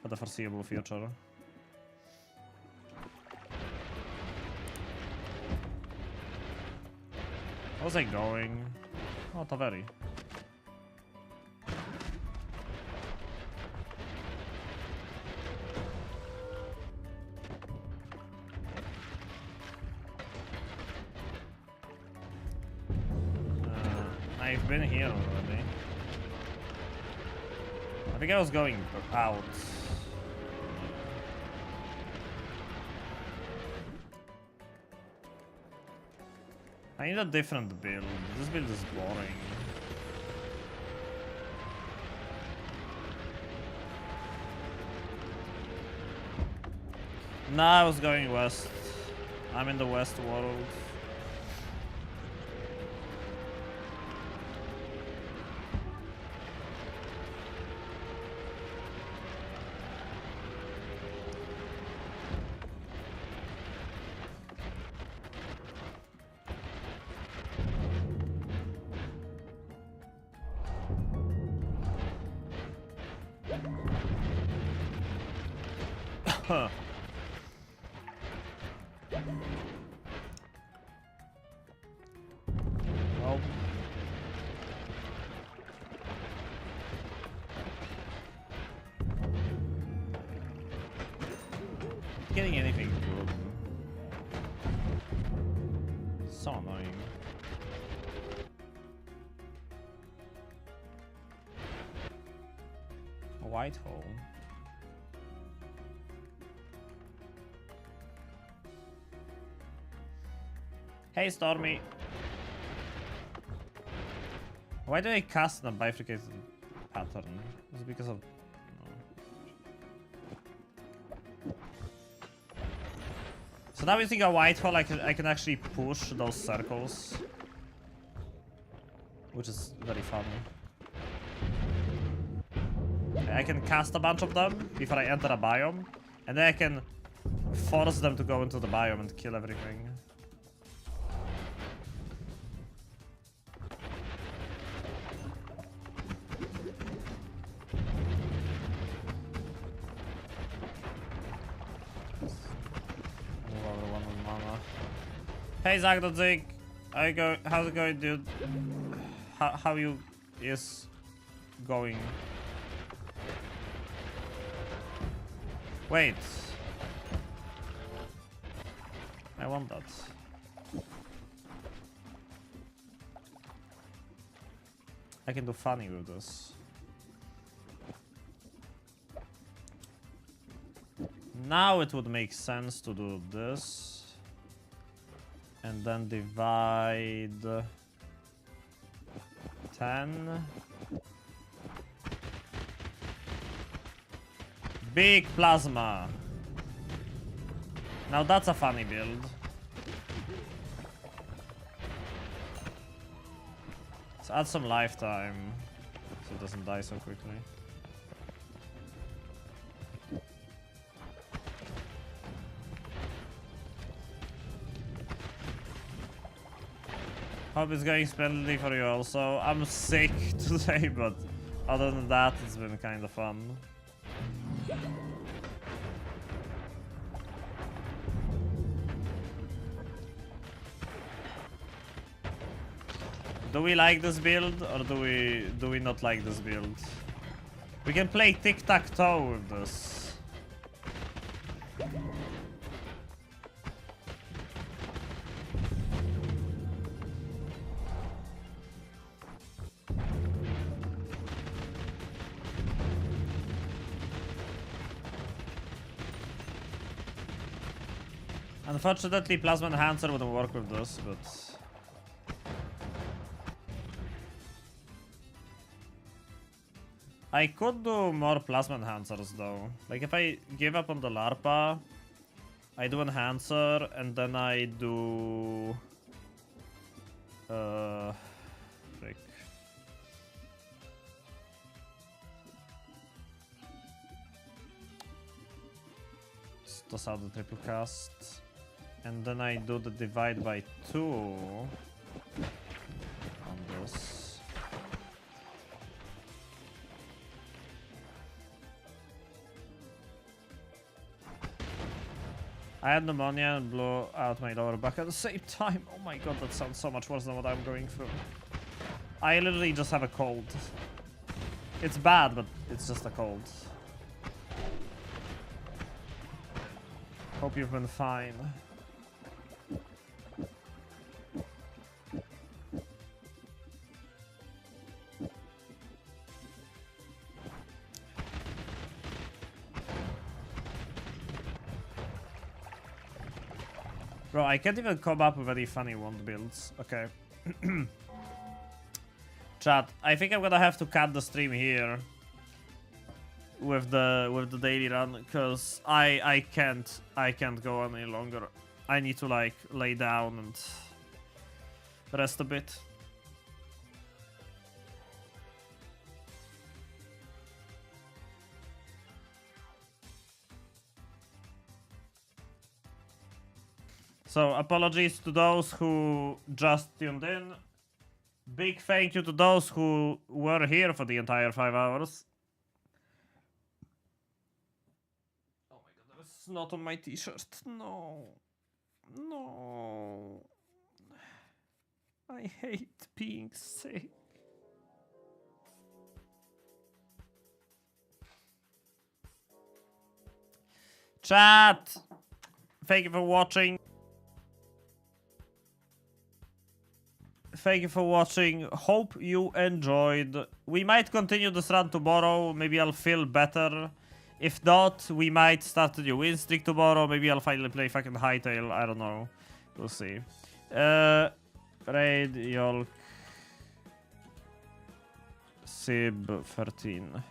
For the foreseeable future. How's it going? Oh, Taveri. I've been here already. I think I was going out. I need a different build. This build is boring. Nah, I was going west. I'm in the west world. Huh. Well. Getting anything good. So annoying. A white hole. Hey Stormy. Why do I cast in a bifurcated pattern? Is it because of... No. So now using a white hole, I can actually push those circles. Which is very fun. Okay, I can cast a bunch of them before I enter a biome. And then I can force them to go into the biome and kill everything. Hey Zagdodzik, how's it going, dude? How you is going? Wait, I want that. I can do funny with this. Now it would make sense to do this. And then divide 10. Big plasma. Now that's a funny build. Let's add some lifetime so it doesn't die so quickly. Hope it's going splendidly for you also. I'm sick today, but other than that, it's been kind of fun. Do we like this build or do we not like this build? We can play tic-tac-toe with this. Unfortunately, Plasma Enhancer wouldn't work with this, but... I could do more Plasma Enhancers though. Like if I give up on the Larpa, I do Enhancer, and then I do... Frick. Let's toss out the triple cast. And then I do the divide by 2 on this. I had pneumonia and blew out my lower back at the same time. Oh my god, that sounds so much worse than what I'm going through. I literally just have a cold. It's bad, but it's just a cold. Hope you've been fine. Bro, I can't even come up with any funny wand builds. Okay. Chat, I think I'm gonna have to cut the stream here with the daily run, because I can't go on any longer. I need to like lay down and rest a bit. So apologies to those who just tuned in. Big thank you to those who were here for the entire 5 hours. Oh my god, there's snot on my t-shirt. No. No. I hate being sick. Chat! Thank you for watching. Thank you for watching. Hope you enjoyed. We might continue this run tomorrow. Maybe I'll feel better. If not, we might start a new win streak tomorrow. Maybe I'll finally play fucking Hightail. I don't know. We'll see. Raid Yolk Sib 13.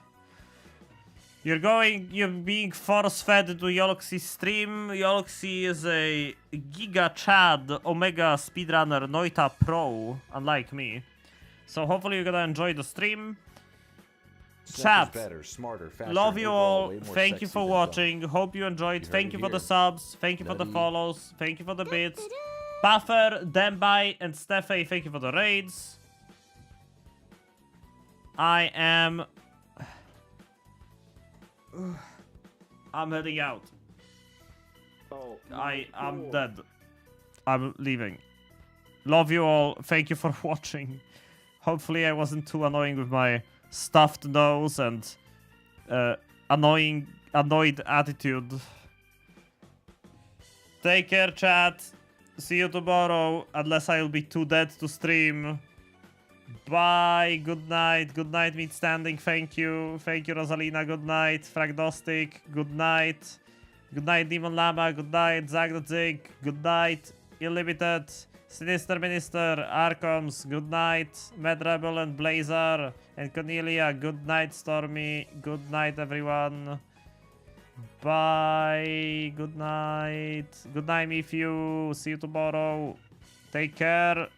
You're being force-fed to Yolxy's stream. Yolxy is a Giga Chad Omega speedrunner Noita Pro, unlike me. So hopefully you're gonna enjoy the stream. Chat, better, smarter, faster, love you all. way more Thank you sexy for than watching. Dunk. Hope you enjoyed. You Thank heard you it for the here. subs. Thank you for the Nutty. follows. Thank you for the bits. Buffer, Dembai, and Steffe, thank you for the raids. I am... I'm heading out. I'm dead. I'm leaving. Love you all. Thank you for watching. Hopefully I wasn't too annoying with my stuffed nose and annoyed attitude. Take care, chat. See you tomorrow, unless I'll be too dead to stream. Bye. Good night. Good night, Meat Standing. Thank you. Thank you, Rosalina. Good night. Fragnostic. Good night. Good night, Demon Lama. Good night, Zagdozig. Good night, Illimited. Sinister Minister. Arcoms. Good night. Mad Rebel and Blazer. And Cornelia. Good night, Stormy. Good night, everyone. Bye. Good night. Good night, Mifu. See you tomorrow. Take care.